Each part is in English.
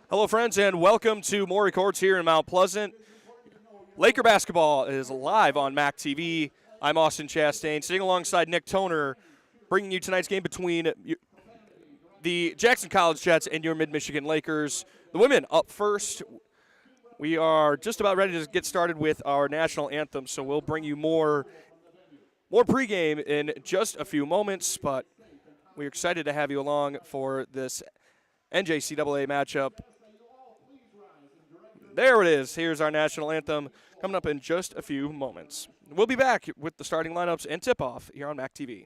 Hello, friends, and welcome to Maury Courts here in Mount Pleasant. Laker basketball is live on MAC TV. I'm Austin Chastain, sitting alongside Nick Toner, bringing you tonight's game between the Jackson College Jets and your Mid-Michigan Lakers. The women up first. We are just about ready to get started with our national anthem, so we'll bring you more pregame in just a few moments, but we're excited to have you along for this NJCAA matchup. There it is. Here's our national anthem coming up in just a few moments. We'll be back with the starting lineups and tip-off here on MAC TV.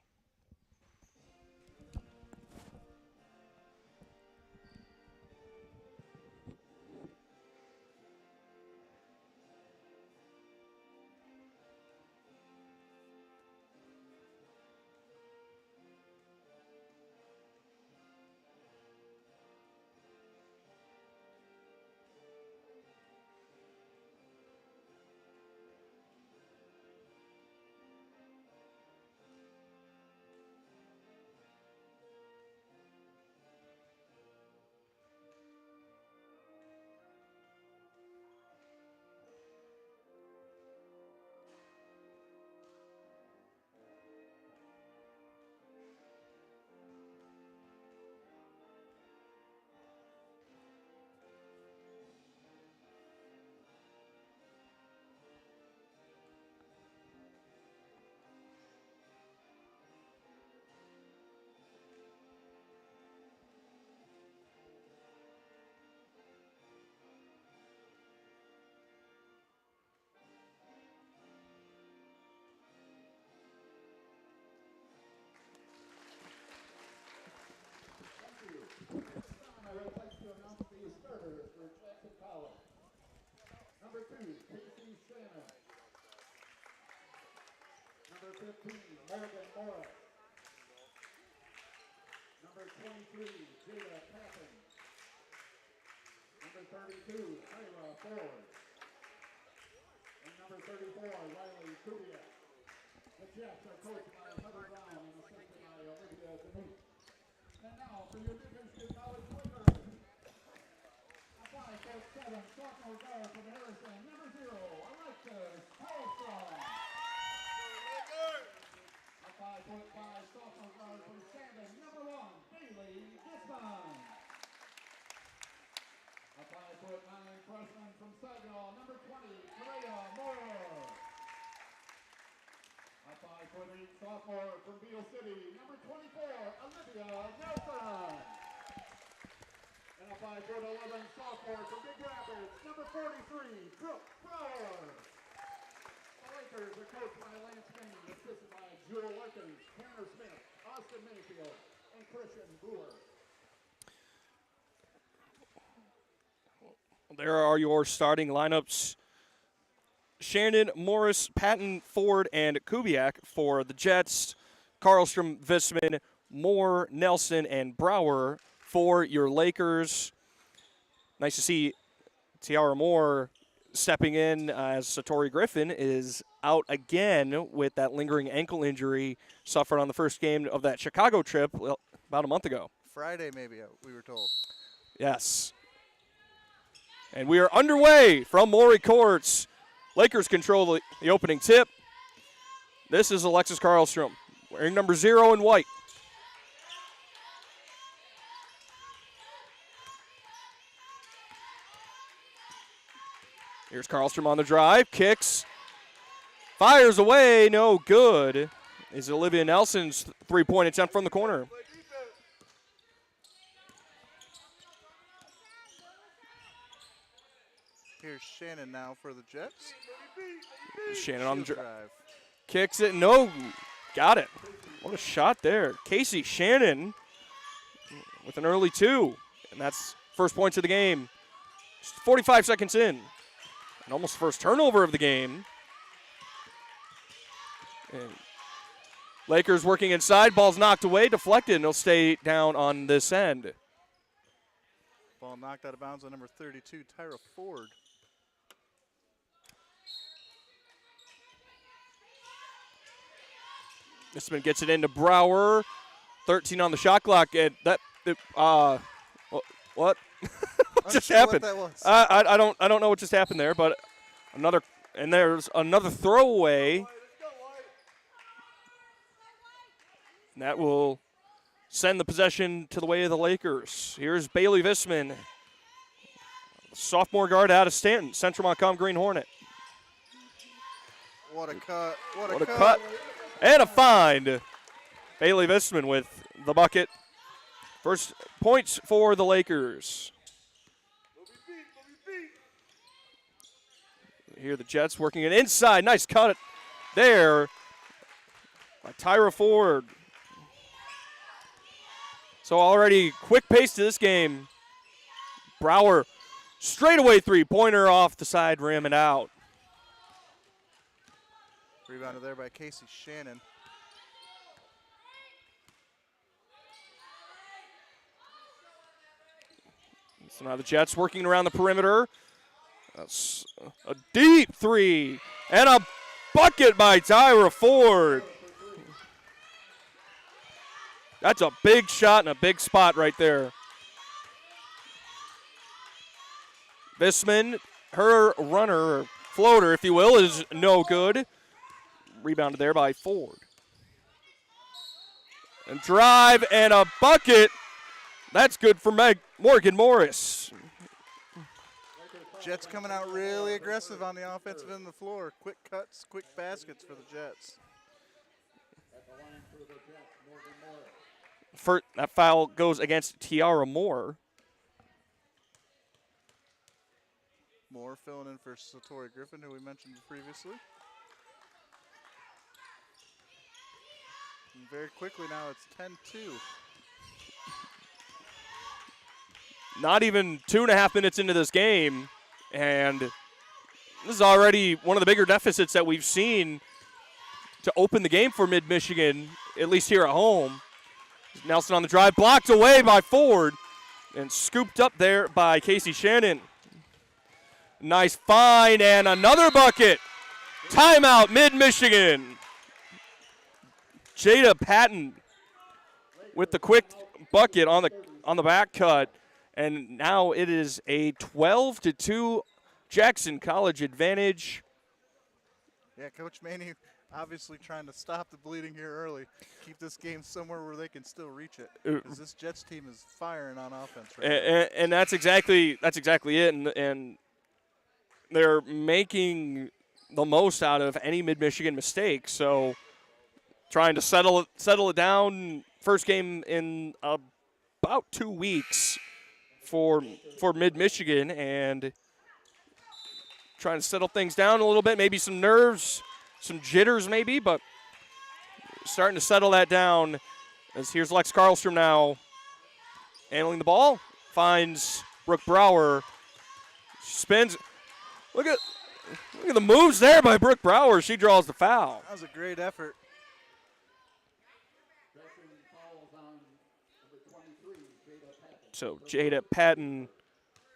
Number 2, Casey Shannon. Number 15, Morgan Morris. Number 23, Jada Pappen. Number 32, Ira Ford. And number 34, Riley Kubiak. The Jets are coached by Heather Brown and assisted by Olivia Demuth. And now for your Mid-Michigan College Lakers. 5'7" sophomore guard from Harrison, number 0, Alexis Paulson. A 5'5" sophomore guard from Sandon, number 1, Bailey Gisman. A 5'9" freshman from Saginaw, number 20, Correa Moore. A 5'8" sophomore from Beale City, number 24, Olivia Nelson. And a 5'11" sophomore from Big Rapids, number 43, Brooke Brower. The Lakers are coached by Lance Kane, assisted by Jewel Likens, Tanner Smith, Austin Mayfield, and Christian Brewer. There are your starting lineups. Shannon, Morris, Patton, Ford, and Kubiak for the Jets. Karlstrom, Visman, Moore, Nelson, and Brower for your Lakers. Nice to see Tiara Moore stepping in as Satori Griffin is out again with that lingering ankle injury suffered on the first game of that Chicago trip about a month ago. Friday, maybe, we were told. Yes. And we are underway from Maury Courts. Lakers control the opening tip. This is Alexis Karlstrom, wearing number 0 in white. Here's Karlstrom on the drive, kicks, fires away, no good. Is Olivia Nelson's three-point attempt from the corner. Here's Shannon now for the Jets. Shannon on the drive. Kicks it, no, got it. What a shot there. Casey Shannon with an early 2, and that's first points of the game. Just 45 seconds in. And almost first turnover of the game. And Lakers working inside. Ball's knocked away, deflected, and it'll stay down on this end. Ball knocked out of bounds on number 32, Tyra Ford. Nisman gets it into Brower. 13 on the shot clock. And that, what? what just happened? What that was. I don't know what just happened there, but there's another throwaway. That will send the possession to the way of the Lakers. Here's Bailey Visman, sophomore guard out of Stanton, Central Montcalm Green Hornet. What a cut. What a cut. And a find. Bailey Visman with the bucket. First points for the Lakers. Here the Jets working it inside. Nice cut there by Tyra Ford. So already quick pace to this game. Brower straightaway three-pointer off the side rim and out. Rebounded there by Casey Shannon. So now the Jets working around the perimeter. That's a deep three and a bucket by Tyra Ford. That's a big shot and a big spot right there. Visman, her runner, or floater, if you will, is no good. Rebounded there by Ford. And drive and a bucket. That's good for Morgan Morris. Jets coming out really aggressive on the offensive end of the floor. Quick cuts, quick baskets for the Jets. That foul goes against Tiara Moore. Moore filling in for Satori Griffin, who we mentioned previously. And very quickly now it's 10-2. Not even 2.5 minutes into this game, and this is already one of the bigger deficits that we've seen to open the game for Mid-Michigan, at least here at home. Nelson on the drive, blocked away by Ford, and scooped up there by Casey Shannon. Nice find, and another bucket. Timeout, Mid-Michigan. Jada Patton with the quick bucket on the back cut. And now it is a 12-2 Jackson College advantage. Yeah, Coach Maney obviously trying to stop the bleeding here early. Keep this game somewhere where they can still reach it. Because this Jets team is firing on offense right now. And that's exactly it. And they're making the most out of any Mid-Michigan mistake. So trying to settle it down. First game in about 2 weeks for Mid-Michigan, and trying to settle things down a little bit. Maybe some nerves, some jitters maybe, but starting to settle that down. As here's Lex Karlstrom now handling the ball. Finds Brooke Brower. Spins. Look at the moves there by Brooke Brower. She draws the foul. That was a great effort. So Jada Patton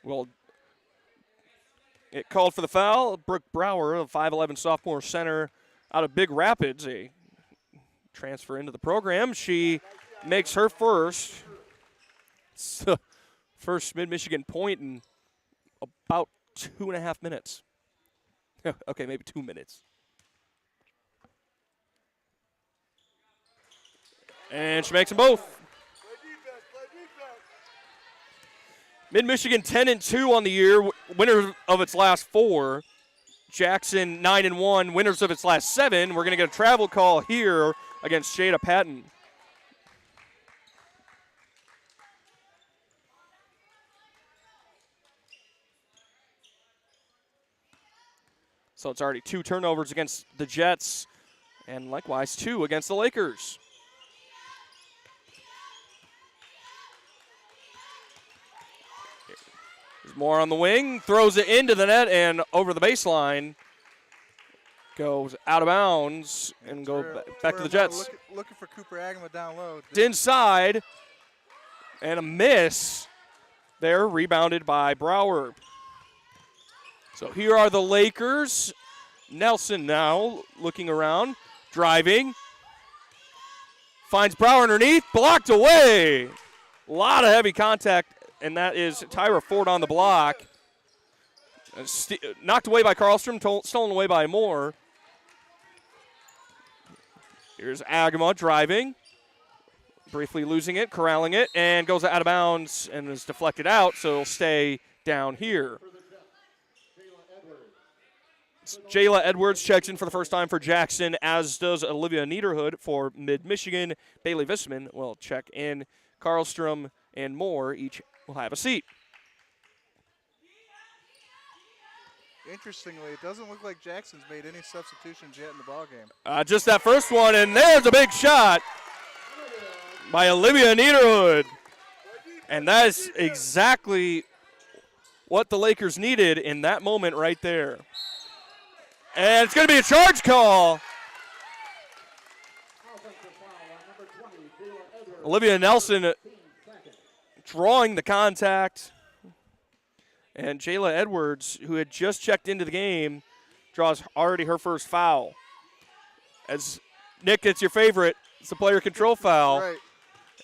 will get called for the foul. Brooke Brower, a 5'11 sophomore center out of Big Rapids, a transfer into the program. She makes her first Mid-Michigan point in about 2.5 minutes. Okay, maybe 2 minutes. And she makes them both. Mid-Michigan 10-2 on the year, winner of its last 4. Jackson 9-1, winners of its last 7. We're going to get a travel call here against Jada Patton. So it's already 2 turnovers against the Jets, and likewise 2 against the Lakers. Moore on the wing, throws it into the net and over the baseline. Goes out of bounds and go back to the Jets. Looking for Cooper Agama down low. It's inside and a miss there, rebounded by Brower. So here are the Lakers. Nelson now looking around, driving. Finds Brower underneath, blocked away. A lot of heavy contact and that is Tyra Ford on the block. Knocked away by Karlstrom, stolen away by Moore. Here's Agama driving. Briefly losing it, corralling it, and goes out of bounds and is deflected out, so it'll stay down here. Jayla Edwards checks in for the first time for Jackson, as does Olivia Niederhood for Mid-Michigan. Bailey Visman will check in. Karlstrom and Moore each will have a seat. Interestingly, it doesn't look like Jackson's made any substitutions yet in the ballgame. Just that first one, and there's a big shot by Olivia Niederhood. And that is exactly what the Lakers needed in that moment right there. And it's going to be a charge call. Olivia Nelson drawing the contact. And Jayla Edwards, who had just checked into the game, draws already her first foul. As Nick, it's your favorite. It's a player control foul. Right.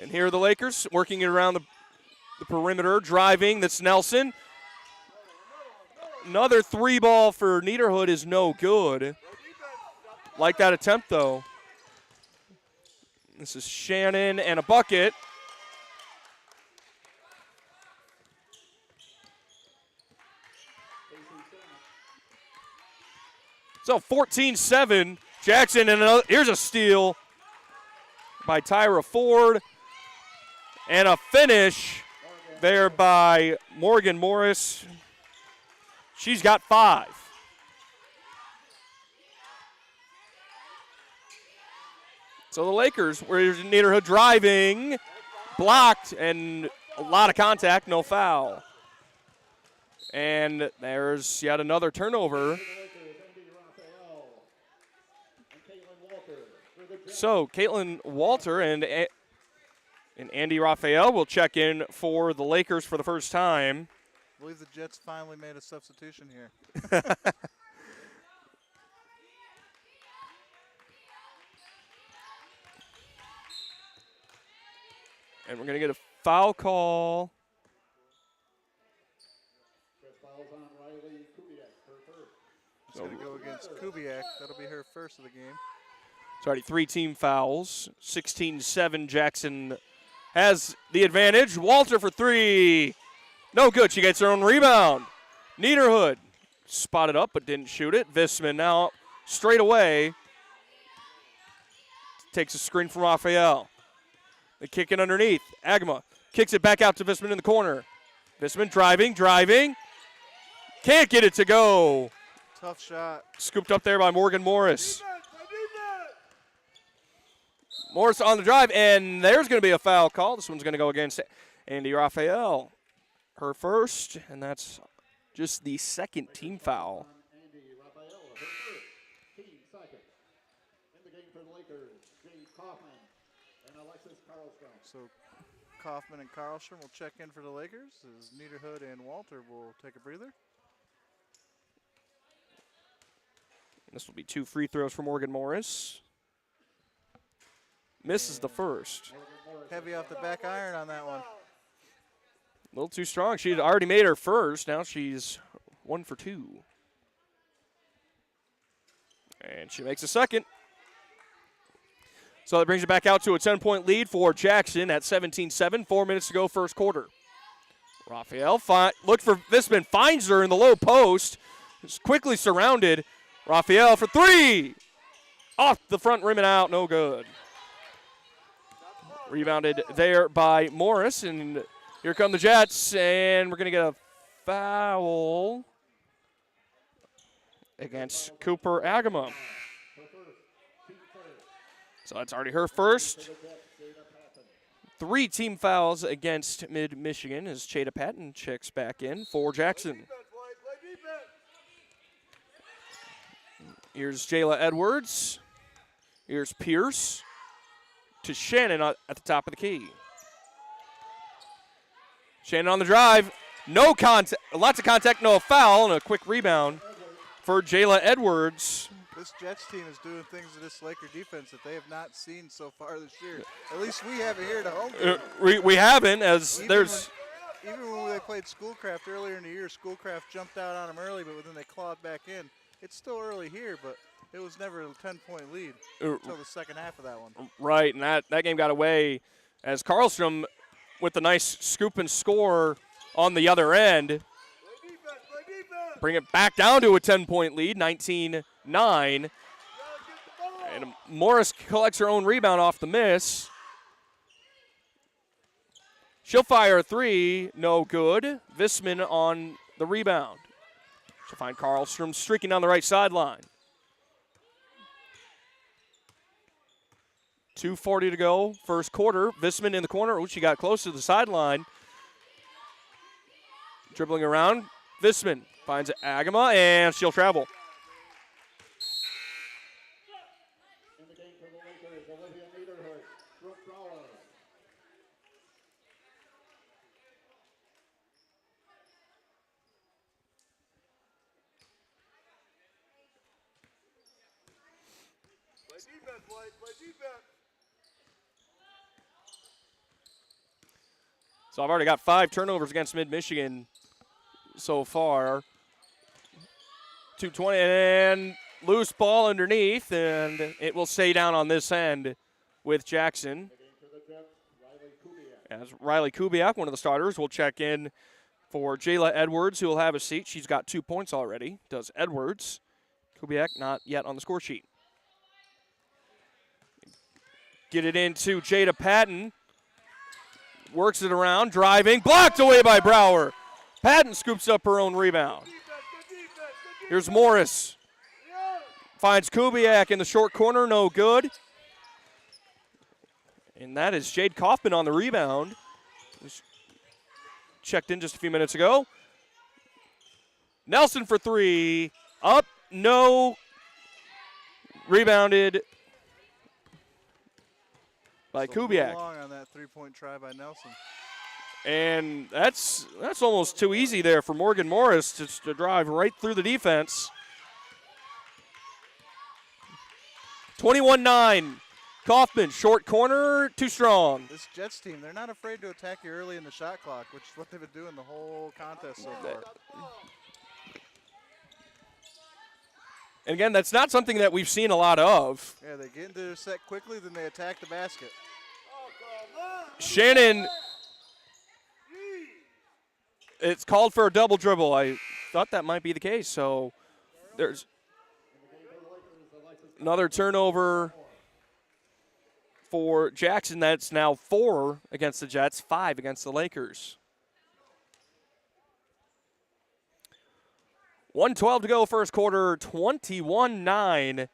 And here are the Lakers working it around the perimeter, driving. That's Nelson. Another three ball for Niederhood is no good. Like that attempt, though. This is Shannon and a bucket. So 14-7. Jackson, and here's a steal by Tyra Ford. And a finish there by Morgan Morris. She's got 5. So the Lakers, where's Niederhood driving, blocked, and a lot of contact, no foul. And there's yet another turnover. So Caitlin Walter and Andy Raphael will check in for the Lakers for the first time. I believe the Jets finally made a substitution here. And we're going to get a foul call. It's going to go against Kubiak. That'll be her first of the game. It's already 3 team fouls. 16-7. Jackson has the advantage. Walter for 3. No good. She gets her own rebound. Niederhood spotted up but didn't shoot it. Visman now straight away. Takes a screen from Raphael. They kick it underneath. Agama kicks it back out to Visman in the corner. Visman driving. Can't get it to go. Tough shot. Scooped up there by Morgan Morris. Morris on the drive, and there's going to be a foul call. This one's going to go against Andy Raphael. Her first, and that's just the second team foul. Andy Raphael, her first, team second. In the game for the Lakers, James Kaufman and Alexis Karlstrom. So Kaufman and Karlstrom will check in for the Lakers as Niederhood and Walter will take a breather. This will be 2 free throws for Morgan Morris. Misses the first. Heavy off the back iron on that one. A little too strong. She had already made her first. Now she's 1 for 2. And she makes a second. So that brings it back out to a 10-point lead for Jackson at 17-7. 4 minutes to go, first quarter. Raphael looked for Visman, finds her in the low post. Is quickly surrounded. Raphael for 3. Off the front rim and out, no good. Rebounded there by Morris, and here come the Jets, and we're going to get a foul against Cooper Agama. So that's already her first. 3 team fouls against Mid-Michigan as Chada Patton checks back in for Jackson. Here's Jayla Edwards. Here's Pierce. To Shannon at the top of the key. Shannon on the drive. No contact, lots of contact, no foul, and a quick rebound for Jayla Edwards. This Jets team is doing things to this Laker defense that they have not seen so far this year. At least we haven't here at home. We haven't, as even when they played Schoolcraft earlier in the year, Schoolcraft jumped out on them early, but then they clawed back in. It's still early here, but it was never a 10-point lead until the second half of that one. Right, and that game got away as Karlstrom with the nice scoop and score on the other end. Bring it back down to a 10-point lead, 19-9. And Morris collects her own rebound off the miss. She'll fire a three, no good. Visman on the rebound. She'll find Karlstrom streaking down the right sideline. 2:40 to go, first quarter. Visman in the corner. Oh, she got close to the sideline. Dribbling around. Visman finds Agama, and she'll travel. In the game for the Lakers, Olivia Niederhart, Brooke Fowler. Play defense, Blake. Play defense. So I've already got 5 turnovers against Mid-Michigan so far. 2:20 and loose ball underneath, and it will stay down on this end with Jackson. As Riley Kubiak, one of the starters, will check in for Jayla Edwards, who will have a seat. She's got 2 points already, does Edwards. Kubiak not yet on the score sheet. Get it into Jada Patton. Works it around, driving, blocked away by Brower. Patton scoops up her own rebound. Here's Morris. Finds Kubiak in the short corner, no good. And that is Jade Kaufman on the rebound. Checked in just a few minutes ago. Nelson for 3. Up, no. Rebounded by Kubiak. Long on that three-point try by Nelson. And that's almost too easy there for Morgan Morris to drive right through the defense. 21-9. Kaufman, short corner, too strong. This Jets team, they're not afraid to attack you early in the shot clock, which is what they've been doing the whole contest so far. And again, that's not something that we've seen a lot of. Yeah, they get into their set quickly, then they attack the basket. Shannon, it's called for a double dribble. I thought that might be the case. So there's another turnover for Jackson. That's now 4 against the Jets, 5 against the Lakers. 1:12 to go, first quarter, 21-9.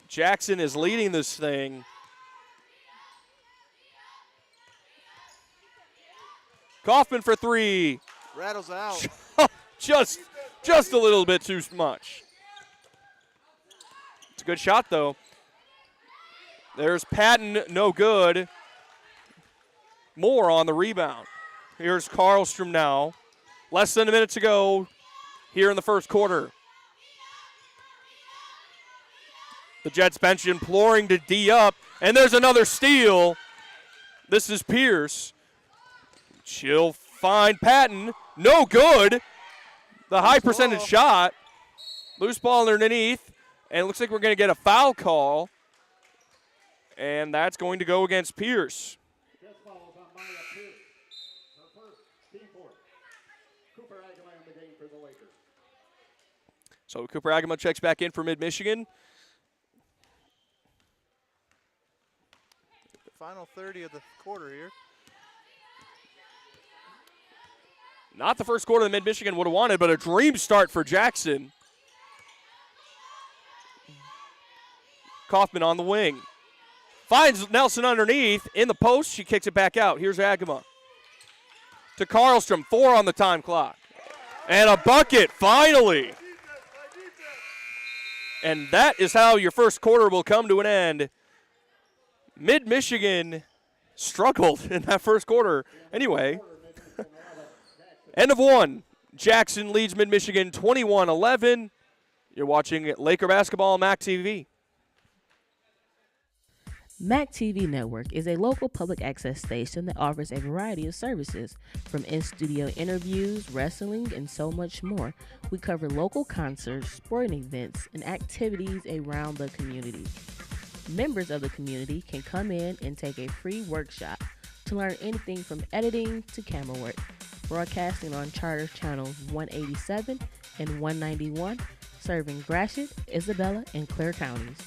Jackson is leading this thing. Kaufman for 3. Rattles out. just a little bit too much. It's a good shot, though. There's Patton, no good. Moore on the rebound. Here's Karlstrom now. Less than a minute to go here in the first quarter. The Jets bench imploring to D up, and there's another steal. This is Pierce. She'll find Patton. No good. The high percentage shot. Loose ball underneath, and it looks like we're going to get a foul call, and that's going to go against Pierce. So Cooper Agama checks back in for Mid-Michigan. Final 30 of the quarter here. Not the first quarter that Mid-Michigan would have wanted, but a dream start for Jackson. Kaufman on the wing. Finds Nelson underneath. In the post, she kicks it back out. Here's Agama. To Karlstrom, 4 on the time clock. And a bucket, finally. And that is how your first quarter will come to an end. Mid-Michigan struggled in that first quarter. Anyway, end of 1. Jackson leads Mid-Michigan 21-11. You're watching Laker basketball on MAC TV. MAC TV Network is a local public access station that offers a variety of services, from in-studio interviews, wrestling, and so much more. We cover local concerts, sporting events, and activities around the community. Members of the community can come in and take a free workshop to learn anything from editing to camera work. Broadcasting on Charter Channels 187 and 191, serving Gratiot, Isabella, and Clare counties.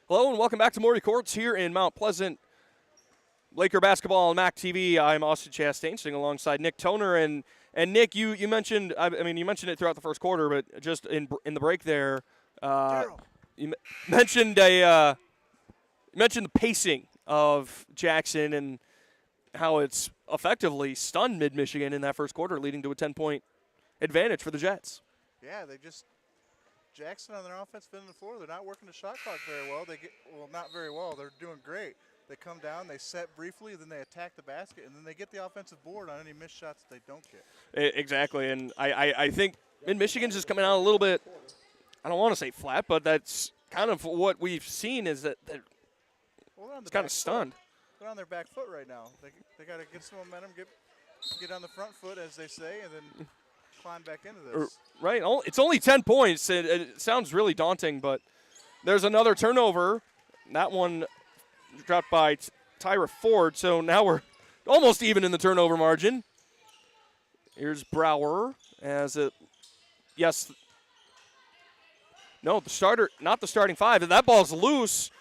Hello and welcome back to Morey Courts here in Mount Pleasant. Laker basketball on MAC TV. I'm Austin Chastain, sitting alongside Nick Toner. And Nick, you mentioned, you mentioned it throughout the first quarter, but just in the break there, you mentioned the pacing of Jackson and how it's effectively stunned Mid-Michigan in that first quarter, leading to a 10-point advantage for the Jets. Yeah, Jackson on their offensive end of the floor, they're not working the shot clock very well. Not very well. They're doing great. They come down, they set briefly, then they attack the basket, and then they get the offensive board on any missed shots that they don't get. Exactly, and I think Mid-Michigan's just coming out a little bit, I don't want to say flat, but that's kind of what we've seen is that it's kind of stunned. They're on their back foot right now. They got to get some momentum, get on the front foot, as they say, and then climb back into this. Right. It's only 10 points. It sounds really daunting, but there's another turnover. That one dropped by Tyra Ford, so now we're almost even in the turnover margin. Here's Brower as it – yes. No, not the starting five. That ball's loose.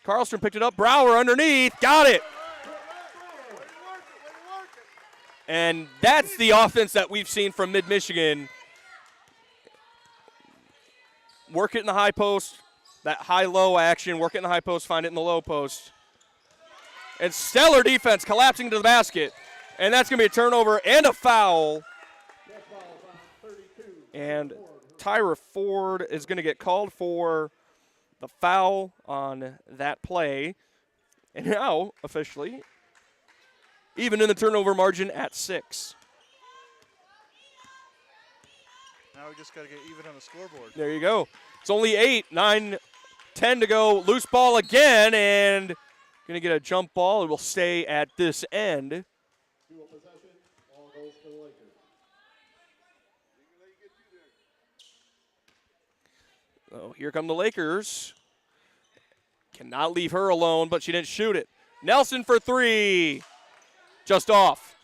Carlstrom picked it up. Brower underneath. Got it. And that's the offense that we've seen from Mid-Michigan. Work it in the high post, that high-low action, work it in the high post, find it in the low post. And stellar defense collapsing to the basket. And that's going to be a turnover and a foul. And Tyra Ford is going to get called for the foul on that play. And now, officially, even in the turnover margin at 6. Now we just got to get even on the scoreboard. There you go. It's only 8, 9, 10 to go. Loose ball again, and going to get a jump ball. It will stay at this end. Dual possession, all goes for the Lakers. Oh, here come the Lakers. Cannot leave her alone, but she didn't shoot it. Nelson for 3. Just off.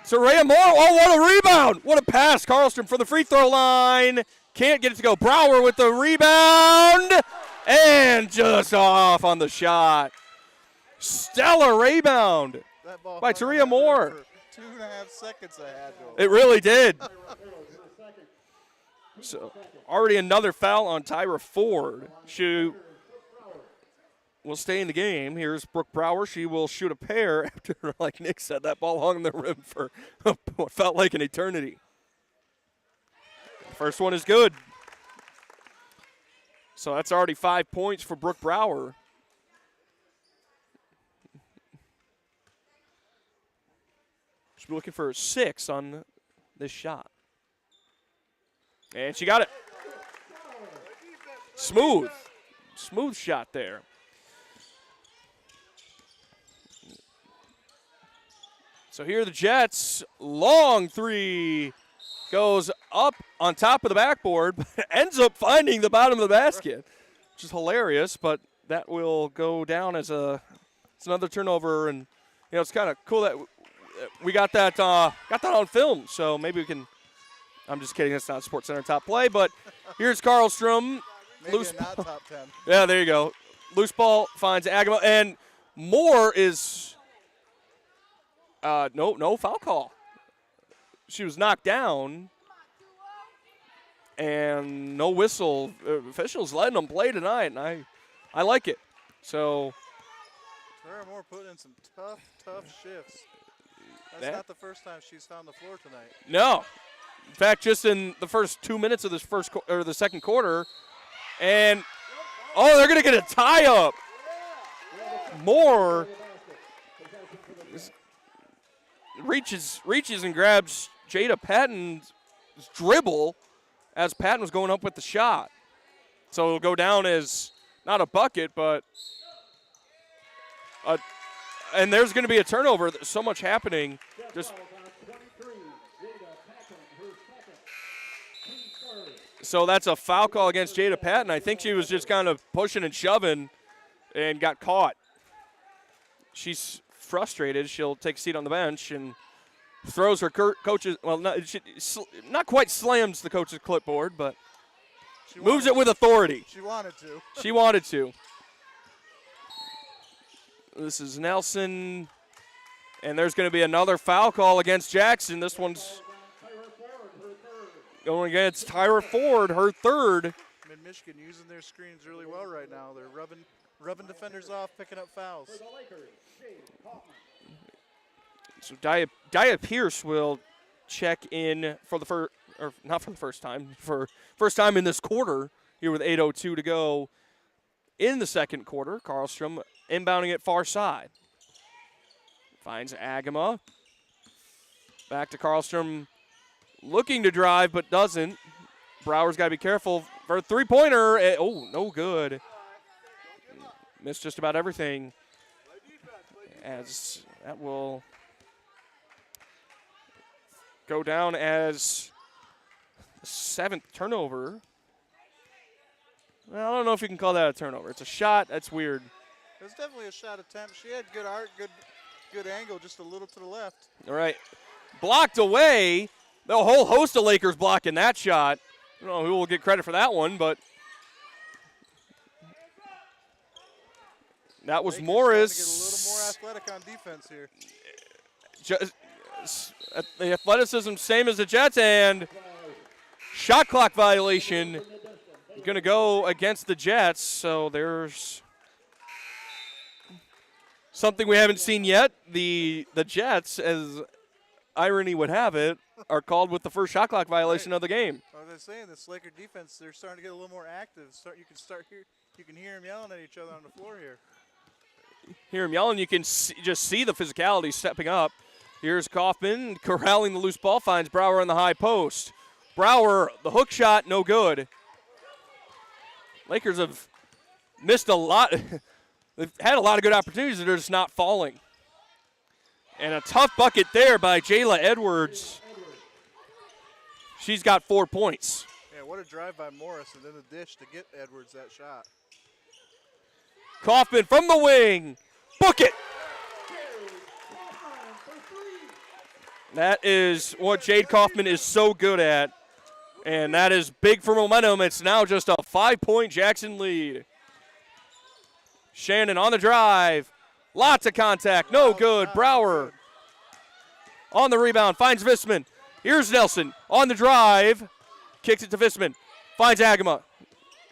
Soraya Moore, oh, what a rebound. What a pass. Carlstrom for the free throw line. Can't get it to go. Brower with the rebound. And just off on the shot. Stellar rebound by Taria Moore. 2.5 seconds I had to. It really did. So already another foul on Tyra Ford. She will stay in the game. Here's Brooke Brower. She will shoot a pair after, like Nick said, that ball hung in the rim for what felt like an eternity. First one is good. So that's already 5 points for Brooke Brower. She'll be looking for a 6 on this shot. And she got it. Smooth. Smooth shot there. So here are the Jets. Long 3 goes up on top of the backboard, but ends up finding the bottom of the basket, which is hilarious, but that will go down as it's another turnover, and it's kind of cool that we got that on film, so maybe we can. I'm just kidding. That's not SportsCenter top play, but here's Carlstrom. Maybe not top 10. Yeah, there you go. Loose ball finds Agama, and Moore is no foul call. She was knocked down, and no whistle. Officials letting them play tonight, and I like it. So Tara Moore putting in some tough shifts. That's not the first time she's found the floor tonight. No. In fact, just in the first 2 minutes of this the second quarter, and they're going to get a tie-up. Moore reaches and grabs Jada Patton's dribble as Patton was going up with the shot. So it'll go down as not a bucket, but and there's going to be a turnover. There's so much happening. Just so that's a foul call against Jada Patton. I think she was just kind of pushing and shoving and got caught. She's frustrated. She'll take a seat on the bench and throws her coach's, well, not quite slams the coach's clipboard, but moves it with authority. She wanted to. She wanted to. This is Nelson, and there's going to be another foul call against Jackson. This one's going against Tyra Ford, her third. Mid-Michigan using their screens really well right now. They're rubbing defenders off, picking up fouls. So Dia Pierce will check in for the first, or not for the first time, for first time in this quarter here with 8:02 to go in the second quarter. Karlstrom inbounding it far side. Finds Agama. Back to Karlstrom, looking to drive but doesn't. Brower's got to be careful for a three-pointer. Oh, no good. Missed just about everything. As that will go down as the seventh turnover. Well, I don't know if you can call that a turnover. It's a shot. That's weird. It was definitely a shot attempt. She had good art, good angle, just a little to the left. All right. Blocked away. The whole host of Lakers blocking that shot. I don't know who will get credit for that one, but that was Lakers Morris. Get a little more athletic on defense here. The athleticism same as the Jets, and shot clock violation going to go against the Jets. So there's something we haven't seen yet. The Jets, as irony would have it, are called with the first shot clock violation of the game. I was saying, this Laker defense, they're starting to get a little more active. You can hear them yelling at each other on the floor here. Hear him yelling. You can just see the physicality stepping up. Here's Kaufman corralling the loose ball, finds Brower on the high post. Brower, the hook shot, no good. Lakers have missed a lot. They've had a lot of good opportunities, they're just not falling. And a tough bucket there by Jayla Edwards. She's got 4 points. Yeah, what a drive by Morris, and then the dish to get Edwards that shot. Kaufman from the wing. Book it. That is what Jade Kaufman is so good at. And that is big for momentum. It's now just a 5-point Jackson lead. Shannon on the drive. Lots of contact. No good. Brower on the rebound. Finds Visman. Here's Nelson on the drive. Kicks it to Visman. Finds Agama.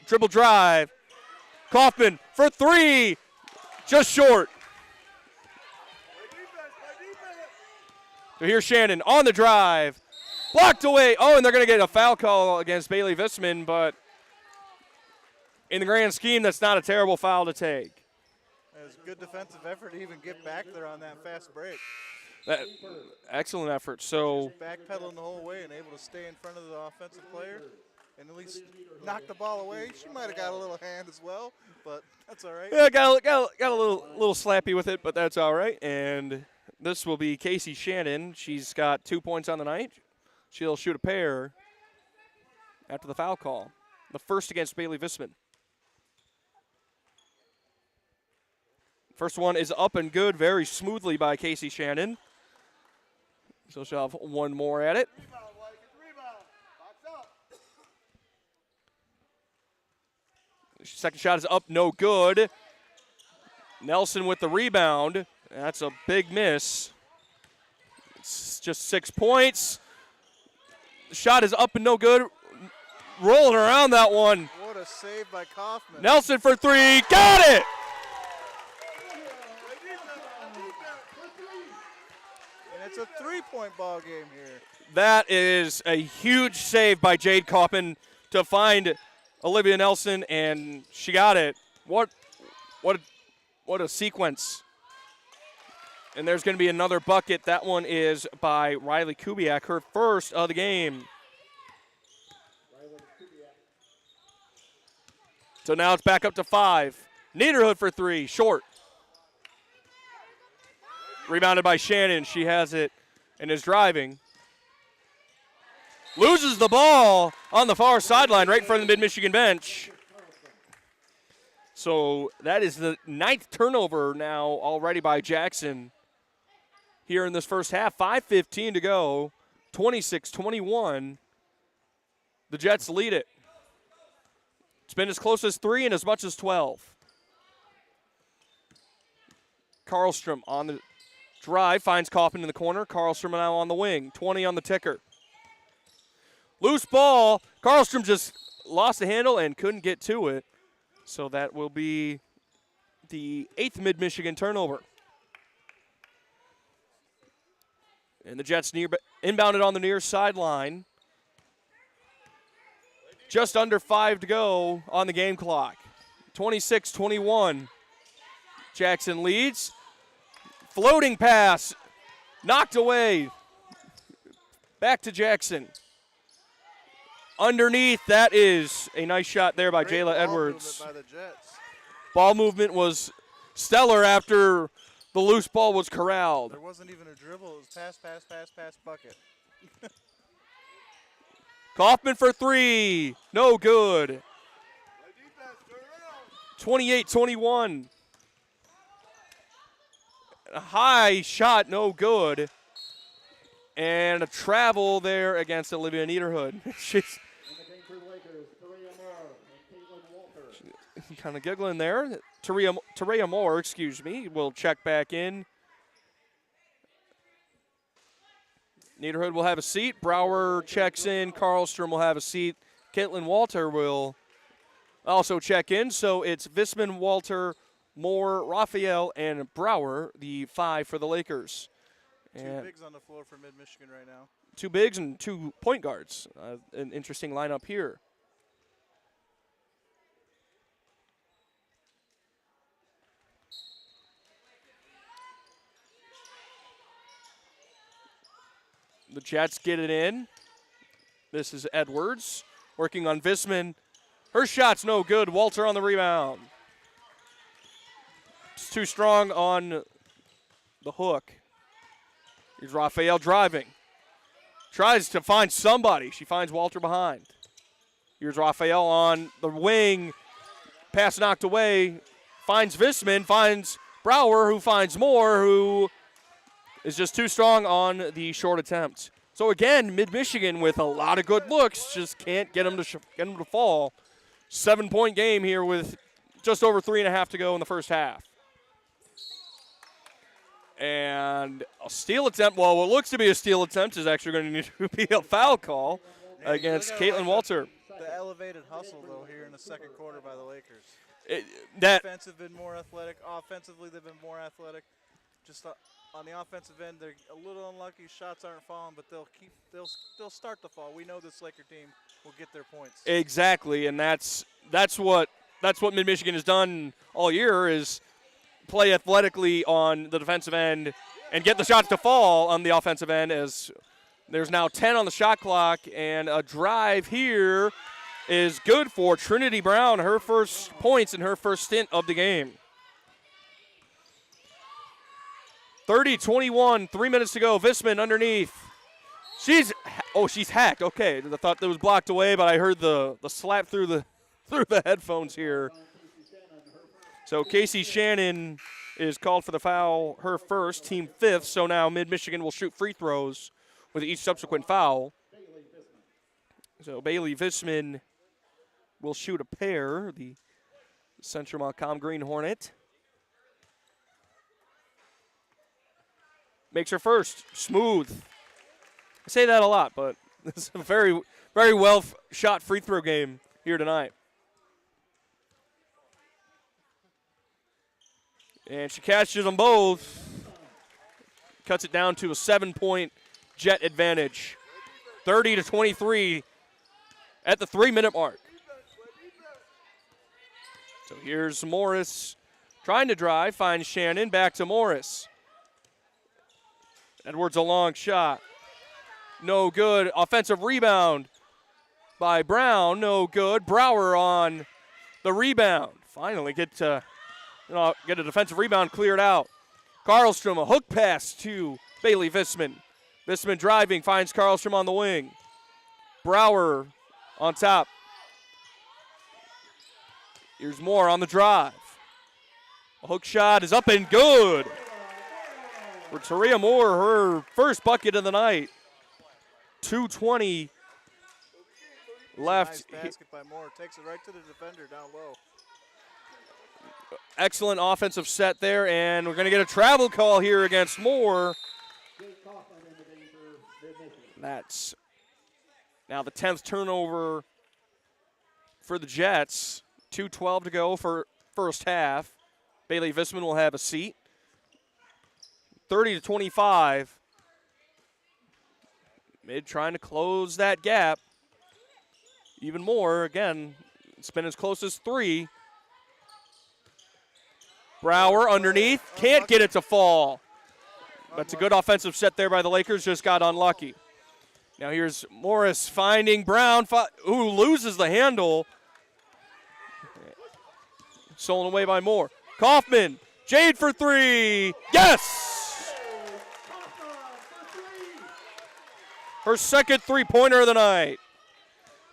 Dribble drive. Kaufman for three. Just short. So here's Shannon on the drive. Blocked away. Oh, and they're going to get a foul call against Bailey Visman, but in the grand scheme, that's not a terrible foul to take. It was a good defensive effort to even get back there on that fast break. Excellent effort. So backpedaling the whole way and able to stay in front of the offensive player and at least knock the ball away. She might have got a little hand as well, but that's all right. Yeah, got a little slappy with it, but that's all right. And this will be Casey Shannon. She's got 2 points on the night. She'll shoot a pair after the foul call. The first against Bailey Visman. First one is up and good very smoothly by Casey Shannon. So she'll have one more at it. Second shot is up, no good. Nelson with the rebound. That's a big miss. It's just 6 points. The shot is up and no good. Rolling around that one. What a save by Kaufman. Nelson for three. Got it! And it's a three-point ball game here. That is a huge save by Jade Kaufman to find Olivia Nelson, and she got it. What a sequence. And there's going to be another bucket. That one is by Riley Kubiak, her first of the game. So now it's back up to 5. Niederhood for 3, short. Rebounded by Shannon. She has it and is driving. Loses the ball on the far sideline right in front of the Mid-Michigan bench. So that is the 9th turnover now already by Jackson here in this first half. 5:15 to go, 26-21. The Jets lead it. It's been as close as 3 and as much as 12. Karlstrom on the drive, finds Kaufman in the corner. Karlstrom now on the wing, 20 on the ticker. Loose ball. Karlstrom just lost the handle and couldn't get to it. So that will be the 8th Mid-Michigan turnover. And the Jets inbounded on the near sideline. Just under 5 to go on the game clock. 26-21. Jackson leads. Floating pass. Knocked away. Back to Jackson. Underneath, that is a nice shot there by Jayla Edwards. By the Jets. Ball movement was stellar after the loose ball was corralled. There wasn't even a dribble. It was pass, bucket. Kaufman for 3. No good. 28-21. A high shot, no good. And a travel there against Olivia Niederhood. She's kind of giggling there. Taria Moore, excuse me, will check back in. Niederhood will have a seat. Brower checks in. Karlstrom will have a seat. Caitlin Walter will also check in. So it's Visman, Walter, Moore, Raphael, and Brower, the 5 for the Lakers. Two bigs on the floor for Mid-Michigan right now. 2 bigs and 2 point guards. An interesting lineup here. The Jets get it in. This is Edwards working on Visman. Her shot's no good. Walter on the rebound. It's too strong on the hook. Here's Raphael driving. Tries to find somebody. She finds Walter behind. Here's Raphael on the wing. Pass knocked away. Finds Visman. Finds Brower, who finds Moore, who is just too strong on the short attempt. So again, Mid-Michigan with a lot of good looks, just can't get them to fall. 7-point game here with just over 3.5 to go in the first half. And a steal attempt, well, what looks to be a steal attempt is actually going to need to be a foul call against Caitlin Walter. The elevated hustle, though, here in the second quarter by the Lakers. Defensive been more athletic. Offensively, they've been more athletic. Just on the offensive end, they're a little unlucky. Shots aren't falling, but they'll start to fall. We know this Laker team will get their points. Exactly, and that's what Mid-Michigan has done all year is play athletically on the defensive end and get the shots to fall on the offensive end, as there's now 10 on the shot clock, and a drive here is good for Trinity Brown, her first points in her first stint of the game. 30-21, 3 minutes to go. Visman underneath. She's hacked. Okay, I thought that was blocked away, but I heard the slap through the headphones here. So Casey Shannon is called for the foul, her first, team 5th. So now Mid-Michigan will shoot free throws with each subsequent foul. So Bailey Visman will shoot a pair, the Central Montcalm Green Hornet. Makes her first. Smooth. I say that a lot, but it's a very, very well shot free throw game here tonight. And she catches them both. Cuts it down to a 7-point Jet advantage. 30-23 at the 3-minute mark. So here's Morris trying to drive, finds Shannon, back to Morris. Edwards a long shot. No good. Offensive rebound by Brown. No good. Brower on The rebound. Finally get a defensive rebound cleared out. Karlstrom, a hook pass to Bailey Visman. Visman driving, finds Karlstrom on the wing. Brower on top. Here's Moore on the drive. A hook shot is up and good for Taria Moore, her first bucket of the night. 2:20 left. Nice basket by Moore. Takes it right to the defender down low. Excellent offensive set there, and we're going to get a travel call here against Moore. That's now the 10th turnover for the Jets. 2:12 to go for first half. Bailey Visman will have a seat. 30-25. Mid trying to close that gap. Even more, again, it's been as close as 3. Brower underneath, can't get it to fall. That's a good offensive set there by the Lakers, just got unlucky. Now here's Morris finding Brown, who loses the handle. Stolen away by Moore. Kaufman, Jade for 3, yes! Her second three-pointer of the night.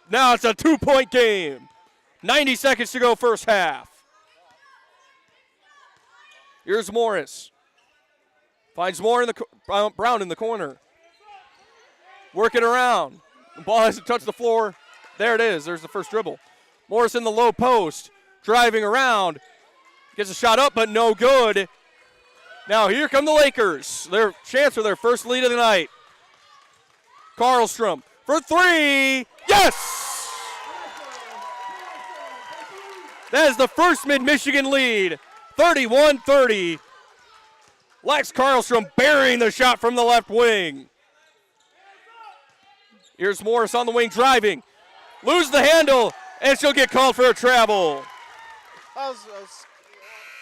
Now it's a 2-point game. 90 seconds to go first half. Here's Morris. Finds Moore in the Brown in the corner. Working around. The ball hasn't touched the floor. There it is. There's the first dribble. Morris in the low post. Driving around. Gets a shot up, but no good. Now here come the Lakers. Their chance for their first lead of the night. Karlstrom for 3. Yes! That is the first Mid-Michigan lead. 31-30. Lex Karlstrom burying the shot from the left wing. Here's Morris on the wing driving. Lose the handle, and she'll get called for a travel. I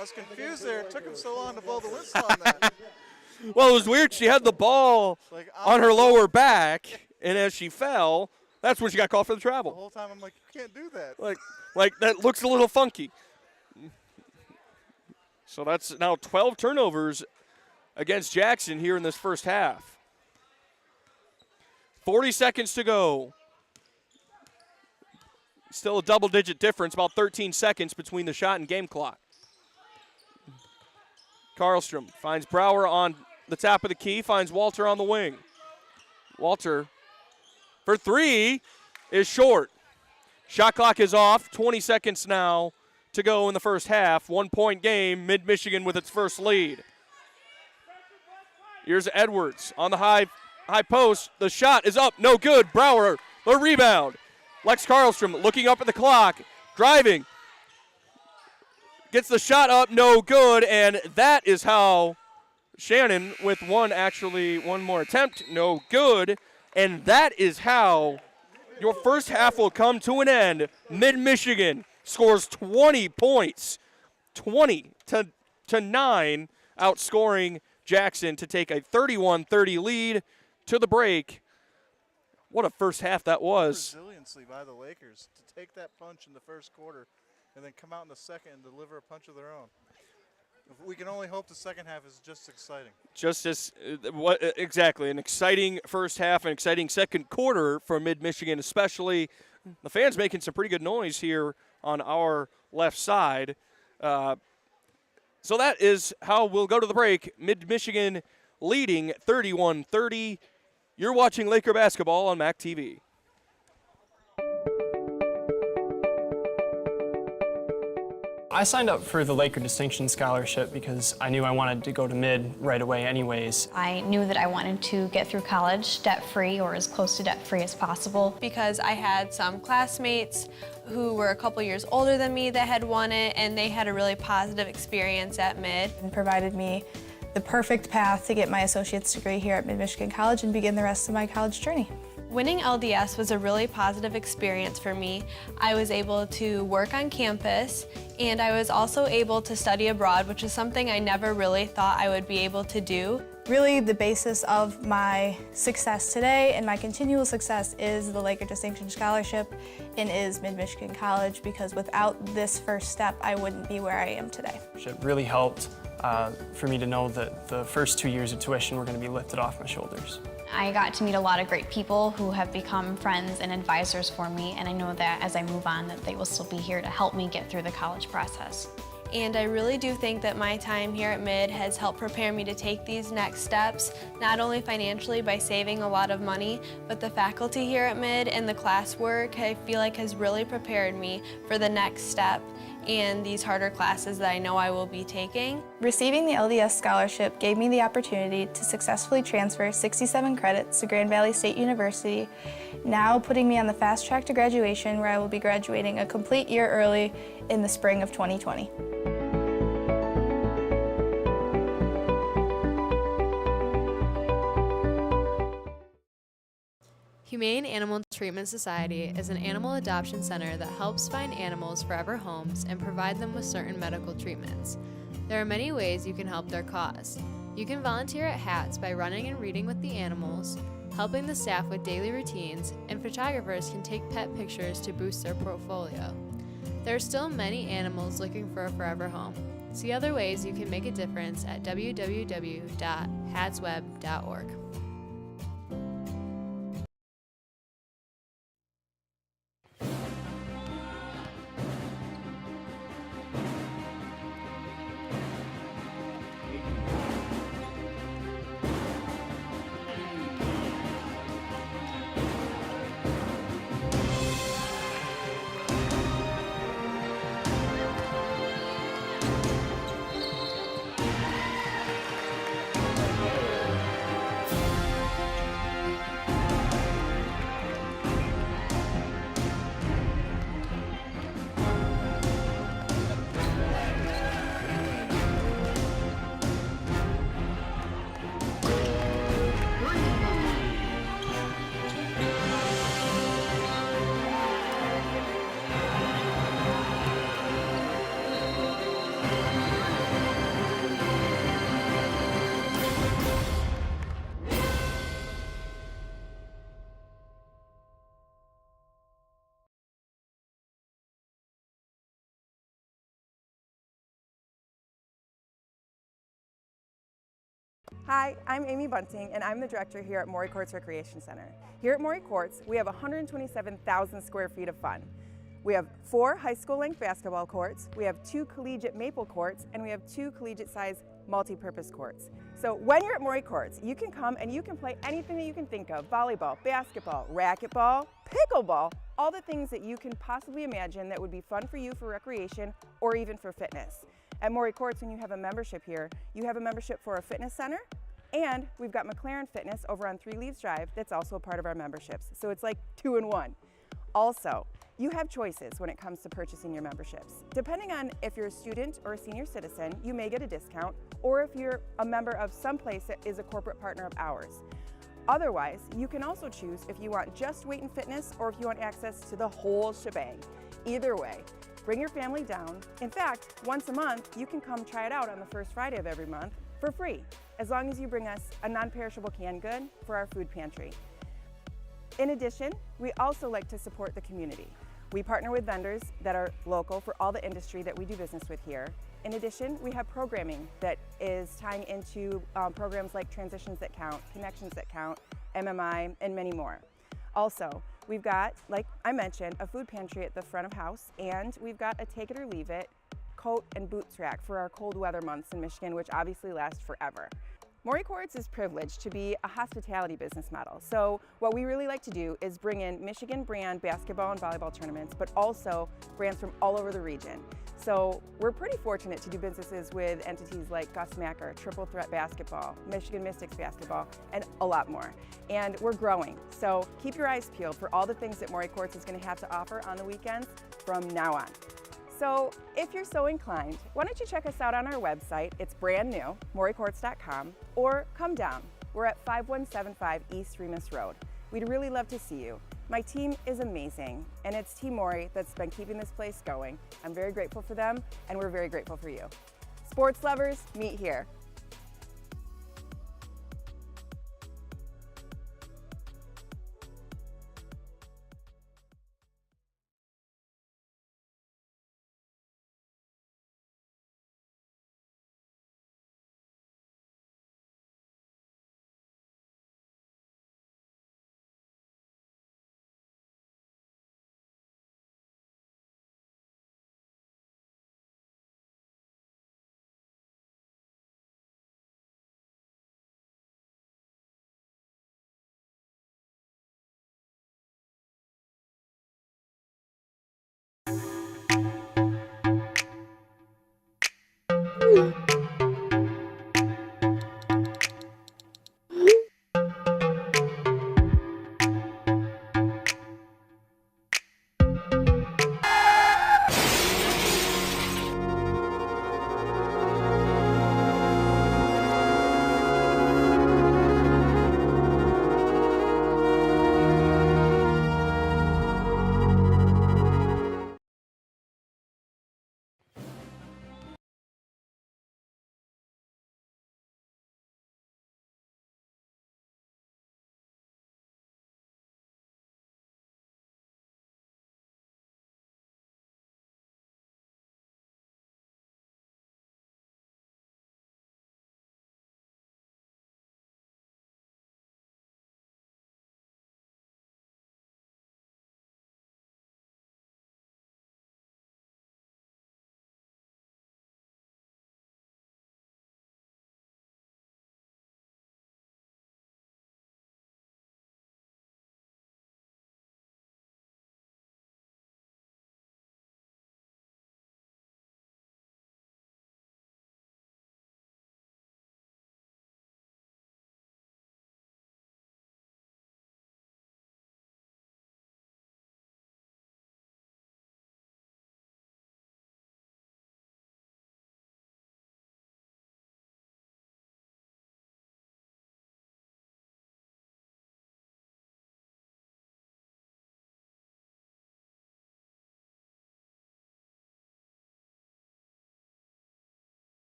was confused there. It took him so long to blow the whistle on that. Well, it was weird. She had the ball on her lower back, and as she fell, that's when she got called for the travel. The whole time I'm like, you can't do that. Like that looks a little funky. So that's now 12 turnovers against Jackson here in this first half. 40 seconds to go. Still a double-digit difference, about 13 seconds between the shot and game clock. Karlstrom finds Brower on the top of the key, finds Walter on the wing. Walter for 3 is short. Shot clock is off, 20 seconds now to go in the first half. 1-point game, Mid-Michigan with its first lead. Here's Edwards on the high post. The shot is up, no good. Brower, the rebound. Lex Karlstrom looking up at the clock, driving. Gets the shot up, no good, and that is how Shannon with one more attempt, no good, and that is how your first half will come to an end. Mid-Michigan scores 20 points, 20-9, outscoring Jackson to take a 31-30 lead to the break. What a first half that was. Resiliency by the Lakers to take that punch in the first quarter and then come out in the second and deliver a punch of their own. We can only hope the second half is just exciting. Just as exactly, an exciting first half, an exciting second quarter for Mid-Michigan, especially. The fans making some pretty good noise here on our left side. So that is how we'll go to the break. Mid-Michigan leading 31-30. You're watching Laker basketball on MAC TV. I signed up for the Laker Distinction Scholarship because I knew I wanted to go to mid right away anyways. I knew that I wanted to get through college debt-free or as close to debt-free as possible. Because I had some classmates who were a couple years older than me that had won it, and they had a really positive experience at mid. And provided me the perfect path to get my associate's degree here at Mid-Michigan College and begin the rest of my college journey. Winning LDS was a really positive experience for me. I was able to work on campus, and I was also able to study abroad, which is something I never really thought I would be able to do. Really, the basis of my success today and my continual success is the Laker Distinction Scholarship and is Mid-Michigan College, because without this first step, I wouldn't be where I am today. It really helped for me to know that the first 2 years of tuition were going to be lifted off my shoulders. I got to meet a lot of great people who have become friends and advisors for me, and I know that as I move on that they will still be here to help me get through the college process. And I really do think that my time here at Mid has helped prepare me to take these next steps, not only financially by saving a lot of money, but the faculty here at Mid and the classwork I feel like has really prepared me for the next step and these harder classes that I know I will be taking. Receiving the LDS scholarship gave me the opportunity to successfully transfer 67 credits to Grand Valley State University, now putting me on the fast track to graduation, where I will be graduating a complete year early in the spring of 2020. Humane Animal Treatment Society is an animal adoption center that helps find animals forever homes and provide them with certain medical treatments. There are many ways you can help their cause. You can volunteer at HATS by running and reading with the animals, helping the staff with daily routines, and photographers can take pet pictures to boost their portfolio. There are still many animals looking for a forever home. See other ways you can make a difference at www.hatsweb.org. Hi, I'm Amy Bunting, and I'm the director here at Maury Courts Recreation Center. Here at Maury Courts, we have 127,000 square feet of fun. We have 4 high school-length basketball courts, we have 2 collegiate maple courts, and we have 2 collegiate-sized multi-purpose courts. So when you're at Maury Courts, you can come and you can play anything that you can think of: volleyball, basketball, racquetball, pickleball, all the things that you can possibly imagine that would be fun for you for recreation or even for fitness. At Maury Courts, when you have a membership here, you have a membership for a fitness center, and we've got McLaren Fitness over on 3 Leaves Drive that's also a part of our memberships. So it's like 2 in 1. Also, you have choices when it comes to purchasing your memberships. Depending on if you're a student or a senior citizen, you may get a discount, or if you're a member of some place that is a corporate partner of ours. Otherwise, you can also choose if you want just weight and fitness or if you want access to the whole shebang. Either way, bring your family down. In fact, once a month, you can come try it out on the first Friday of every month for free, as long as you bring us a non-perishable canned good for our food pantry. In addition, we also like to support the community. We partner with vendors that are local for all the industry that we do business with here. In addition, we have programming that is tying into programs like Transitions That Count, Connections That Count, MMI, and many more. Also, we've got, like I mentioned, a food pantry at the front of house, and we've got a take it or leave it coat and boots rack for our cold weather months in Michigan, which obviously last forever. Maury Courts is privileged to be a hospitality business model. So what we really like to do is bring in Michigan brand basketball and volleyball tournaments, but also brands from all over the region. So we're pretty fortunate to do businesses with entities like Gus Macker, Triple Threat Basketball, Michigan Mystics Basketball, and a lot more. And we're growing. So keep your eyes peeled for all the things that Maury Courts is going to have to offer on the weekends from now on. So if you're so inclined, why don't you check us out on our website? It's brand new, maurycourts.com, or come down. We're at 5175 East Remus Road. We'd really love to see you. My team is amazing, and it's Team Maury that's been keeping this place going. I'm very grateful for them, and we're very grateful for you. Sports lovers, meet here.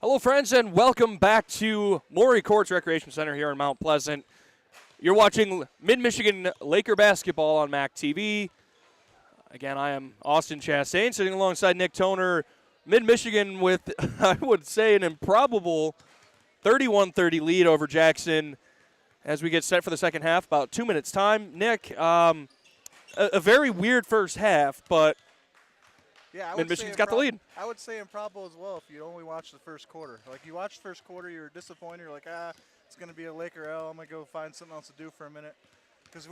Hello, friends, and welcome back to Maury Courts Recreation Center here in Mount Pleasant. You're watching Mid-Michigan Laker basketball on MAC TV. Again, I am Austin Chastain, sitting alongside Nick Toner. Mid-Michigan with, I would say, an improbable 31-30 lead over Jackson as we get set for the second half, about 2 minutes' time. Nick, a very weird first half, but yeah, Mid-Michigan's got the lead. I would say improbable as well if you only watch the first quarter. Like, you watch the first quarter, you're disappointed. You're like, it's going to be a Laker L. I'm going to go find something else to do for a minute. Because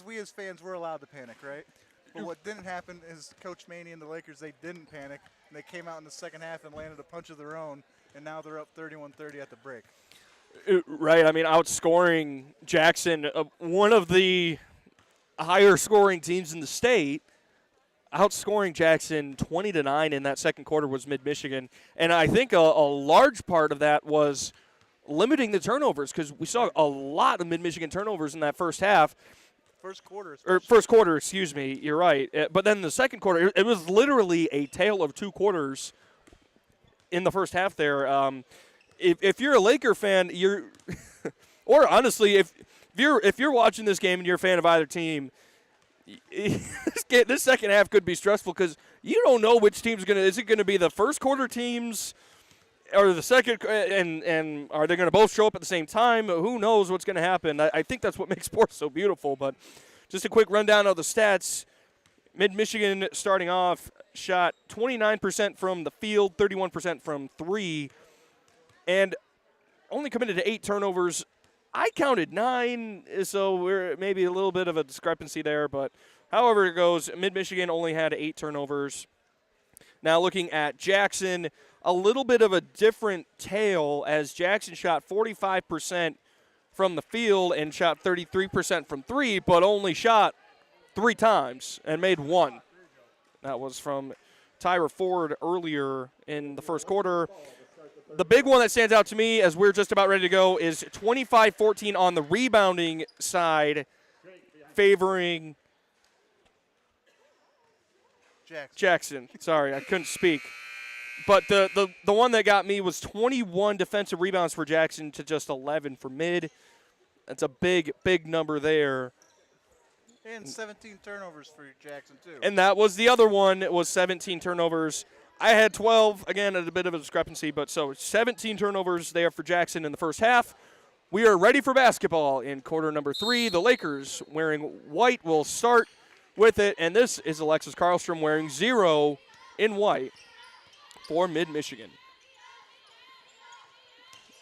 we as fans, we're allowed to panic, right? But what didn't happen is Coach Maney and the Lakers, they didn't panic. And they came out in the second half and landed a punch of their own, and now they're up 31-30 at the break. Right, I mean, outscoring Jackson, one of the higher scoring teams in the state. Outscoring Jackson 20-9 in that second quarter was Mid-Michigan. And I think a large part of that was limiting the turnovers because we saw a lot of Mid-Michigan turnovers in that first half. First quarter. Excuse me. You're right. But then the second quarter, it was literally a tale of two quarters in the first half there. If you're a Laker fan, or honestly, if you're watching this game and you're a fan of either team, this second half could be stressful because you don't know which team's going to – is it going to be the first quarter teams or the second – and are they going to both show up at the same time? Who knows what's going to happen? I think that's what makes sports so beautiful. But just a quick rundown of the stats. Mid-Michigan starting off shot 29% from the field, 31% from three, and only committed to 8 turnovers. I counted 9, so we're maybe a little bit of a discrepancy there. But however it goes, Mid-Michigan only had 8 turnovers. Now looking at Jackson, a little bit of a different tale as Jackson shot 45% from the field and shot 33% from 3, but only shot 3 times and made 1. That was from Tyra Ford earlier in the first quarter. The big one that stands out to me as we're just about ready to go is 25-14 on the rebounding side, favoring Jackson. Sorry, I couldn't speak. But the one that got me was 21 defensive rebounds for Jackson to just 11 for Mid. That's a big, big number there. And 17 turnovers for Jackson, too. And that was the other one. It was 17 turnovers. I had 12, again, at a bit of a discrepancy, but so 17 turnovers there for Jackson in the first half. We are ready for basketball in quarter number 3. The Lakers wearing white will start with it, and this is Alexis Karlstrom wearing 0 in white for Mid-Michigan.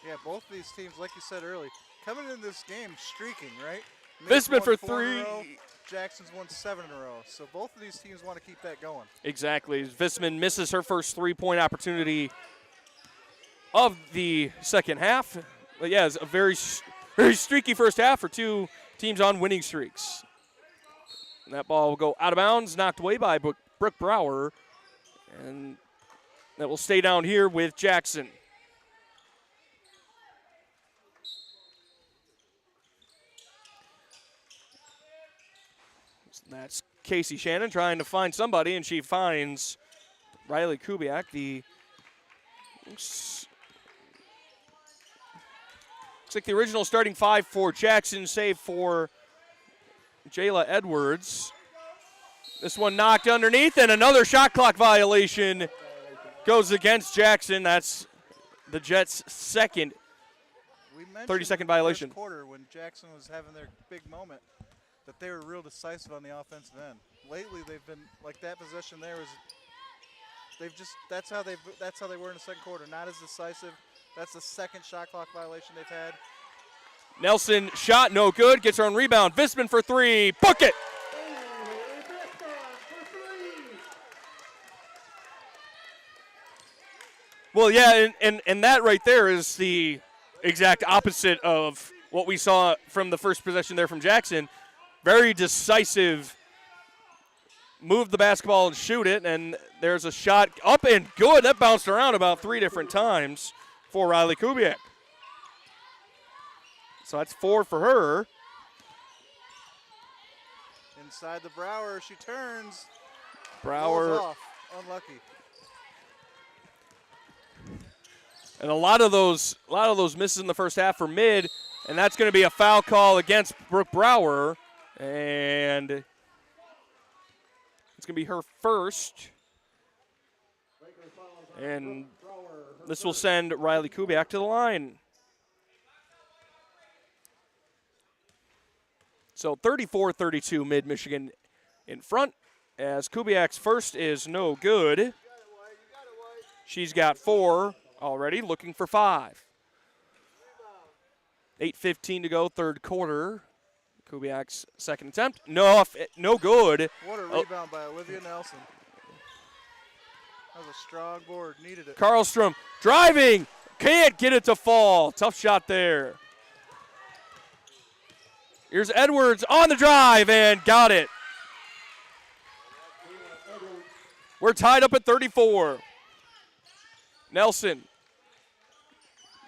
Yeah, both of these teams, like you said earlier, coming in this game streaking, right? Visman for 3. 3. Jackson's won 7 in a row. So both of these teams want to keep that going. Exactly. Visman misses her first 3-point opportunity of the second half. But yeah, it's a very streaky first half for two teams on winning streaks. And that ball will go out of bounds, knocked away by Brooke Brower. And that will stay down here with Jackson. That's Casey Shannon trying to find somebody, and she finds Riley Kubiak. Looks like the original starting 5 for Jackson, save for Jayla Edwards. This one knocked underneath, and another shot clock violation goes against Jackson. That's the Jets' second 30-second violation. In the first quarter when Jackson was having their big moment, that they were real decisive on the offensive end. Lately, they've been like that possession there was. That's how they were in the second quarter. Not as decisive. That's the second shot clock violation they've had. Nelson shot no good. Gets her own rebound. Visman for 3. Book it. Well, yeah, and that right there is the exact opposite of what we saw from the first possession there from Jackson. Very decisive, move the basketball and shoot it, and there's a shot up and good. That bounced around about 3 different times for Riley Kubiak. So that's 4 for her. Inside the Brower, she turns. Brower off. Unlucky. And a lot of those misses in the first half for Mid, and that's going to be a foul call against Brooke Brower, and it's going to be her first. And this will send Riley Kubiak to the line. So 34-32, Mid-Michigan in front, as Kubiak's first is no good. She's got 4 already, looking for 5. 8:15 to go, third quarter. Kubiak's second attempt. No good. What a rebound by Olivia Nelson. That was a strong board. Needed it. Karlstrom driving. Can't get it to fall. Tough shot there. Here's Edwards on the drive and got it. We're tied up at 34. Nelson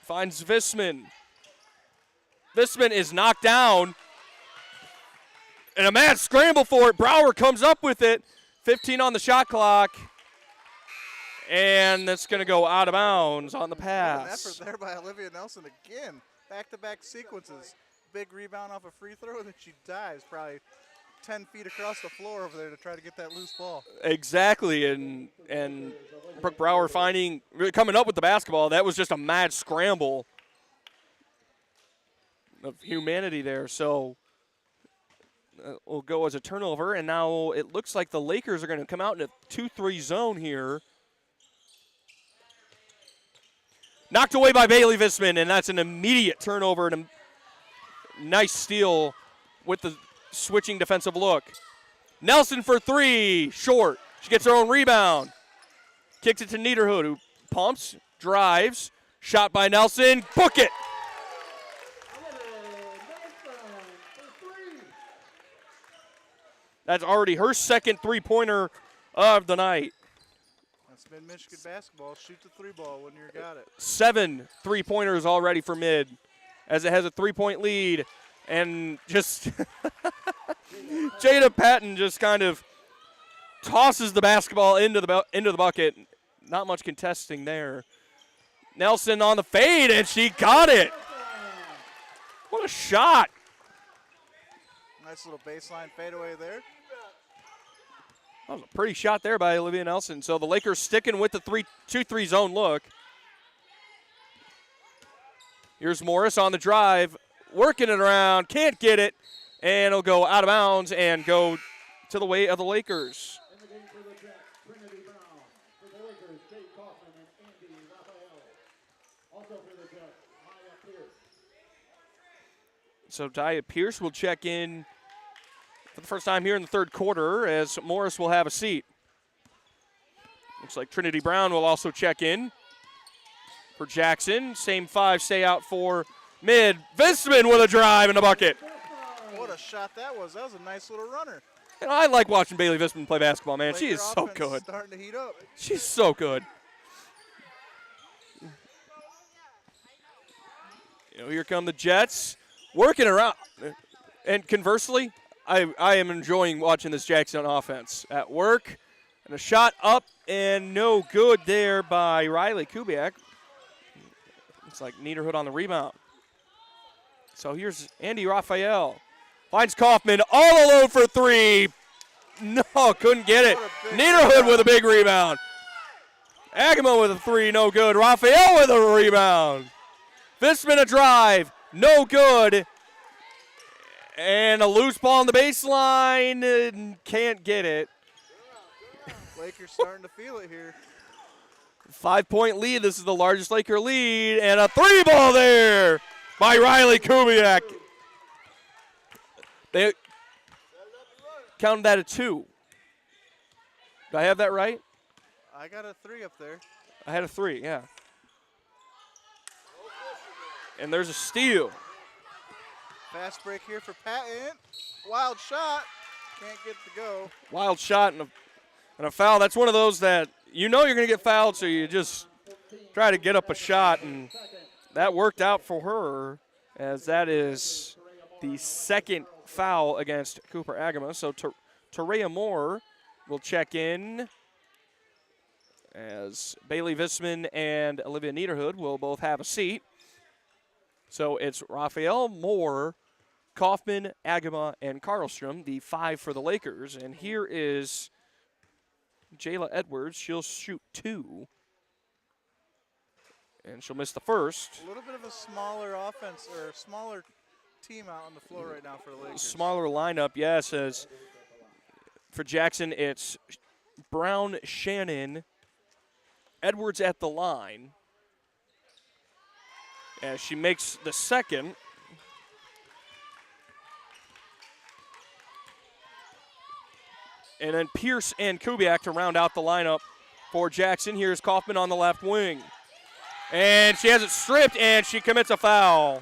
finds Visman. Visman is knocked down. And a mad scramble for it. Brower comes up with it. 15 on the shot clock. And that's going to go out of bounds on the pass. An effort there by Olivia Nelson again. Back-to-back sequences. Big rebound off a free throw, and then she dives probably 10 feet across the floor over there to try to get that loose ball. Exactly, and Brooke Brower coming up with the basketball. That was just a mad scramble of humanity there. So will go as a turnover, and now it looks like the Lakers are going to come out in a 2-3 zone here. Knocked away by Bailey Visman, and that's an immediate turnover and a nice steal with the switching defensive look. Nelson for 3, short. She gets her own rebound. Kicks it to Niederhood, who pumps, drives. Shot by Nelson, book it. That's already her second three-pointer of the night. That's Mid-Michigan basketball. Shoot the 3-ball when you got it. 7 three-pointers already for Mid, as it has a 3-point lead. And just Jada Patton just kind of tosses the basketball into the bucket. Not much contesting there. Nelson on the fade, and she got it. What a shot. Nice little baseline fadeaway there. That was a pretty shot there by Olivia Nelson. So the Lakers sticking with the 2-3 zone look. Here's Morris on the drive, working it around, can't get it, and it'll go out of bounds and go to the way of the Lakers. In the game for the Jets, Trinity Brown. For the Lakers, Jake Kaufman and Andy Raphael. Also for the Jets, Maya Pierce. So Dia Pierce will check in for the first time here in the third quarter, as Morris will have a seat. Looks like Trinity Brown will also check in for Jackson. Same 5 stay out for Mid. Visman with a drive in the bucket. What a shot that was. That was a nice little runner. You know, I like watching Bailey Visman play basketball, man. She Laker is so offense good. Starting to heat up. She's so good. You know, here come the Jets working around. And conversely, I am enjoying watching this Jackson offense at work. And a shot up and no good there by Riley Kubiak. Looks like Niederhood on the rebound. So here's Andy Raphael. Finds Kaufman all alone for 3. No, couldn't get it. Niederhood with a big rebound. Agamo with a 3, no good. Raphael with a rebound. Visman a drive, no good. And a loose ball on the baseline, and can't get it. Lakers starting to feel it here. 5-point lead. This is the largest Laker lead. And a 3-ball there by Riley Kubiak. They counted that a 2. Do I have that right? I got a 3 up there. I had a 3, yeah. And there's a steal. Fast break here for Patton. Wild shot. Can't get to go. Wild shot and a foul. That's one of those that you know you're going to get fouled, so you just try to get up a shot. And that worked out for her, as that is the second foul against Cooper Agama. So Tareya Moore will check in as Bailey Visman and Olivia Niederhood will both have a seat. So it's Raphael, Moore, Kaufman, Agama, and Karlstrom, the 5 for the Lakers. And here is Jayla Edwards. She'll shoot 2. And she'll miss the first. A little bit of a smaller offense, or smaller team out on the floor right now for the Lakers. Smaller lineup, yes. As for Jackson, it's Brown, Shannon, Edwards at the line. As she makes the second. And then Pierce and Kubiak to round out the lineup for Jackson. Here's Kaufman on the left wing. And she has it stripped, and she commits a foul.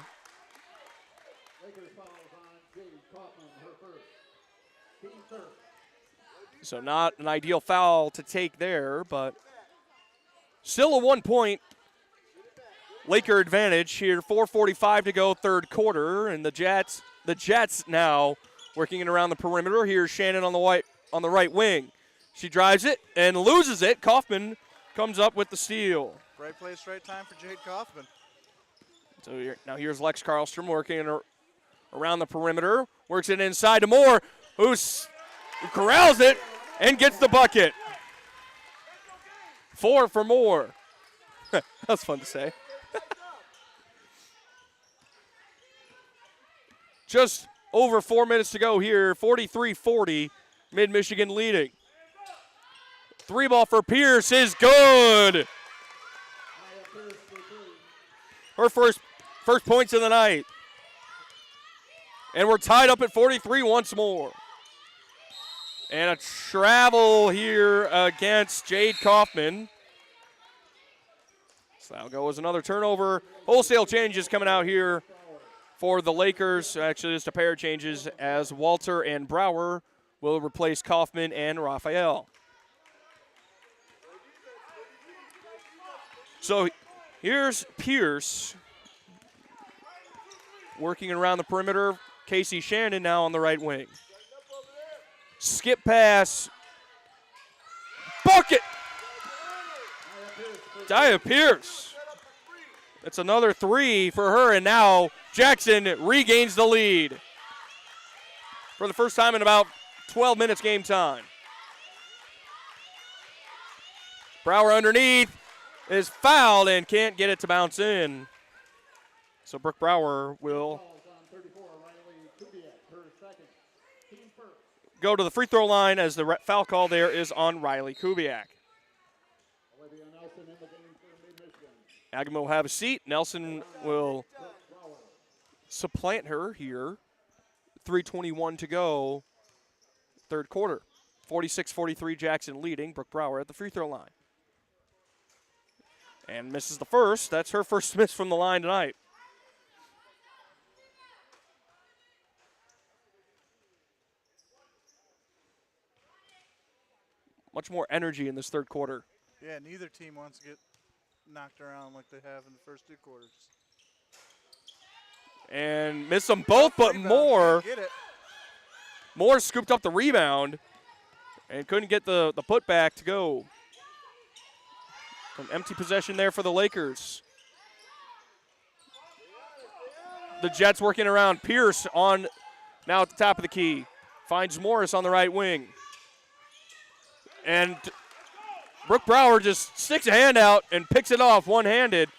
So not an ideal foul to take there, but still a 1-point Laker advantage here. 4:45 to go, third quarter, and the Jets now working it around the perimeter. Here's Shannon on the right wing. She drives it and loses it. Kaufman comes up with the steal. Right place, right time for Jade Kaufman. So now here's Lex Karlstrom working around the perimeter. Works it inside to Moore, who corrals it and gets the bucket. 4 for Moore. That's fun to say. Just over 4 minutes to go here. 43-40, Mid-Michigan leading. 3-ball for Pierce is good. Her first points of the night. And we're tied up at 43 once more. And a travel here against Jade Kaufman. So that'll go as another turnover. Wholesale changes coming out here for the Lakers. Actually, just a pair of changes as Walter and Brower will replace Kaufman and Raphael. So here's Pierce working around the perimeter. Casey Shannon now on the right wing. Skip pass. Bucket! Dia Pierce. That's another 3 for her, and now Jackson regains the lead for the first time in about 12 minutes game time. Brower underneath is fouled and can't get it to bounce in. So Brooke Brower will go to the free throw line as the foul call there is on Riley Kubiak. Agama will have a seat. Nelson will supplant her here. 3:21 to go, third quarter. 46-43, Jackson leading. Brooke Brower at the free throw line. And misses the first. That's her first miss from the line tonight. Much more energy in this third quarter. Yeah, neither team wants to get knocked around like they have in the first 2 quarters. And missed them both, but Moore scooped up the rebound and couldn't get the putback to go. An empty possession there for the Lakers. The Jets working around Pierce on now at the top of the key. Finds Morris on the right wing. And Brooke Brower just sticks a hand out and picks it off one-handed.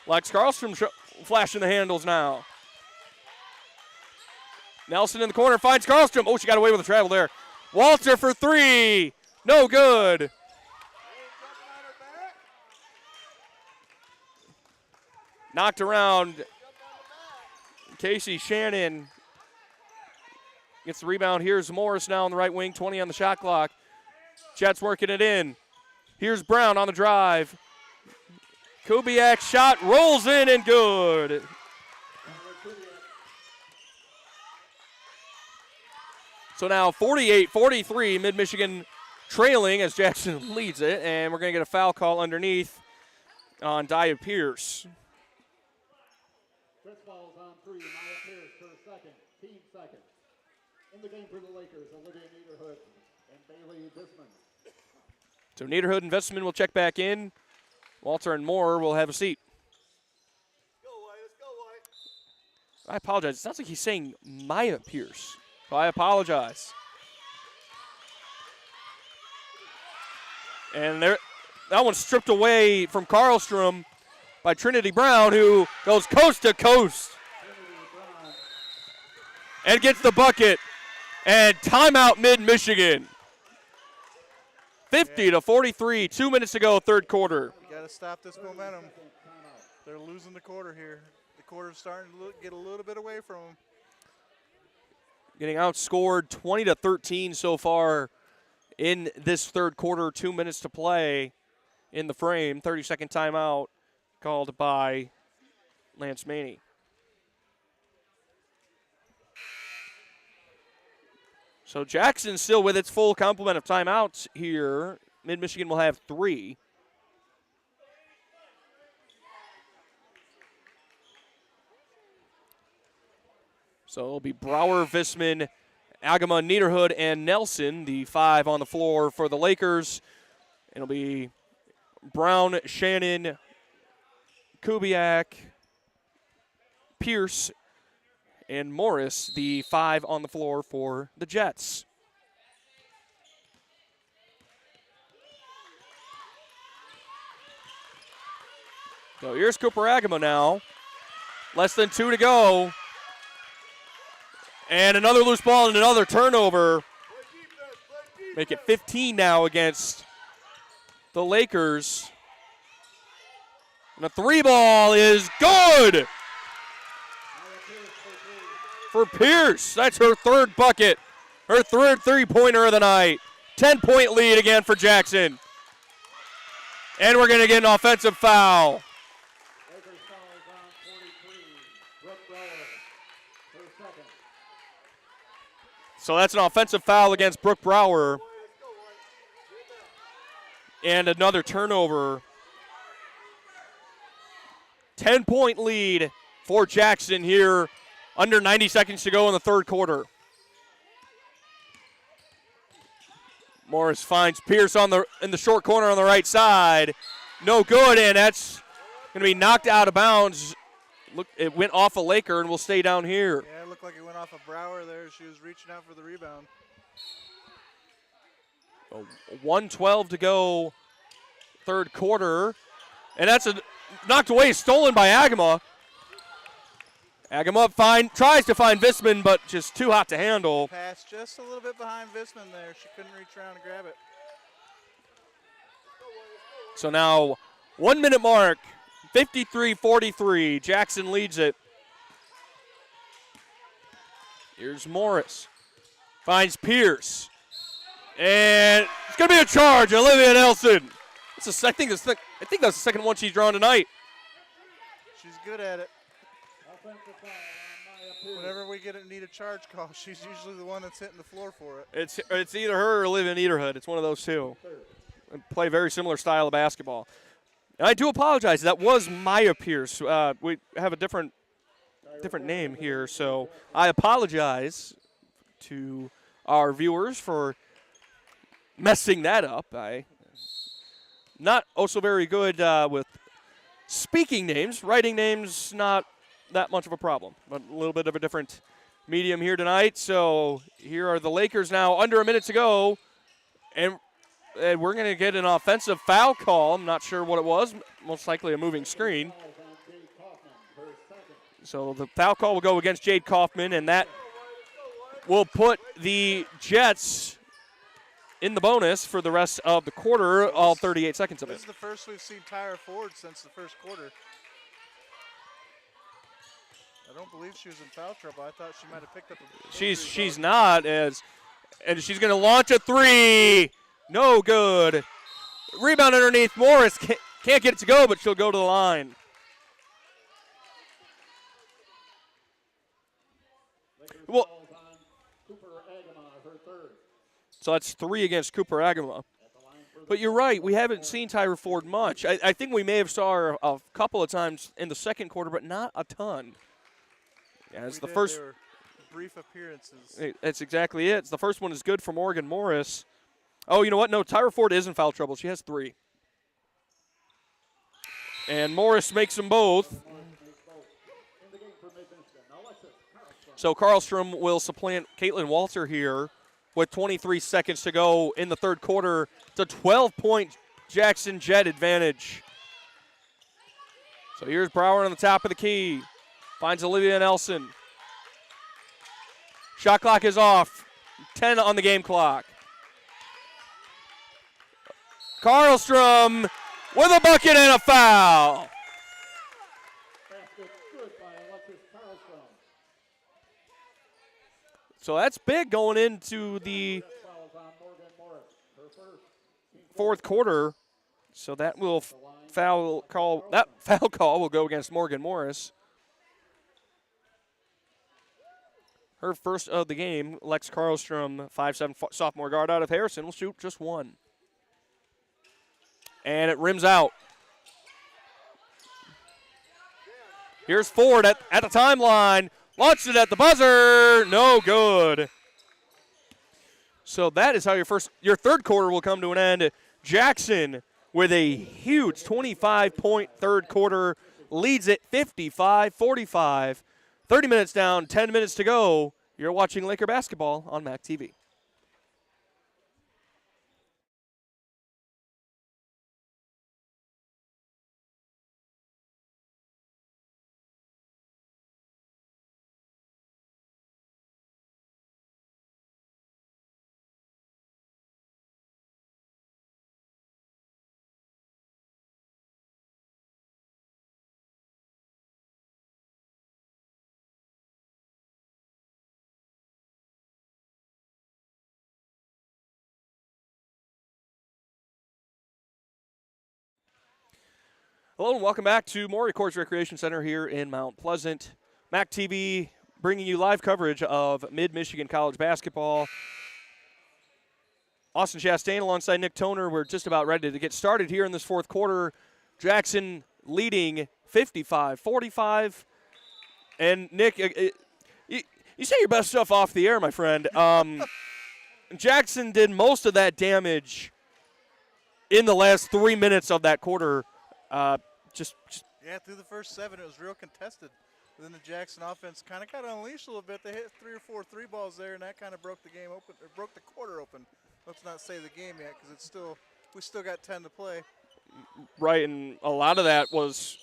Lex Karlstrom flashing the handles now. Nelson in the corner finds Karlstrom. Oh, she got away with a travel there. Walter for 3. No good. Knocked around. Casey Shannon gets the rebound. Here's Morris now on the right wing. 20 on the shot clock. Jets working it in. Here's Brown on the drive. Kubiak shot rolls in and good. So now 48-43, Mid-Michigan trailing as Jackson leads it, and we're going to get a foul call underneath on Dia Pierce. Chris falls on 3. Dia Pierce for second, team second. In the game for the Lakers, Olivia Niederhood and Bailey Visman. So Niederhood and Vestman will check back in. Walter and Moore will have a seat. I apologize. It sounds like he's saying Maya Pierce. So I apologize. And there, that one's stripped away from Karlstrom by Trinity Brown, who goes coast to coast and gets the bucket. And timeout Mid-Michigan. 50-43, 2 minutes to go, third quarter. You got to stop this momentum. They're losing the quarter here. The quarter's starting to get a little bit away from them. Getting outscored 20-13 so far in this third quarter. 2 minutes to play in the frame. 30-second timeout called by Lance Maney. So Jackson still with its full complement of timeouts here. Mid-Michigan will have 3. So it'll be Brower, Visman, Agama, Niederhood, and Nelson, the 5 on the floor for the Lakers. It'll be Brown, Shannon, Kubiak, Pierce, and Morris, the 5 on the floor for the Jets. So here's Cooper Agama now. Less than 2 to go. And another loose ball and another turnover. Make it 15 now against the Lakers. And the 3 ball is good for Pierce. That's her 3rd bucket. Her 3rd three-pointer of the night. 10-point lead again for Jackson. And we're going to get an offensive foul. So that's an offensive foul against Brooke Brower. And another turnover. 10-point lead for Jackson here. Under 90 seconds to go in the third quarter. Morris finds Pierce in the short corner on the right side. No good, and that's going to be knocked out of bounds. Look, it went off a Laker and will stay down here. Yeah, it looked like it went off of Brower there. She was reaching out for the rebound. 1:12 to go, third quarter. And that's knocked away, stolen by Agama. Agama tries to find Visman, but just too hot to handle. Pass just a little bit behind Visman there. She couldn't reach around and grab it. So now, 1 minute mark, 53-43. Jackson leads it. Here's Morris. Finds Pierce. And it's going to be a charge, Olivia Nelson. I think that's the second one she's drawn tonight. She's good at it. Whenever we need a charge call, she's usually the one that's hitting the floor for it. It's either her or Olivia Niederhood. It's one of those two. And play very similar style of basketball. And I do apologize. That was Maya Pierce. We have a different name here, so I apologize to our viewers for messing that up. I not also very good with speaking names. Writing names, not that much of a problem, but a little bit of a different medium here tonight. So here are the Lakers now, under a minute to go, and we're going to get an offensive foul call. I'm not sure what it was, most likely a moving screen. So the foul call will go against Jade Kaufman, and that will put the Jets in the bonus for the rest of the quarter, all 38 seconds of it. This is the first we've seen Tyra Ford since the first quarter. I don't believe she was in foul trouble. I thought she might have picked up a She's not, and she's going to launch a 3. No good. Rebound underneath. Morris can't get it to go, but she'll go to the line. Well, so that's 3 against Cooper Agama. But you're right, we haven't seen Tyra Ford much. I think we may have saw her a couple of times in the second quarter, but not a ton. Yeah, it's the first. They were brief appearances. That's exactly it. The first one is good for Morgan Morris. Oh, you know what? No, Tyra Ford is in foul trouble. She has 3. And Morris makes them both. So Karlstrom will supplant Caitlin Walter here with 23 seconds to go in the third quarter. It's a 12-point Jackson Jet advantage. So here's Brower on the top of the key. Finds Olivia Nelson. Shot clock is off. 10 on the game clock. Karlstrom with a bucket and a foul. So that's big going into the fourth quarter. So that will foul call will go against Morgan Morris. Her first of the game. Lex Karlstrom, 5'7" sophomore guard out of Harrison, will shoot just 1. And it rims out. Here's Ford at the timeline. Launched it at the buzzer. No good. So that is how your third quarter will come to an end. Jackson with a huge 25-point third quarter leads it 55-45. 30 minutes down, 10 minutes to go. You're watching Laker basketball on MAC TV. Hello and welcome back to Maury Courts Recreation Center here in Mount Pleasant. MAC TV bringing you live coverage of Mid-Michigan College basketball. Austin Chastain alongside Nick Toner. We're just about ready to get started here in this fourth quarter. Jackson leading 55-45. And Nick, you say your best stuff off the air, my friend. Jackson did most of that damage in the last 3 minutes of that quarter. Yeah, through the first 7, it was real contested. Then the Jackson offense kind of got unleashed a little bit. They hit 3 or 4 3 balls there, and that kind of broke the game open, or broke the quarter open. Let's not say the game yet, because we still got 10 to play. Right, and a lot of that was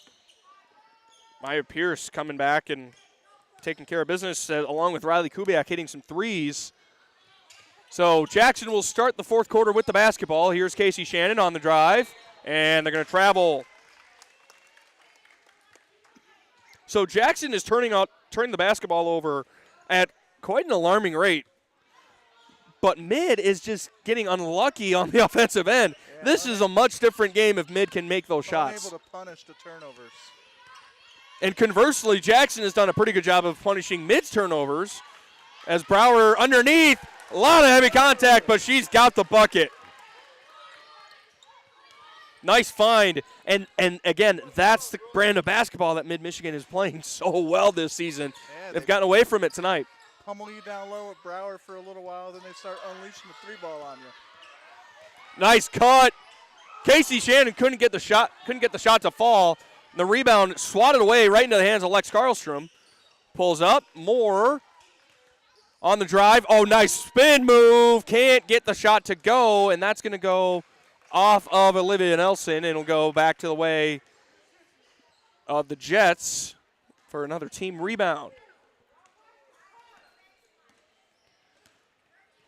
Maya Pierce coming back and taking care of business, along with Riley Kubiak hitting some threes. So Jackson will start the fourth quarter with the basketball. Here's Casey Shannon on the drive, and they're going to travel. So Jackson is turning the basketball over at quite an alarming rate. But Mid is just getting unlucky on the offensive end. Yeah, this is a much different game if Mid can make those shots. Unable to punish the turnovers. And conversely, Jackson has done a pretty good job of punishing Mid's turnovers. As Brower underneath, a lot of heavy contact, but she's got the bucket. Nice find, and again, that's the brand of basketball that Mid-Michigan is playing so well this season. Yeah, they've gotten away from it tonight. Pummel you down low at Brower for a little while, then they start unleashing the 3-ball on you. Nice cut. Casey Shannon couldn't get the shot to fall. The rebound swatted away right into the hands of Lex Karlstrom. Pulls up, Moore on the drive. Oh, nice spin move. Can't get the shot to go, and that's going to go off of Olivia Nelson, and it'll go back to the way of the Jets for another team rebound.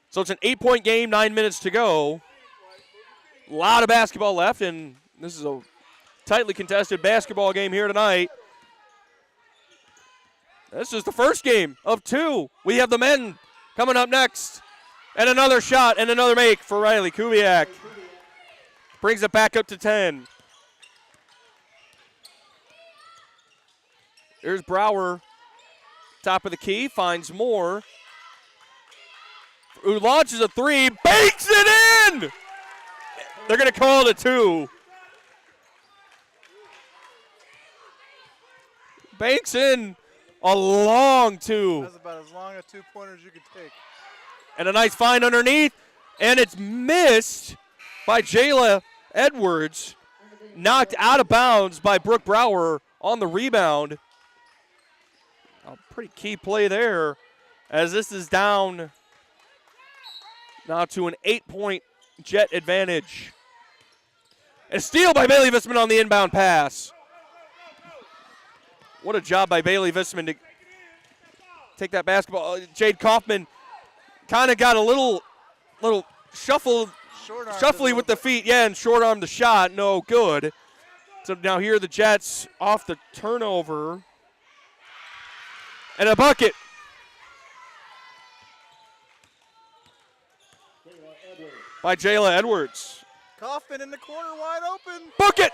So it's an 8-point game, 9 minutes to go. A lot of basketball left, and this is a tightly contested basketball game here tonight. This is the first game of 2. We have the men coming up next. And another shot and another make for Riley Kubiak. Brings it back up to 10. Here's Brower, top of the key, finds Moore, who launches a 3, banks it in! They're going to call it a 2. Banks in a long 2. That's about as long a 2-pointer as you can take. And a nice find underneath. And it's missed by Jayla Edwards. Knocked out of bounds by Brooke Brower on the rebound. A pretty key play there, as this is down now to an 8-point Jet advantage. A steal by Bailey Visman on the inbound pass. What a job by Bailey Visman to take that basketball. Jade Kaufman kind of got a little shuffly with the feet, and short-armed the shot, no good. So now here are the Jets off the turnover. And a bucket. By Jayla Edwards. Kaufman in the corner, wide open. Bucket!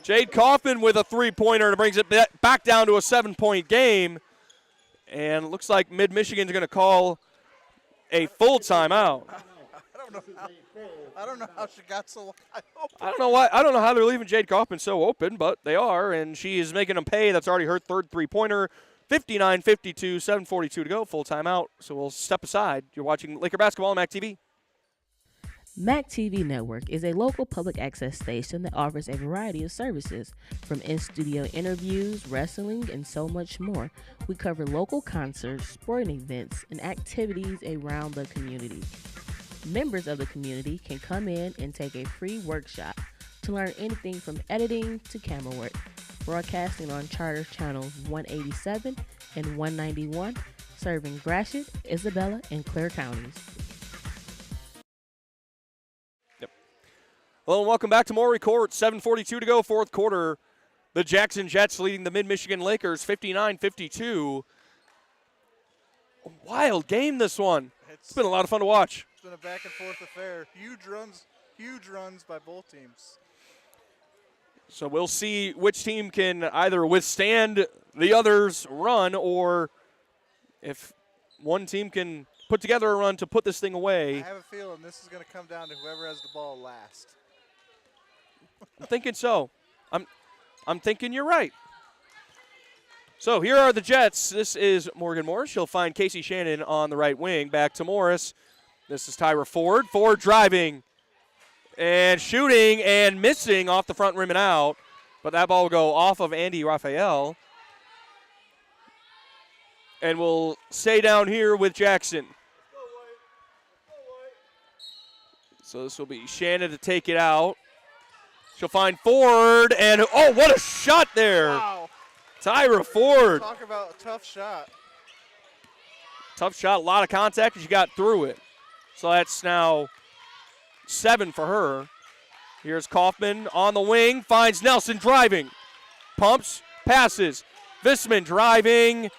Jade Kaufman with a three-pointer, and it brings it back down to a 7-point game. And it looks like Mid-Michigan's going to call a full timeout. I don't know how she got so wide open. I don't know why. I don't know how they're leaving Jade Kaufman so open, but they are, and she is making them pay. That's already her third three-pointer. 59-52, 7:42 to go, full timeout. So we'll step aside. You're watching Laker basketball on MAC TV. MAC TV Network is a local public access station that offers a variety of services, from in-studio interviews, wrestling, and so much more. We cover local concerts, sporting events, and activities around the community. Members of the community can come in and take a free workshop to learn anything from editing to camera work. Broadcasting on Charter Channels 187 and 191, serving Gratiot, Isabella, and Clare counties. Hello and welcome back to Maury Court. 7:42 to go, fourth quarter. The Jackson Jets leading the Mid-Michigan Lakers 59-52. A wild game, this one. It's been a lot of fun to watch. It's been a back-and-forth affair. Huge runs by both teams. So we'll see which team can either withstand the other's run, or if one team can put together a run to put this thing away. I have a feeling this is going to come down to whoever has the ball last. I'm thinking so. I'm thinking you're right. So here are the Jets. This is Morgan Morris. She'll find Casey Shannon on the right wing. Back to Morris. This is Tyra Ford. Ford driving and shooting and missing off the front rim and out. But that ball will go off of Andy Raphael. And we'll stay down here with Jackson. So this will be Shannon to take it out. She'll find Ford, and oh, what a shot there. Wow. Tyra Ford. Talk about a tough shot. Tough shot, a lot of contact, and she got through it. So that's now 7 for her. Here's Kaufman on the wing, finds Nelson driving. Pumps, passes. Visman driving.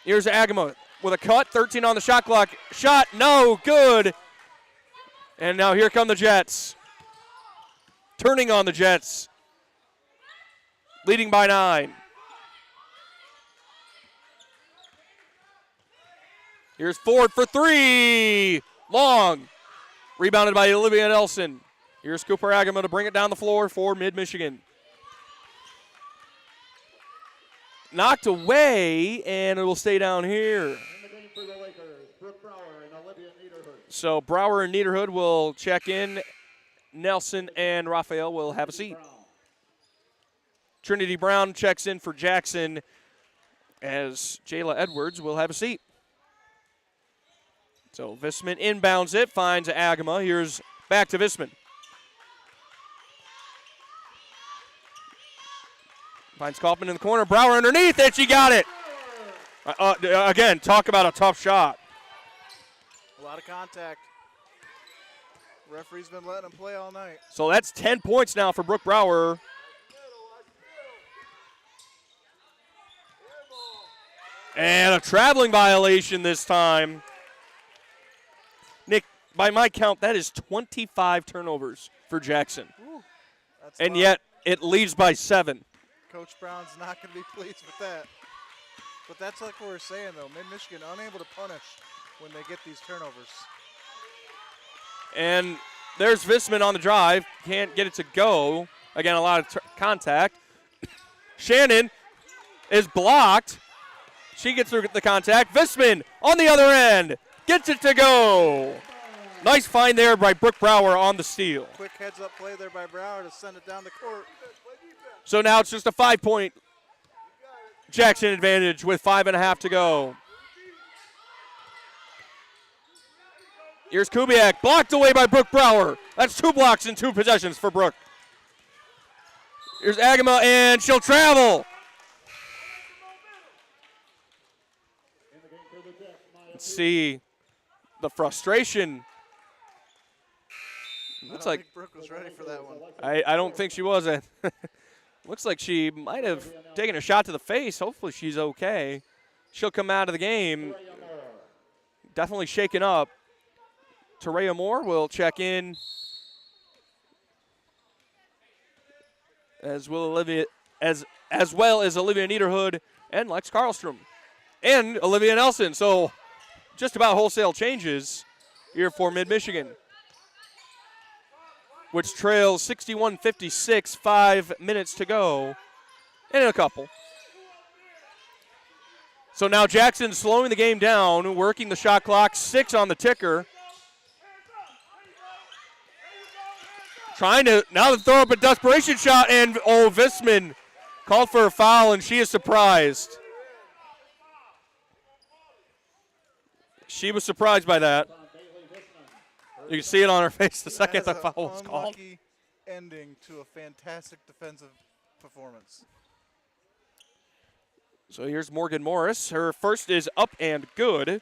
Here's Agama with a cut, 13 on the shot clock. Shot, no good. And now here come the Jets. Turning on the Jets. Leading by 9. Here's Ford for 3. Long. Rebounded by Olivia Nelson. Here's Cooper Agama to bring it down the floor for Mid-Michigan. Knocked away, and it will stay down here. So Brower and Niederhood will check in. Nelson and Raphael will have a seat. Trinity Brown checks in for Jackson, as Jayla Edwards will have a seat. So Visman inbounds it, finds Agama. Here's back to Visman. Finds Kaufman in the corner. Brower underneath, and she got it. Again, talk about a tough shot. A lot of contact. Referee's been letting him play all night. So that's 10 points now for Brooke Brower. And a traveling violation this time. Nick, by my count, that is 25 turnovers for Jackson. Ooh, that's and yet it leaves by 7. Coach Brown's not going to be pleased with that. But that's like what we're saying, though. Mid-Michigan unable to punish when they get these turnovers. And there's Visman on the drive. Can't get it to go. Again, a lot of contact. Shannon is blocked. She gets through the contact. Visman on the other end gets it to go. Nice find there by Brooke Brower on the steal. Quick heads-up play there by Brower to send it down the court. So now it's just a 5-point Jackson advantage with 5.5 to go. Here's Kubiak, blocked away by Brooke Brower. That's 2 blocks in 2 possessions for Brooke. Here's Agama, and she'll travel. Let's see the frustration. Looks like Brooke was ready for that one. I don't think she was. Looks like she might have taken a shot to the face. Hopefully she's okay. She'll come out of the game definitely shaken up. Terea Moore will check in, as will Olivia, as well as Olivia Niederhood and Lex Karlstrom and Olivia Nelson. So just about wholesale changes here for Mid-Michigan, which trails 61-56, 5 minutes to go, and a couple. So now Jackson slowing the game down, working the shot clock, 6 on the ticker. Trying to now throw up a desperation shot, and Visman called for a foul, and she is surprised. She was surprised by that. You can see it on her face the second the foul was called. Unlucky ending to a fantastic defensive performance. So here's Morgan Morris. Her first is up and good.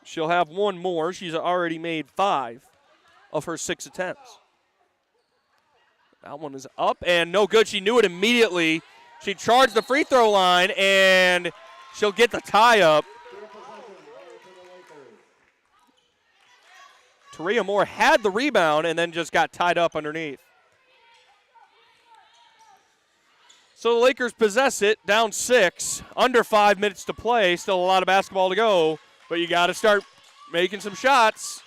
She'll have one more. She's already made 5 of her 6 attempts. That one is up and no good. She knew it immediately. She charged the free throw line, and she'll get the tie up. Terea Moore had the rebound and then just got tied up underneath. So the Lakers possess it, down 6, under 5 minutes to play. Still a lot of basketball to go, but you got to start making some shots.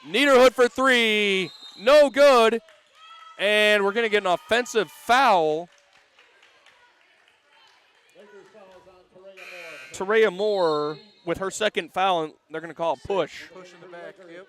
Niederhood for 3, no good. And we're going to get an offensive foul. Terea Moore with her second foul, and they're going to call a push. Push in the back, yep.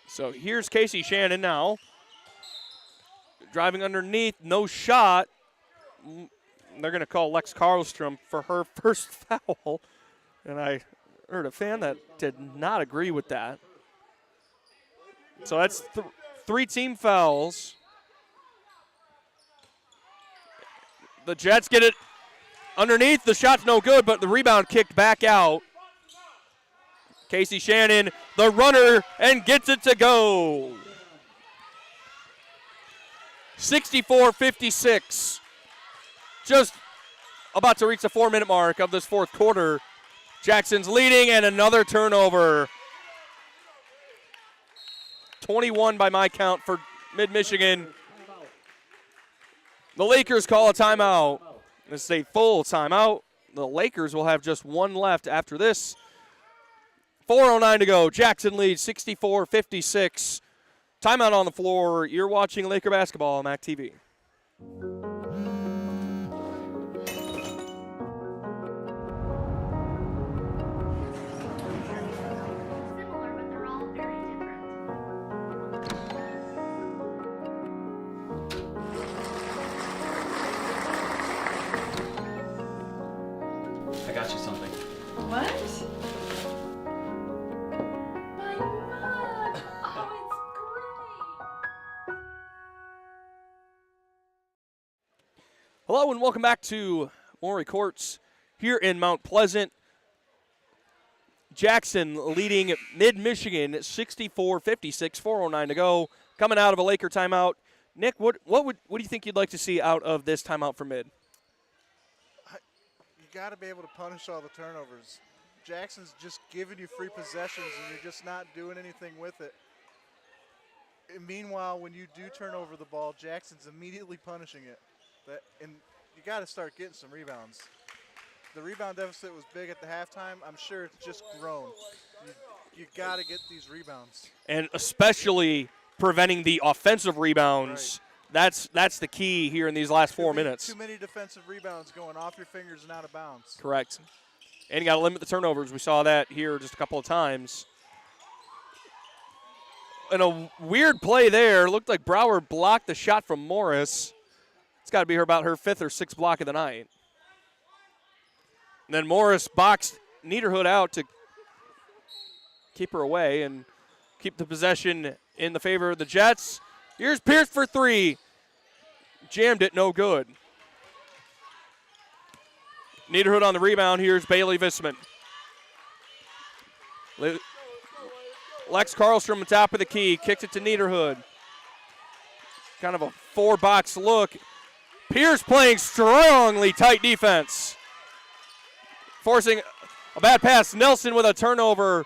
So here's Casey Shannon now. Driving underneath, no shot. They're going to call Lex Karlstrom for her first foul. And I heard a fan that did not agree with that. So that's 3 team fouls. The Jets get it underneath. The shot's no good, but the rebound kicked back out. Casey Shannon, the runner, and gets it to go. 64-56. Just about to reach the 4-minute mark of this fourth quarter. Jackson's leading, and another turnover. 21 by my count for Mid-Michigan. The Lakers call a timeout. This is a full timeout. The Lakers will have just 1 left after this. 4:09 to go. Jackson leads 64-56. Timeout on the floor. You're watching Laker basketball on MAC TV. I got you something. What? My mug! Oh, it's great! Hello and welcome back to Maury Courts here in Mount Pleasant. Jackson leading Mid-Michigan 64-56, 4:09 to go. Coming out of a Laker timeout. Nick, what do you think you'd like to see out of this timeout for Mid? You got to be able to punish all the turnovers. Jackson's just giving you free possessions, and you're just not doing anything with it. And meanwhile, when you do turn over the ball, Jackson's immediately punishing it. And you got to start getting some rebounds. The rebound deficit was big at the halftime. I'm sure it's just grown. You got to get these rebounds. And especially preventing the offensive rebounds. Right. That's the key here in these last 4 minutes. Too many defensive rebounds going off your fingers and out of bounds. Correct. And you got to limit the turnovers. We saw that here just a couple of times. And a weird play there. Looked like Brower blocked the shot from Morris. It's got to be about her 5th or 6th block of the night. And then Morris boxed Niederhood out to keep her away and keep the possession in the favor of the Jets. Here's Pierce for 3. Jammed it, no good. Niederhood on the rebound. Here's Bailey Visman. Lex Karlstrom on top of the key. Kicks it to Niederhood. Kind of a 4-box look. Pierce playing strongly tight defense. Forcing a bad pass. Nelson with a turnover.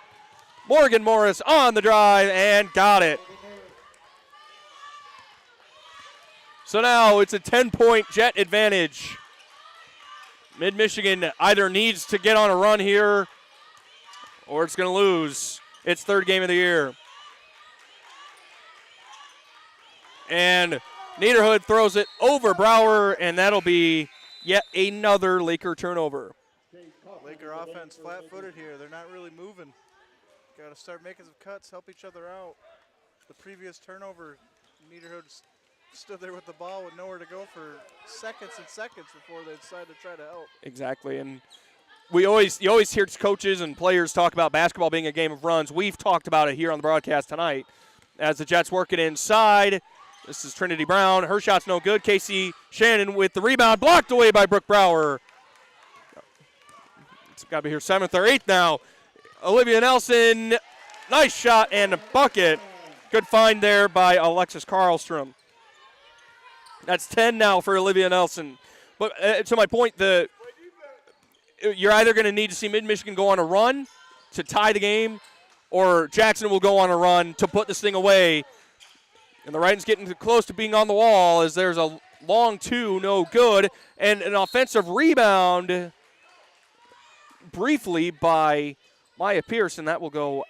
Morgan Morris on the drive and got it. So now it's a 10-point Jet advantage. Mid-Michigan either needs to get on a run here or it's going to lose its 3rd game of the year. And Niederhood throws it over Brower, and that'll be yet another Laker turnover. Laker offense flat-footed here. They're not really moving. Got to start making some cuts, help each other out. The previous turnover, Niederhood stood there with the ball with nowhere to go for seconds and seconds before they decided to try to help. Exactly, and you always hear coaches and players talk about basketball being a game of runs. We've talked about it here on the broadcast tonight as the Jets work it inside. This is Trinity Brown. Her shot's no good. Casey Shannon with the rebound, blocked away by Brooke Brower. It's got to be her 7th or 8th now. Olivia Nelson, nice shot and a bucket. Good find there by Alexis Karlstrom. That's 10 now for Olivia Nelson. But to my point, you're either going to need to see Mid-Michigan go on a run to tie the game, or Jackson will go on a run to put this thing away. And the Writings getting close to being on the wall as there's a long 2, no good, and an offensive rebound briefly by Maya Pierce, and that will go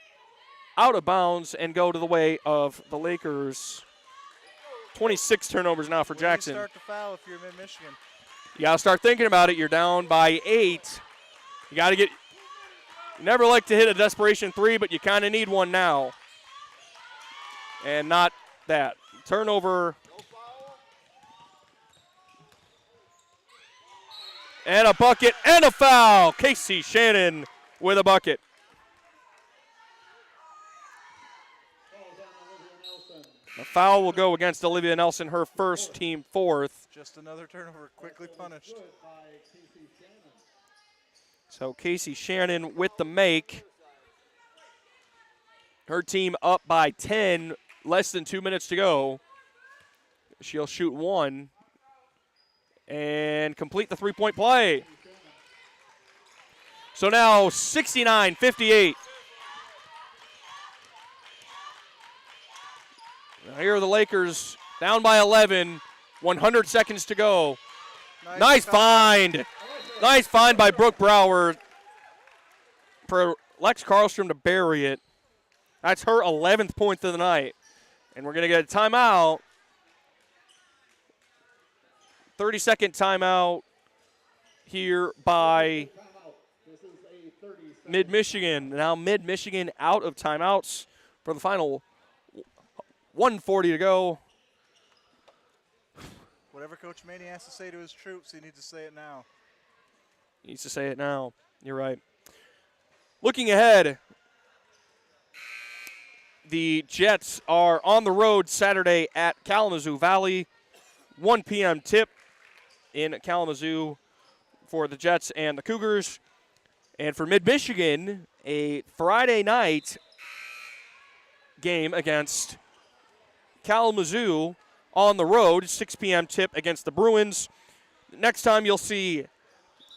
out of bounds and go to the way of the Lakers. 26 turnovers now for Jackson. You start to foul if you're Mid-Michigan. You got to start thinking about it. You're down by 8. You got to get – you never like to hit a desperation 3, but you kind of need one now. And not that. Turnover. And a bucket and a foul. Casey Shannon with a bucket. A foul will go against Olivia Nelson, her first, team 4th. Just another turnover, quickly punished. So Casey Shannon with the make. Her team up by 10, less than 2 minutes to go. She'll shoot 1 and complete the 3-point play. So now 69-58. Here are the Lakers down by 11, 100 seconds to go. Nice find. Nice find by Brooke Brower for Lex Karlstrom to bury it. That's her 11th point of the night. And we're going to get a timeout. 30-second timeout here by Mid-Michigan. Now Mid-Michigan out of timeouts for the final 1:40 to go. Whatever Coach Maney has to say to his troops, he needs to say it now. He needs to say it now. You're right. Looking ahead, the Jets are on the road Saturday at Kalamazoo Valley. 1 p.m. tip in Kalamazoo for the Jets and the Cougars. And for Mid-Michigan, a Friday night game against Kalamazoo on the road, 6 p.m. tip against the Bruins. Next time you'll hear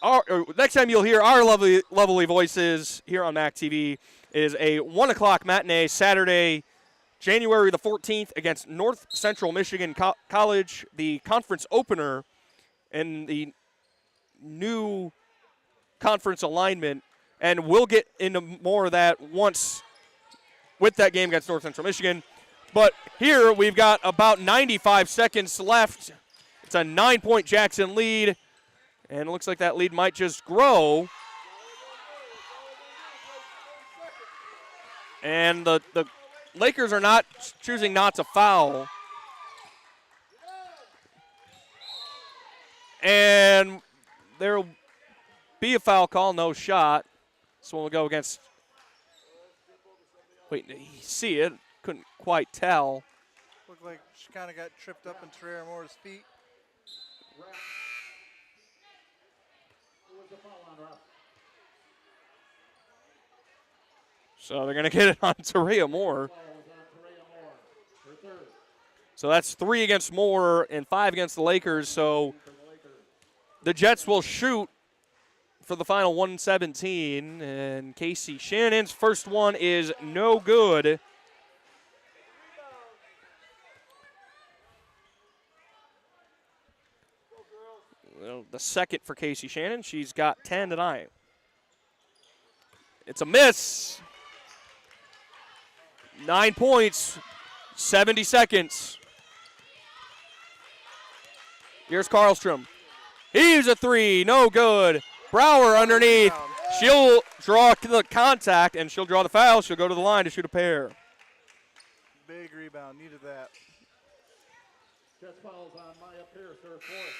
our lovely voices here on MAC TV is a 1 o'clock matinee Saturday, January the 14th against North Central Michigan College, the conference opener in the new conference alignment, and we'll get into more of that once with that game against North Central Michigan. But here we've got about 95 seconds left. It's a 9-point Jackson lead, and it looks like that lead might just grow. And the Lakers are choosing not to foul. And there will be a foul call, no shot. This one will go against. Wait, did he see it? Couldn't quite tell. Looked like she kind of got tripped up in Terrell Moore's feet. So they're going to get it on Taria Moore. So that's 3 against Moore and 5 against the Lakers. So the Jets will shoot for the final 117. And Casey Shannon's first one is no good. Well, the second for Casey Shannon. She's got 10 tonight. It's a miss. 9 points, 70 seconds. Here's Karlstrom. He's a 3, no good. Brower underneath. She'll draw the contact, and she'll draw the foul. She'll go to the line to shoot a pair. Big rebound, needed that. Just fouls on Maya Pierce, her fourth.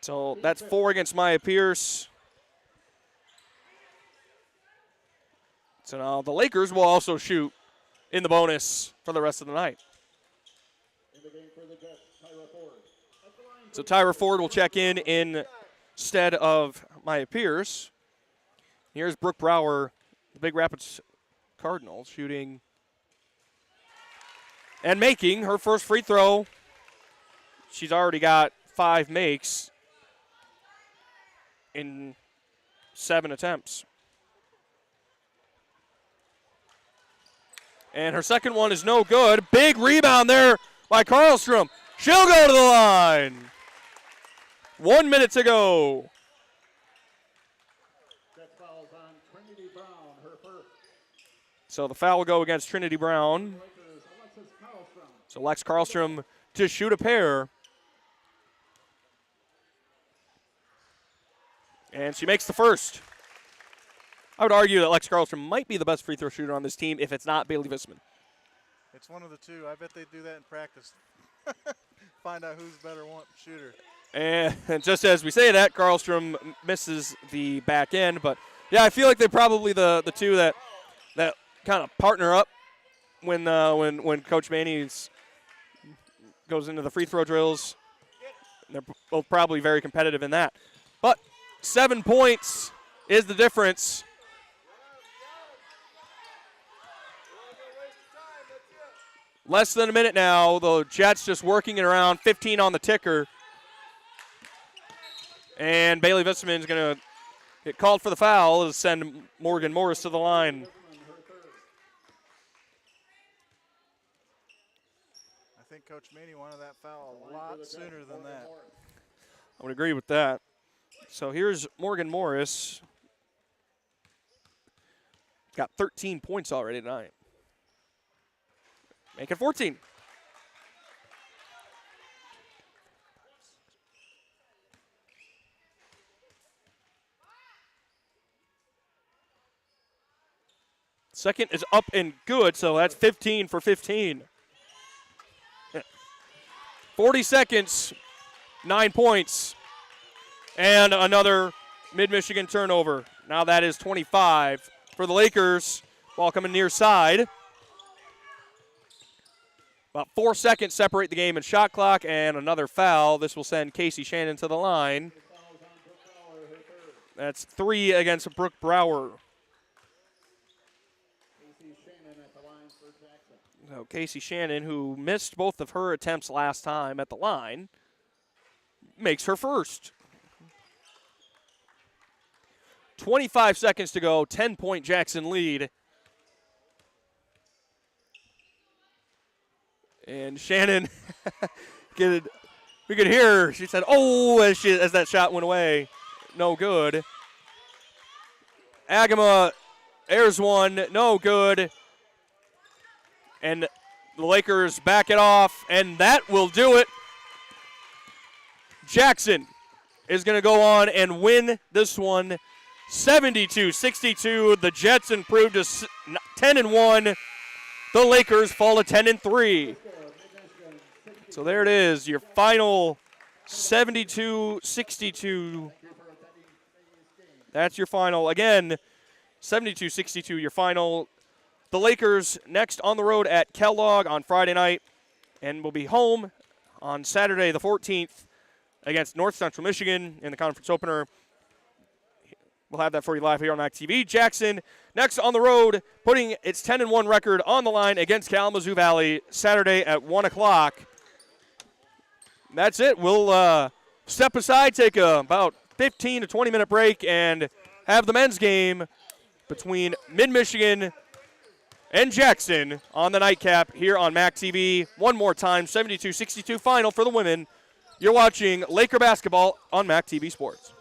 So that's 4 against Maya Pierce. So now the Lakers will also shoot in the bonus for the rest of the night. In the game for the Jets, Tyra Ford. So Tyra Ford will check in instead of Maya Pierce. Here's Brooke Brower, the Big Rapids Cardinals, shooting and making her first free throw. She's already got 5 makes in 7 attempts. And her second one is no good. Big rebound there by Karlstrom. She'll go to the line. 1 minute to go. Jets fouls on Trinity Brown, her first. So the foul will go against Trinity Brown. Alexis Karlstrom. So Lex Karlstrom to shoot a pair. And she makes the first. I would argue that Lex Karlstrom might be the best free throw shooter on this team if it's not Bailey Visman. It's one of the two. I bet they do that in practice. Find out who's the better shooter. And just as we say that, Karlstrom misses the back end. But, yeah, I feel like they're probably the two that kind of partner up when Coach Maney goes into the free throw drills. They're both probably very competitive in that. But 7 points is the difference. Less than a minute now. The Jets just working it around. 15 on the ticker. And Bailey Visman's going to get called for the foul to send Morgan Morris to the line. I think Coach Maney wanted that foul a lot sooner than that. I would agree with that. So here's Morgan Morris. Got 13 points already tonight. Make it 14. Second is up and good, so that's 15 for 15. 40 seconds, 9 points, and another Mid-Michigan turnover. Now that is 25 for the Lakers. Ball coming near side. About 4 seconds separate the game in shot clock, and another foul. This will send Casey Shannon to the line. That's 3 against Brooke Brower. So Casey Shannon, who missed both of her attempts last time at the line, makes her first. 25 seconds to go, 10-point Jackson lead. And Shannon, we could hear her. She said, "Oh," as that shot went away. no good. Agama airs one, no good. And the Lakers back it off, and that will do it. Jackson is going to go on and win this one 72-62. The Jets improved to 10-1. The Lakers fall to 10-3. So there it is, your final 72-62. That's your final. Again, 72-62, your final. The Lakers next on the road at Kellogg on Friday night, and will be home on Saturday the 14th against North Central Michigan in the conference opener. We'll have that for you live here on MAC TV. Jackson next on the road, putting its 10-1 record on the line against Kalamazoo Valley Saturday at 1 o'clock. That's it. We'll step aside, take about 15 to 20-minute break, and have the men's game between Mid-Michigan and Jackson on the nightcap here on MAC TV. One more time, 72-62 final for the women. You're watching Laker basketball on MAC TV Sports.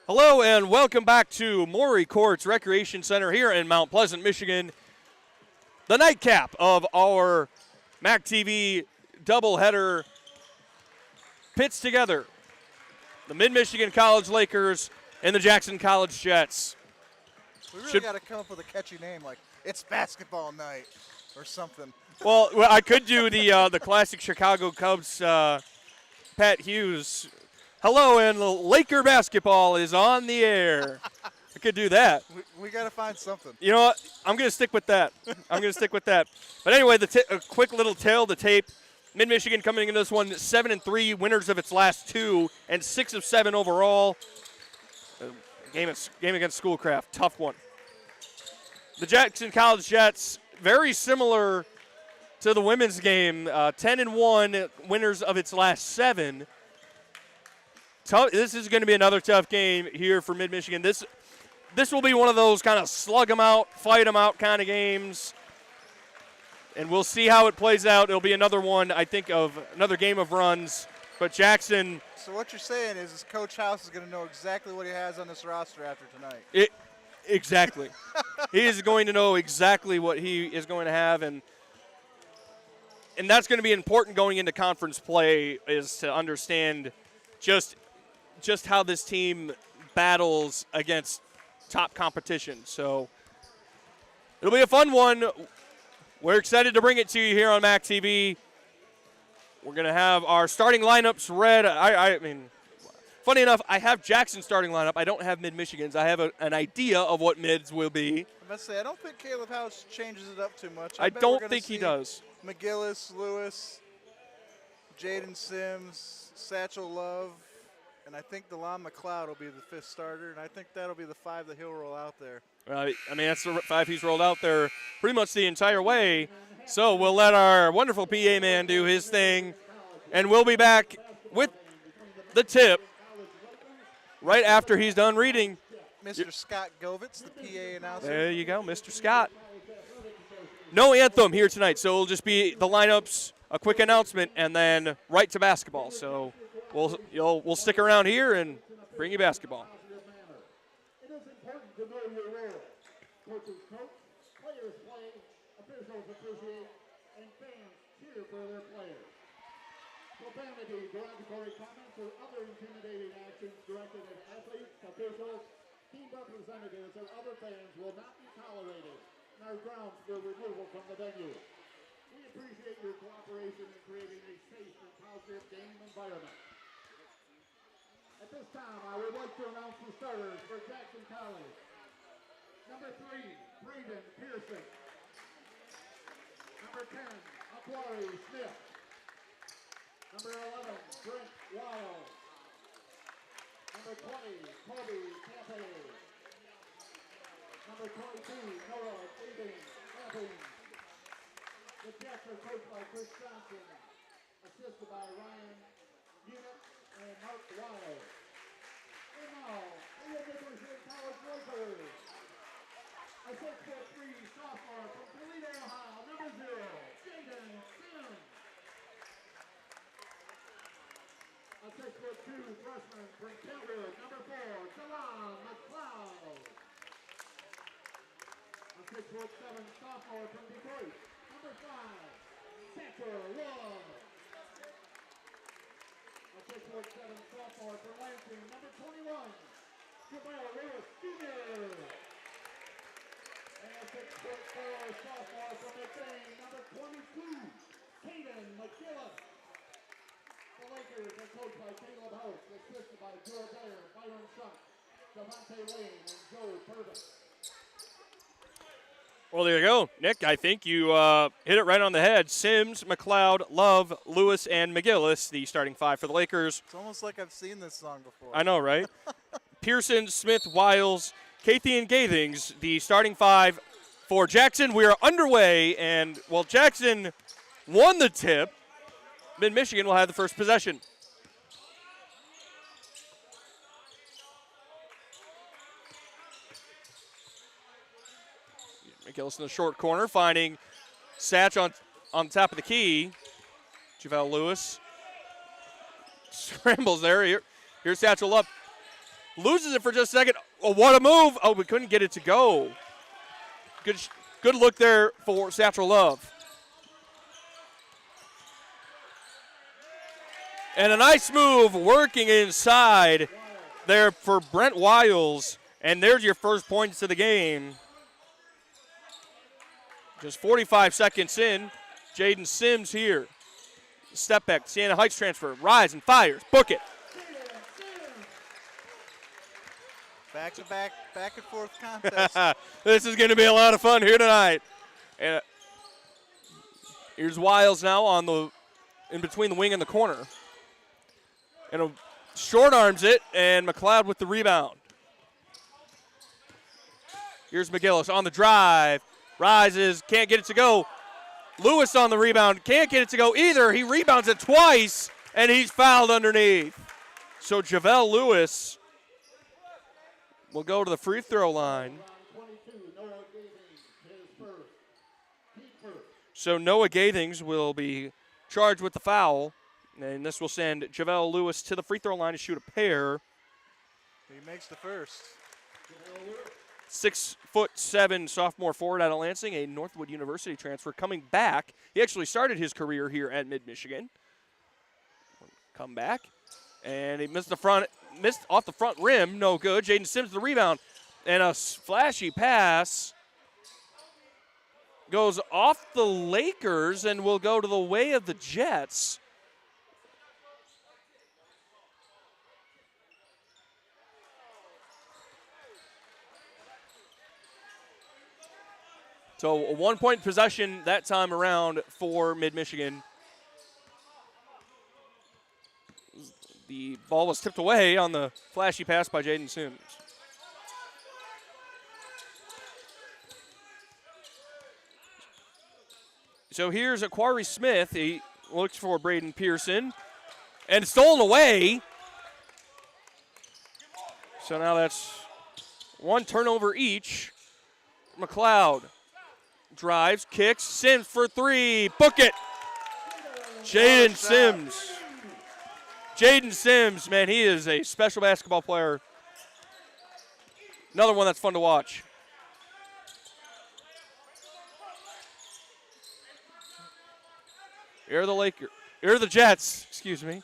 Hello and welcome back to Maury Courts Recreation Center here in Mount Pleasant, Michigan. The nightcap of our MAC TV doubleheader pits together the Mid-Michigan College Lakers and the Jackson College Jets. We really got to come up with a catchy name like It's Basketball Night or something. Well, I could do the classic Chicago Cubs Pat Hughes. Hello, and Laker basketball is on the air. I could do that. We got to find something. You know what? I'm going to stick with that. But anyway, a quick little tail of the tape. Mid-Michigan coming into this one 7-3, winners of its last 2, and 6 of 7 overall. Game against Schoolcraft, tough one. The Jackson College Jets, very similar to the women's game, 10-1, winners of its last 7. This is going to be another tough game here for Mid-Michigan. This will be one of those kind of slug them out, fight them out kind of games. And we'll see how it plays out. It'll be another one, I think, of another game of runs. But Jackson. So what you're saying is Coach House is going to know exactly what he has on this roster after tonight. Exactly. He is going to know exactly what he is going to have. And that's going to be important going into conference play, is to understand just how this team battles against top competition. So it'll be a fun one. We're excited to bring it to you here on MAC TV. We're going to have our starting lineups read. I mean, funny enough, I have Jackson's starting lineup. I don't have Mid-Michigan's. I have an idea of what Mids will be. I must say, I don't think Caleb House changes it up too much. I don't think he does. McGillis, Lewis, Jaden Sims, Satchel Love, and I think DeLon McLeod will be the 5th starter, and I think that'll be the 5 that he'll roll out there. I mean, that's the 5 he's rolled out there pretty much the entire way. So we'll let our wonderful PA man do his thing, and we'll be back with the tip right after he's done reading. Mr. Scott Govitz, the PA announcer. There you go, Mr. Scott. No anthem here tonight, so it'll just be the lineups, a quick announcement, and then right to basketball. So we'll stick around here and bring you basketball. It is important to know your role. Coaches coach, players play, officials appreciate, and fans cheer for their players. Profanity, derogatory comments, or other intimidating actions directed at athletes, officials, team representatives, or other fans will not be tolerated and are grounds for removal from the venue. We appreciate your cooperation in creating a safe and positive game environment. At this time, I would like to announce the starters for Jackson College. Number 3, Braden Pearson. Number 10, Aquari Smith. Number 11, Brent Wild. Number 20, Kobe Campe. Number 22, Noah Evans. The Jets are coached by Chris Johnson, assisted by Ryan Unit and Mark Wild. And now, the Intermission College Lakers. A 6'3" sophomore from Toledo, Ohio, number 0, Jaden Sims. A 6'2" freshman from Kentwood, number 4, DeLon McLeod. A 6'7" sophomore from Detroit, number 5, Satchel Love. A 6'7" sophomore from Lansing, number 21, Jamal Lewis Jr. And a 6'4" sophomore from McBain, number 22, Caden McGillis. The Lakers are coached by Caleb House, assisted by Joe Bayer, Byron Shuck, Devontae Lane, and Joe Purvis. Well, there you go, Nick. I think you hit it right on the head. Sims, McLeod, Love, Lewis, and McGillis, the starting 5 for the Lakers. It's almost like I've seen this song before. I know, right? Pearson, Smith, Wiles, Cathy, and Gathings, the starting 5 for Jackson. We are underway, and while Jackson won the tip, Mid-Michigan will have the first possession. McGillis in the short corner, finding Satch on top of the key. Javale Lewis scrambles there. Here's Satchel up. loses it for just a second. Oh, what a move. Oh, we couldn't get it to go. Good look there for Satchel Love. And a nice move working inside there for Brent Wiles. And there's your first points of the game. Just 45 seconds in. Jaden Sims here. Step back, Siena Heights transfer. Rise and fires. Book it. Back to back and forth contest. This is going to be a lot of fun here tonight. And here's Wiles now on the in between the wing and the corner. And short arms it, and McLeod with the rebound. Here's McGillis on the drive. Rises, can't get it to go. Lewis on the rebound, can't get it to go either. He rebounds it twice, and he's fouled underneath. So Javel Lewis will go to the free throw line. So Noah Gathings will be charged with the foul, and this will send Javel Lewis to the free throw line to shoot a pair. He makes the first. 6'7" sophomore forward out of Lansing, a Northwood University transfer coming back. He actually started his career here at Mid-Michigan. Come back, and he missed off the front rim, no good. Jaden Sims the rebound, and a flashy pass goes off the Lakers and will go to the way of the Jets. So a 1-point possession that time around for Mid-Michigan. The ball was tipped away on the flashy pass by Jaden Sims. So here's Aquari Smith. He looks for Braden Pearson. And stolen away. So now that's one turnover each. McLeod drives, kicks, Sims for three. Book it. Jaden Sims. Jaden Sims, man, he is a special basketball player. Another one that's fun to watch. Here are the Jets, excuse me.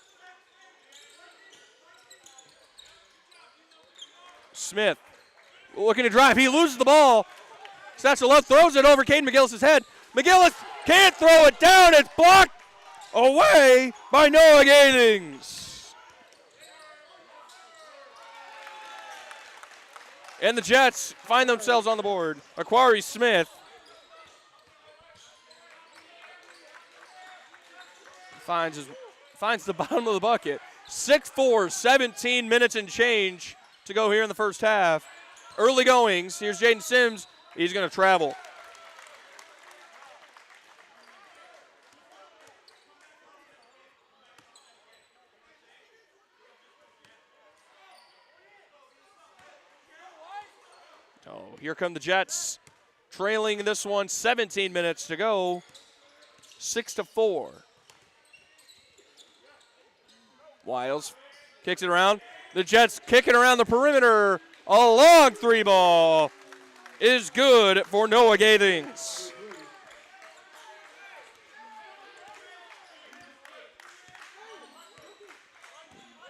Smith looking to drive. He loses the ball. Satchel Love throws it over Caden McGillis' head. McGillis can't throw it down. It's blocked away by Noah Gathings. And the Jets find themselves on the board. Aquari Smith finds the bottom of the bucket. 6-4, 17 minutes and change to go here in the first half. Early goings. Here's Jaden Sims. He's going to travel. Oh, here come the Jets, trailing this one, 17 minutes to go, 6-4. Wiles kicks it around. The Jets kicking around the perimeter. A long three ball is good for Noah Gathings.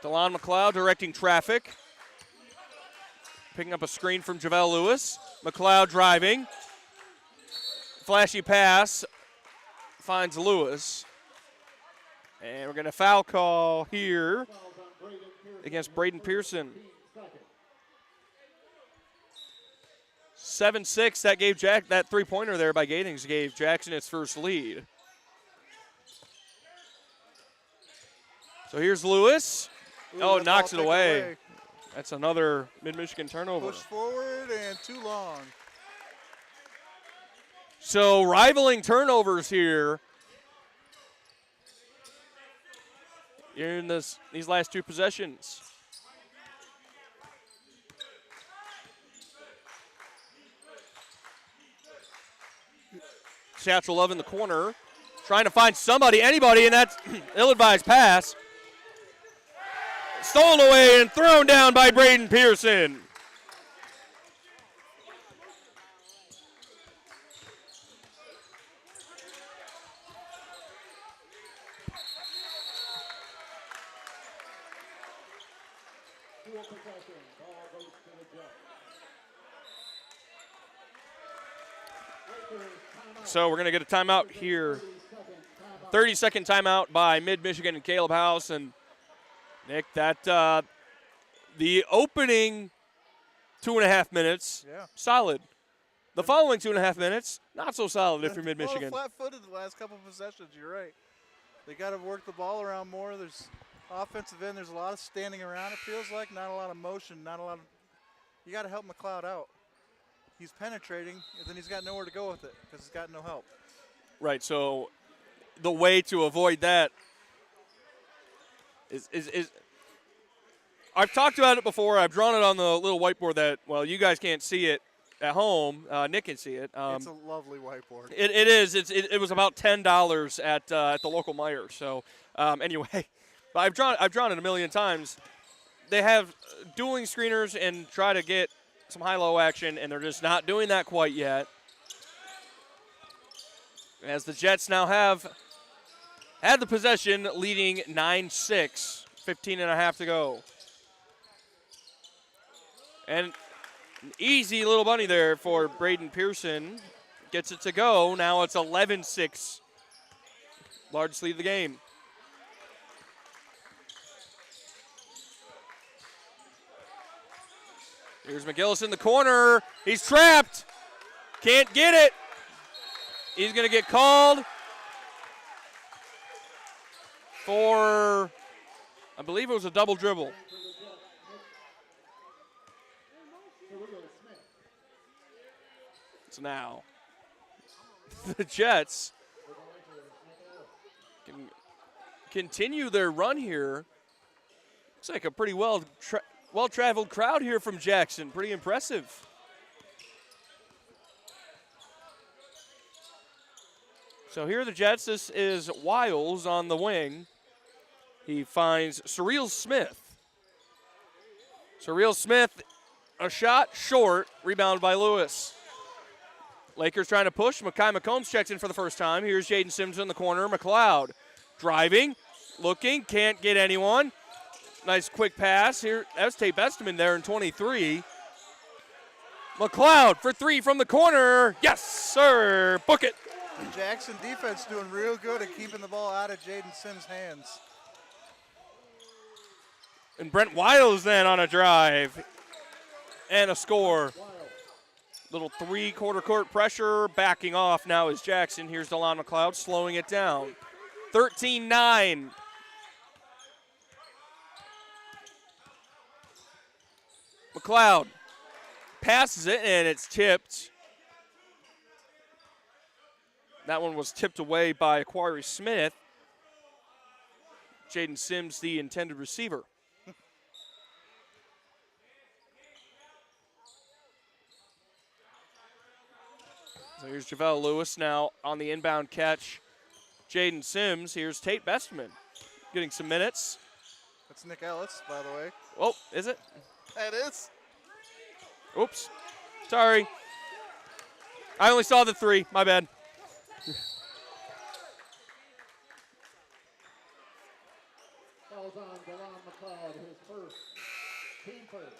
DeLon McLeod directing traffic. Picking up a screen from Javel Lewis. McLeod driving. Flashy pass. Finds Lewis. And we're going to foul call here against Braden Pearson. 7-6, that gave that three-pointer there by Gathings gave Jackson its first lead. So here's Lewis. Ooh, knocks it away. That's another Mid-Michigan turnover. Push forward and too long. So rivaling turnovers here in these last two possessions. Satchel Love in the corner, trying to find somebody, anybody, and that's ill-advised pass. stolen away and thrown down by Braden Pearson. So we're going to get a timeout here. 30-second timeout by Mid-Michigan and Caleb House. And, Nick, that the opening 2.5 minutes, solid. The following 2.5 minutes, not so solid if you're Mid-Michigan. Flat-footed the last couple of possessions, you're right. They got to work the ball around more. There's offensive end. There's a lot of standing around, it feels like. Not a lot of motion, not a lot of – you got to help McLeod out. He's penetrating, and then he's got nowhere to go with it because he's got no help. Right, so the way to avoid that is I've talked about it before. I've drawn it on the little whiteboard that, well, you guys can't see it at home. Nick can see it. It's a lovely whiteboard. It is. It was about $10 at the local Meijer. So anyway, but I've drawn it a million times. They have dueling screeners and try to get some high-low action, and they're just not doing that quite yet. As the Jets now have had the possession, leading 9-6, 15.5 to go. And an easy little bunny there for Braden Pearson. Gets it to go. Now it's 11-6. Largest lead of the game. Here's McGillis in the corner. He's trapped. Can't get it. He's going to get called for, I believe it was a double dribble. So now the Jets can continue their run here. Looks like a pretty well-traveled crowd here from Jackson. Pretty impressive. So here are the Jets. This is Wiles on the wing. He finds Surreal Smith. Surreal Smith, a shot short, rebounded by Lewis. Lakers trying to push. Makai McCombs checks in for the first time. Here's Jaden Sims in the corner. McLeod driving, looking, can't get anyone. Nice quick pass here. That was Tate Besteman there in 23. McLeod for three from the corner. Yes, sir. Book it. Jackson defense doing real good at keeping the ball out of Jaden Sims' hands. And Brent Wiles then on a drive and a score. Little three-quarter court pressure. Backing off now is Jackson. Here's DeLon McLeod slowing it down. 13-9. McLeod passes it, and it's tipped. That one was tipped away by Aquari Smith. Jaden Sims, the intended receiver. So here's JaVale Lewis now on the inbound catch. Jaden Sims. Here's Tate Besteman getting some minutes. That's Nick Ellis, by the way. Oh, is it? That is. Oops. Sorry. I only saw the three. My bad. Fouls on DeLon McLeod, his first, team first.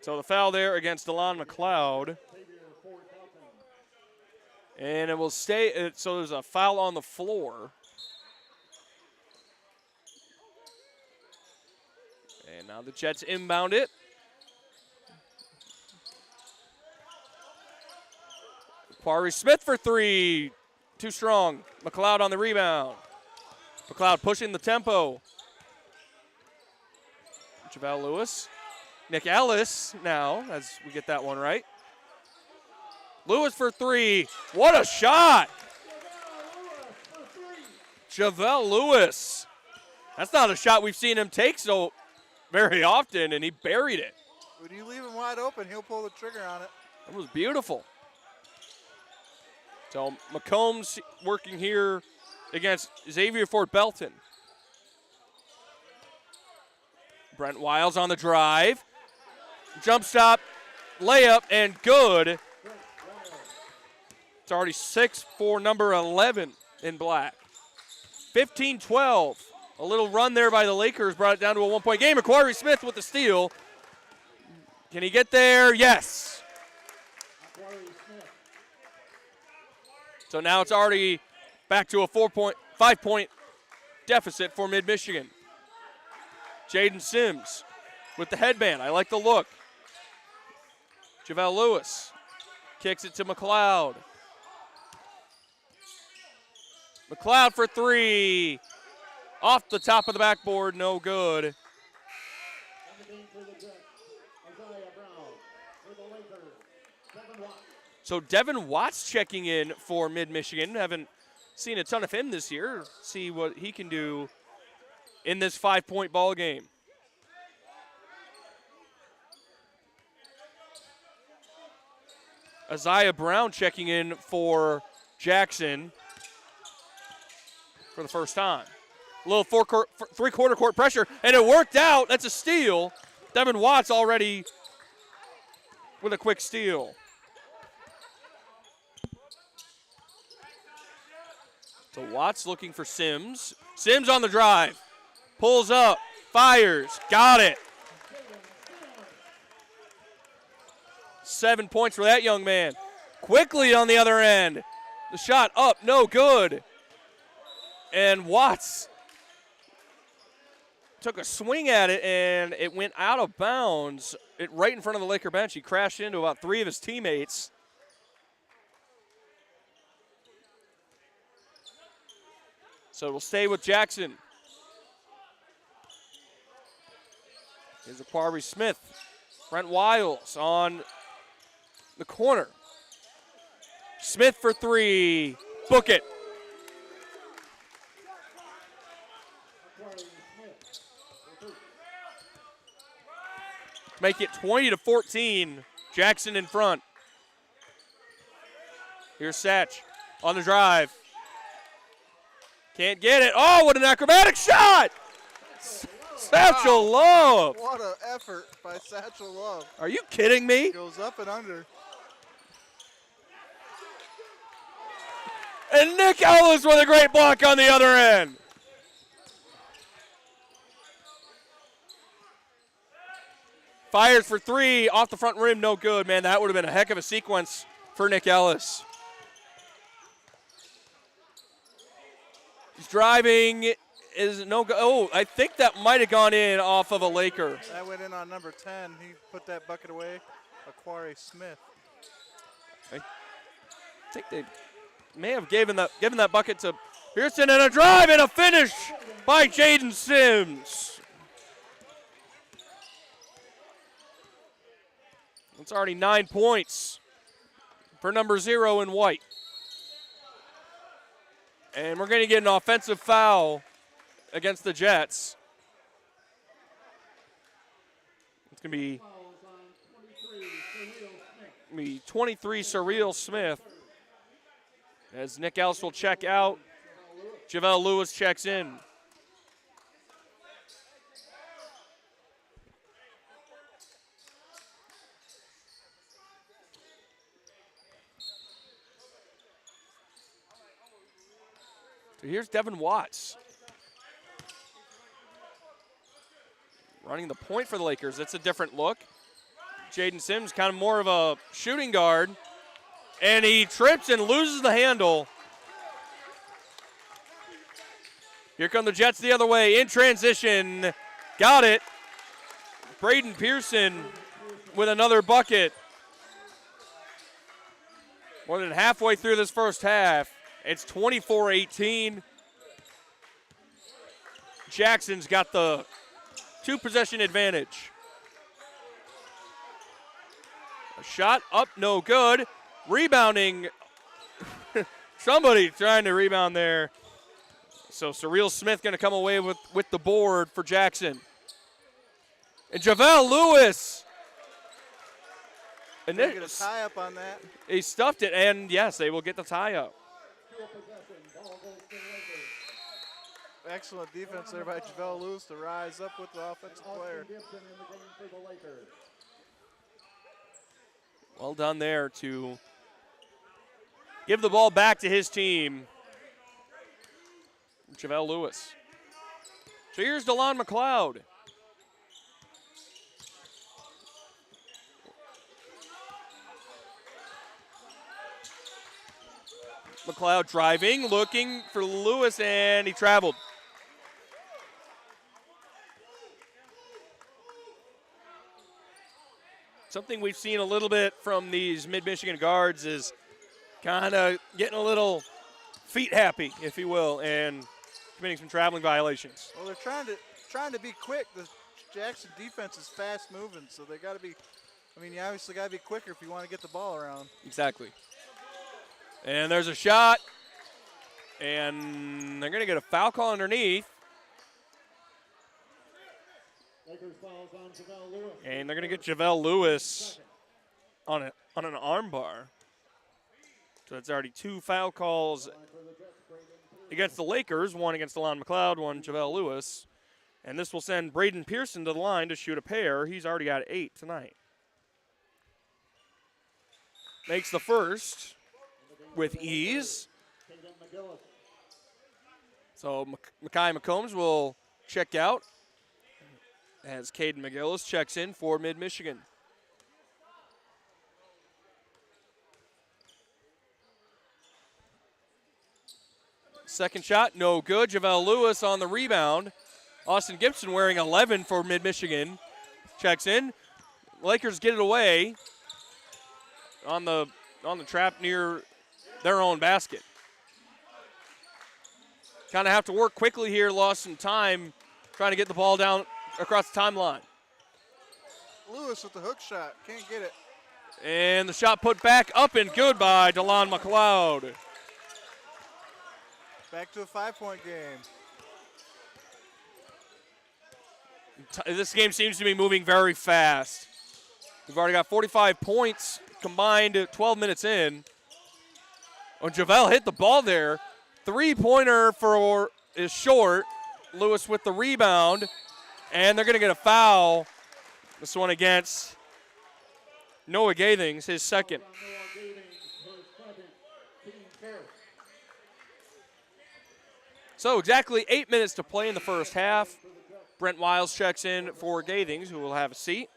So the foul there against DeLon McLeod. And it will stay, so there's a foul on the floor. And now the Jets inbound it. Quarry Smith for three. Too strong. McLeod on the rebound. McLeod pushing the tempo. JaVale Lewis. Nick Ellis now, as we get that one right. Lewis for three. What a shot! JaVale Lewis. That's not a shot we've seen him take so very often, and he buried it. When you leave him wide open, he'll pull the trigger on it. That was beautiful. So McCombs working here against Xavier Fort Belton. Brent Wiles on the drive. Jump stop, layup, and good. It's already 6 for number 11 in black. 15-12. A little run there by the Lakers brought it down to a 1-point game. Aquari Smith with the steal. Can he get there? Yes. So now it's already back to a 5-point deficit for Mid-Michigan. Jaden Sims with the headband. I like the look. JaVale Lewis kicks it to McLeod. McLeod for three. Off the top of the backboard, no good. So Devin Watts checking in for Mid-Michigan. Haven't seen a ton of him this year. See what he can do in this 5-point ball game. Isaiah Brown checking in for Jackson for the first time. A little three-quarter court pressure, and it worked out. That's a steal. Devin Watts already with a quick steal. So Watts looking for Sims. Sims on the drive. Pulls up, fires, got it. 7 points for that young man. Quickly on the other end. The shot up, no good. And Watts took a swing at it, and it went out of bounds. Right in front of the Laker bench. He crashed into about 3 of his teammates. So we'll stay with Jackson. Here's Aquari Smith. Brent Wiles on the corner. Smith for three. Book it. Make it 20-14. Jackson in front. Here's Satch on the drive. Can't get it. Oh, what an acrobatic shot! Satchel Love. What an effort by Satchel Love. Are you kidding me? Goes up and under. And Nick Ellis with a great block on the other end. Fires for three, off the front rim, no good, man. That would have been a heck of a sequence for Nick Ellis. He's driving, is no go. Oh, I think that might have gone in off of a Laker. That went in on number 10. He put that bucket away. Aquari Smith. I think they may have given that bucket to Pearson, and a drive and a finish by Jaden Sims. It's already 9 points for number 0 in white. And we're going to get an offensive foul against the Jets. It's going to be 23 Surreal Smith. As Nick Ellis will check out, JaVale Lewis checks in. So here's Devin Watts. Running the point for the Lakers. That's a different look. Jaden Sims kind of more of a shooting guard. And he trips and loses the handle. Here come the Jets the other way in transition. Got it. Braden Pearson with another bucket. More than halfway through this first half. It's 24-18. Jackson's got the 2-possession advantage. A shot up, no good. Rebounding. Somebody trying to rebound there. So Surreal Smith going to come away with the board for Jackson. And JaVale Lewis. And they get a tie up on that. He stuffed it, and yes, they will get the tie up. Excellent defense there by Javelle Lewis to rise up with the offensive player. Gibson in the game for the Lakers. Well done there to give the ball back to his team. Javelle Lewis. So here's DeLon McLeod. McLeod driving, looking for Lewis, and he traveled. Something we've seen a little bit from these mid-Michigan guards is kind of getting a little feet happy, if you will, and committing some traveling violations. Well, they're trying to be quick. The Jackson defense is fast moving, so they got to be. I mean, you obviously got to be quicker if you want to get the ball around. Exactly. And there's a shot, and they're going to get a foul call underneath. Lakers fouls on Javelle Lewis. And they're going to get Javelle Lewis on an arm bar. So it's already 2 foul calls against the Lakers, 1 against DeLon McLeod, 1 Javelle Lewis. And this will send Braden Pearson to the line to shoot a pair. He's already got 8 tonight. Makes the first with ease. So Mekhi McCombs will check out as Caden McGillis checks in for Mid-Michigan. Second shot, no good. Javelle Lewis on the rebound. Austin Gibson wearing 11 for Mid-Michigan. Checks in. Lakers get it away on the trap near their own basket. Kind of have to work quickly here, lost some time trying to get the ball down across the timeline. Lewis with the hook shot, can't get it. And the shot put back up and good by DeLon McLeod. Back to a 5-point game. This game seems to be moving very fast. We've already got 45 points combined 12 minutes in. Oh, Javelle hit the ball there. Three-pointer is short. Lewis with the rebound. And they're going to get a foul. This one against Noah Gathings, his second. So exactly 8 minutes to play in the first half. Brent Wiles checks in for Gathings, who will have a seat.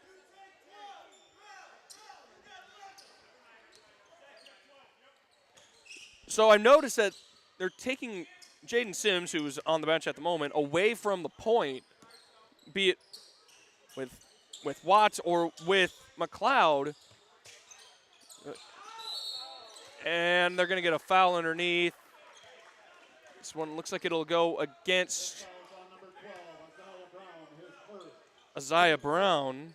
So I noticed that they're taking Jaden Sims, who's on the bench at the moment, away from the point, be it with Watts or with McLeod. And they're going to get a foul underneath. This one looks like it'll go against Isaiah Brown.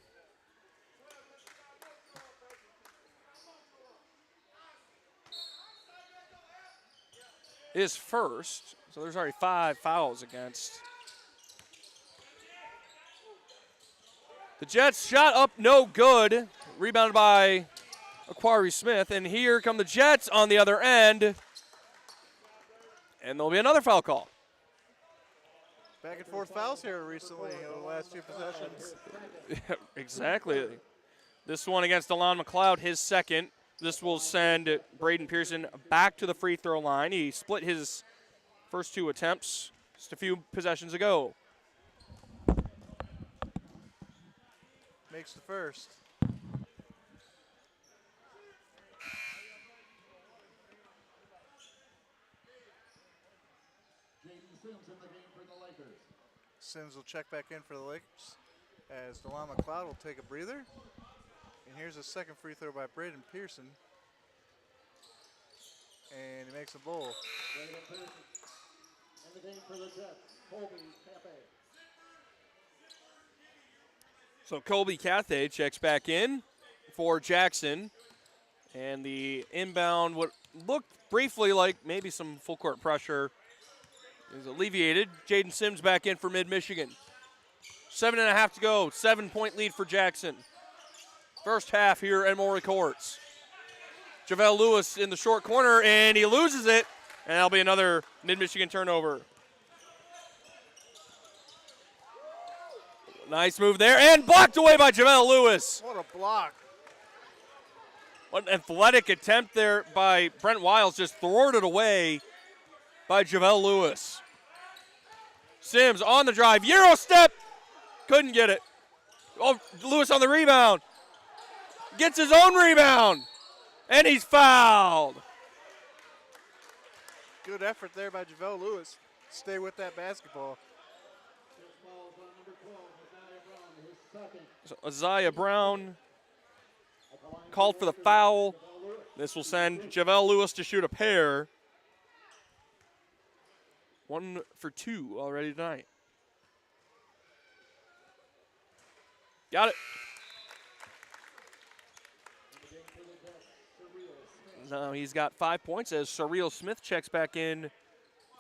Is first, so there's already 5 fouls against. The Jets shot up, no good. Rebounded by Aquari Smith, and here come the Jets on the other end. And there'll be another foul call. Back and forth fouls here recently in the last few possessions. Exactly. This one against DeLon McLeod, his second. This will send Braden Pearson back to the free throw line. He split his first 2 attempts just a few possessions ago. Makes the first. Sims will check back in for the Lakers as DeLon McLeod will take a breather. And here's a second free throw by Braden Pearson. And he makes a bowl. Braden Pearson in the game for the Jets, Colby Cafe. So Colby Cathay checks back in for Jackson. And the inbound, what looked briefly like maybe some full court pressure, is alleviated. Jaden Sims back in for Mid-Michigan. 7.5 to go, 7-point lead for Jackson. First half here at Maury Courts. Javelle Lewis in the short corner, and he loses it. And that'll be another Mid-Michigan turnover. Nice move there, and blocked away by Javel Lewis. What a block. What an athletic attempt there by Brent Wiles, just thwarted away by Javel Lewis. Sims on the drive, Euro step, couldn't get it. Oh, Lewis on the rebound. Gets his own rebound, and he's fouled. Good effort there by Javel Lewis. Stay with that basketball. So Isaiah Brown called for the foul. This will send Javel Lewis to shoot a pair. 1 for 2 already tonight. Got it. Now he's got 5 points as Surreal Smith checks back in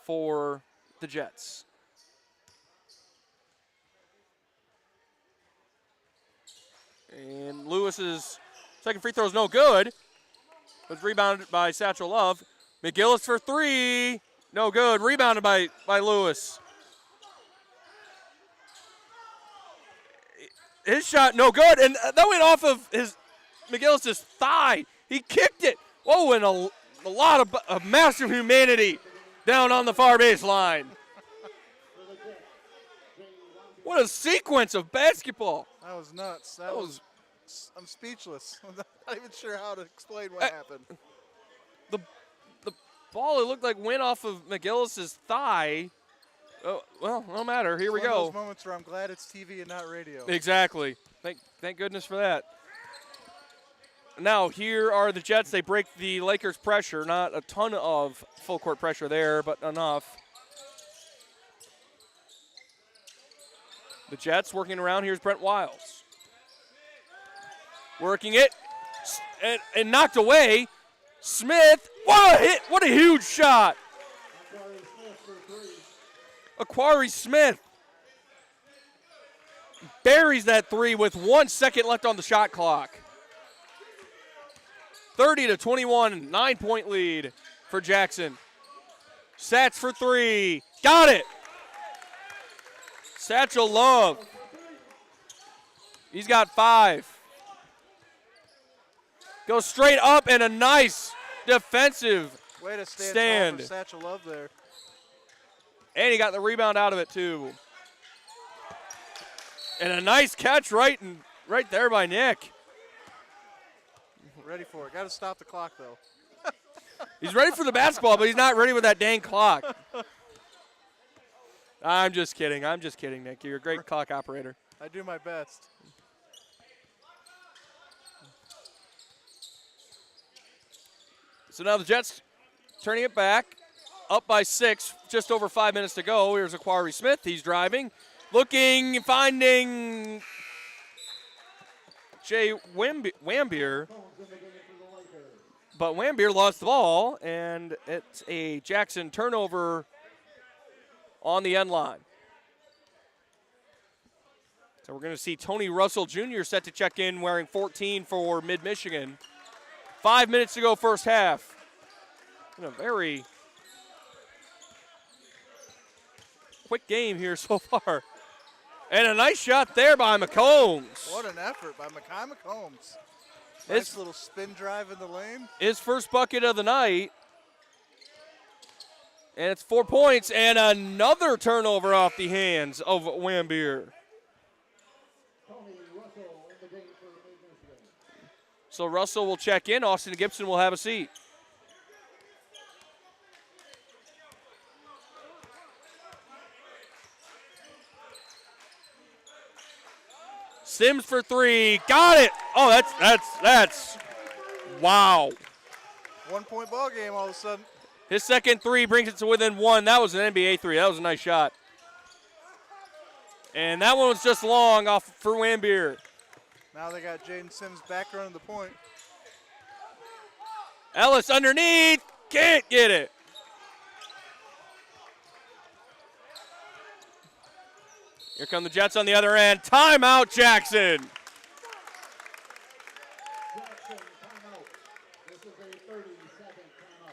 for the Jets. And Lewis's second free throw is no good. It was rebounded by Satchel Love. McGillis for 3. No good. Rebounded by Lewis. His shot no good. And that went off of McGillis' thigh. He kicked it. Whoa, and a lot of massive humanity down on the far baseline. What a sequence of basketball. That was nuts. I'm speechless. I'm not even sure how to explain what happened. The ball, it looked like went off of McGillis' thigh. Oh, well, no matter. Here we go. One of those moments where I'm glad it's TV and not radio. Exactly. Thank goodness for that. Now, here are the Jets. They break the Lakers' pressure. Not a ton of full court pressure there, but enough. The Jets working around. Here's Brent Wiles. Working it. And knocked away. Smith. What a hit. What a huge shot. Aquari Smith buries that 3 with 1 second left on the shot clock. 30-21, 9-point lead for Jackson. Sats for 3. Got it. Satchel Love. He's got 5. Goes straight up and a nice defensive Way to stand. For Satchel Love there. And he got the rebound out of it too. And a nice catch right there by Nick. Ready for it. Got to stop the clock, though. He's ready for the basketball, but he's not ready with that dang clock. I'm just kidding, Nick. You're a great clock operator. I do my best. So now the Jets turning it back, up by 6, just over 5 minutes to go. Here's Aquari Smith. He's driving, looking, finding Jay Wambier. But Wambier lost the ball, and it's a Jackson turnover on the end line. So we're going to see Tony Russell Jr. set to check in wearing 14 for Mid-Michigan. 5 minutes to go first half. In a very quick game here so far. And a nice shot there by McCombs. What an effort by Mekhi McCombs. Nice little spin drive in the lane. His first bucket of the night. And it's 4 points and another turnover off the hands of Wambier. So Russell will check in. Austin Gibson will have a seat. Sims for 3. Got it. Oh, that's wow. 1 point ball game all of a sudden. His second 3 brings it to within 1. That was an NBA 3. That was a nice shot. And that one was just long off for Wambier. Now they got Jaden Sims back running the point. Ellis underneath. Can't get it. Here come the Jets on the other end. Timeout, Jackson.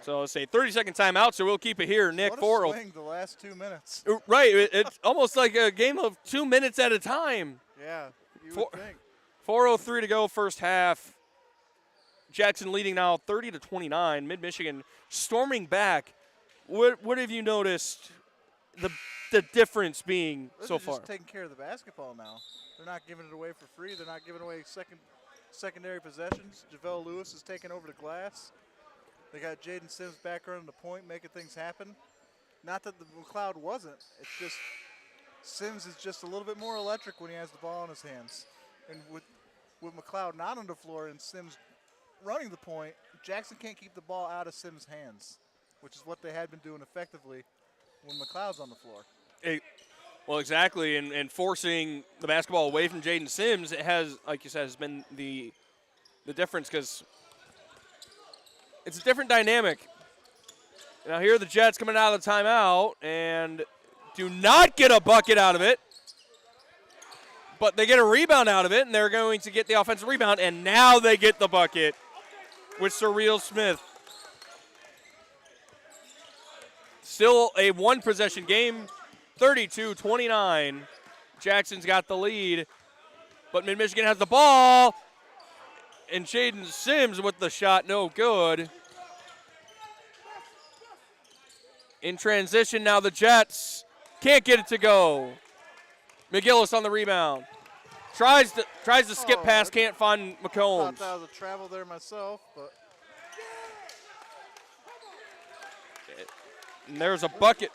So it's a 30-second timeout, so we'll keep it here. Nick, what a for swing the last 2 minutes. Right. It's almost like a game of 2 minutes at a time. Yeah, you would think. 4:03 to go, first half. Jackson leading now 30-29. Mid-Michigan storming back. What have you noticed the difference being so far? Just taking care of the basketball now. They're not giving it away for free. They're not giving away secondary possessions. JaVale Lewis is taking over the glass. They got Jaden Sims back running the point, making things happen. Not that the McLeod wasn't. It's just Sims is just a little bit more electric when he has the ball in his hands. And with McLeod not on the floor and Sims running the point, Jackson can't keep the ball out of Sims' hands, which is what they had been doing effectively when McLeod's on the floor. Well, exactly, and forcing the basketball away from Jaden Sims, it has, like you said, has been the difference because it's a different dynamic. Now here are the Jets coming out of the timeout and do not get a bucket out of it, but they get a rebound out of it, and they're going to get the offensive rebound, and now they get the bucket with Surreal Smith. Still a one-possession game, 32-29. Jackson's got the lead, but Mid-Michigan has the ball, and Jaden Sims with the shot, no good. In transition now, the Jets can't get it to go. McGillis on the rebound. Tries to skip past, can't find McCombs. I thought that was a travel there myself, but. And there's a bucket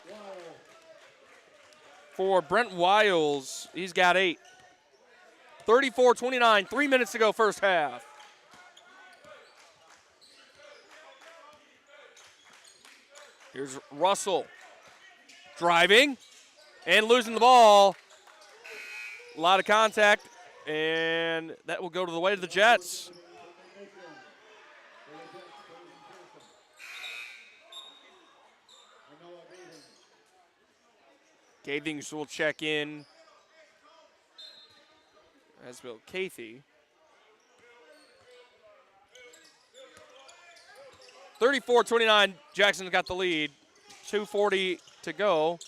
for Brent Wiles. He's got 8. 34-29, 3 minutes to go first half. Here's Russell driving and losing the ball. A lot of contact, and that will go to the way of the Jets. Gathings will check in, as will Cathy. 34-29, Jackson's got the lead. 2:40 to go.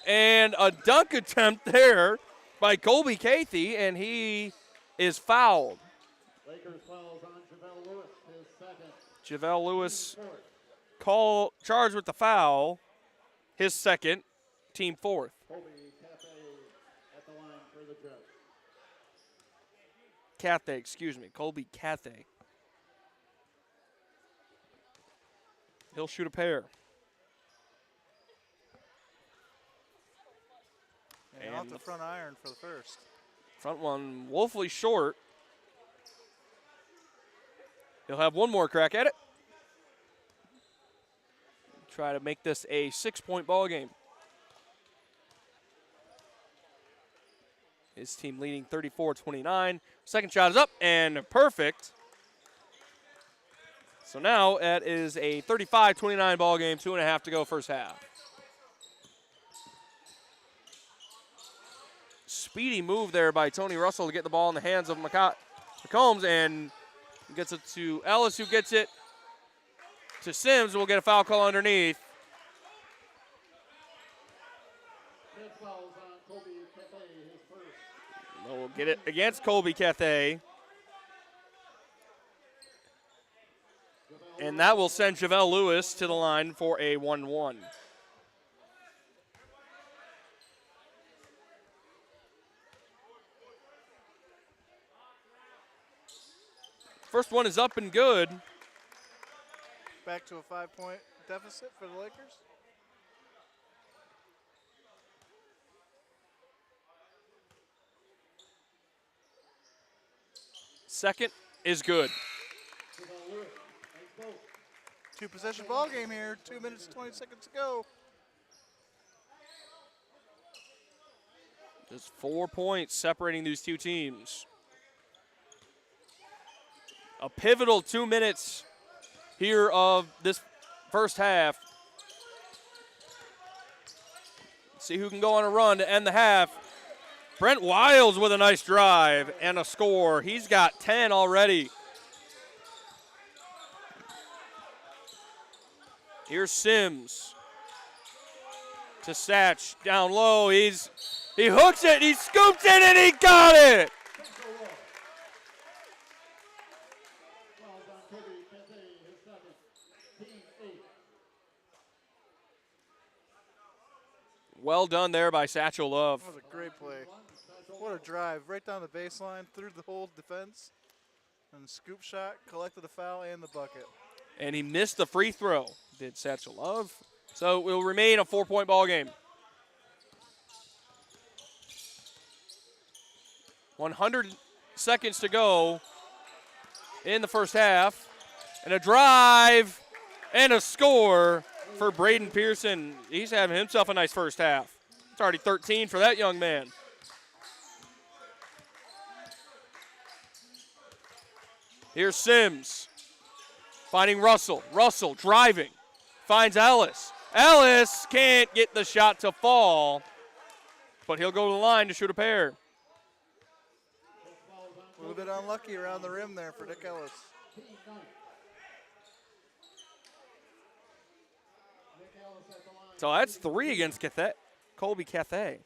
And a dunk attempt there by Colby Cathy, and he is fouled. Lakers fouls on JaVale Lewis, his second. JaVale Lewis charged with the foul, his second, team fourth. Colby Cathay at the line for the Jets. Colby Cathay. He'll shoot a pair. And off the front iron for the first. Front one woefully short. He'll have one more crack at it. Try to make this a 6-point ball game. His team leading 34-29. Second shot is up and perfect. So now it is a 35-29 ball game, 2.5 to go first half. Speedy move there by Tony Russell to get the ball in the hands of McCombs, and gets it to Ellis, who gets it to Sims. We'll get a foul call underneath. We'll get it against Colby Cathay. And that will send JaVale Lewis to the line for a 1-1. First one is up and good. Back to a 5-point deficit for the Lakers. Second is good. 2-possession ball game here. 2 minutes, 20 seconds to go. Just 4 points separating these two teams. A pivotal 2 minutes here of this first half. See who can go on a run to end the half. Brent Wiles with a nice drive and a score. He's got 10 already. Here's Sims to Satch, down low. He hooks it, he scoops it, and he got it. Well done there by Satchel Love. That was a great play. What a drive, right down the baseline, through the whole defense, and scoop shot, collected the foul and the bucket. And he missed the free throw, did Satchel Love. So it will remain a 4-point ball game. 100 seconds to go in the first half. And a drive and a score for Braden Pearson. He's having himself a nice first half. It's already 13 for that young man. Here's Sims finding Russell. Russell driving, finds Ellis. Ellis can't get the shot to fall, but he'll go to the line to shoot a pair. A little bit unlucky around the rim there for Nick Ellis. So that's 3 against Colby Cathay.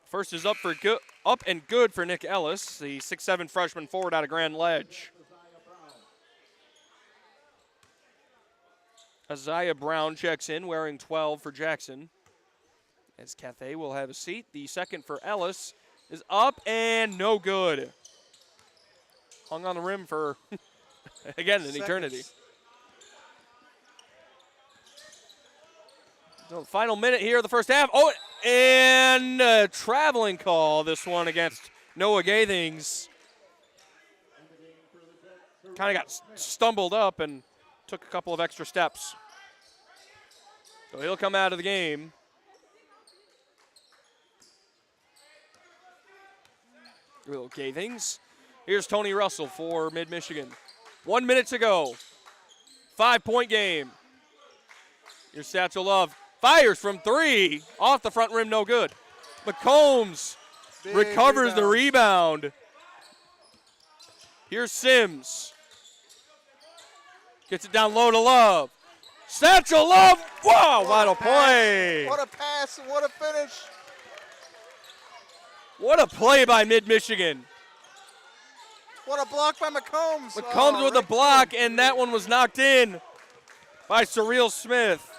First is up and good for Nick Ellis, the 6'7" freshman forward out of Grand Ledge. Isaiah Brown checks in, wearing 12 for Jackson. As Cathay will have a seat. The second for Ellis is up and no good. Hung on the rim for, again, an eternity. So final minute here of the first half. Oh, and a traveling call, this one against Noah Gathings. Kind of got stumbled up and took a couple of extra steps. So he'll come out of the game. Little Gathings. Here's Tony Russell for Mid-Michigan. 1 minute to go. 5-point game. Here's Satchel Love. Fires from 3. Off the front rim, no good. McCombs recovers the rebound. Here's Sims. Gets it down low to Love. Satchel Love. Wow, what a play. What a pass, what a finish. What a play by Mid-Michigan. What a block by McCombs. McCombs with a block, and that one was knocked in by Surreal Smith.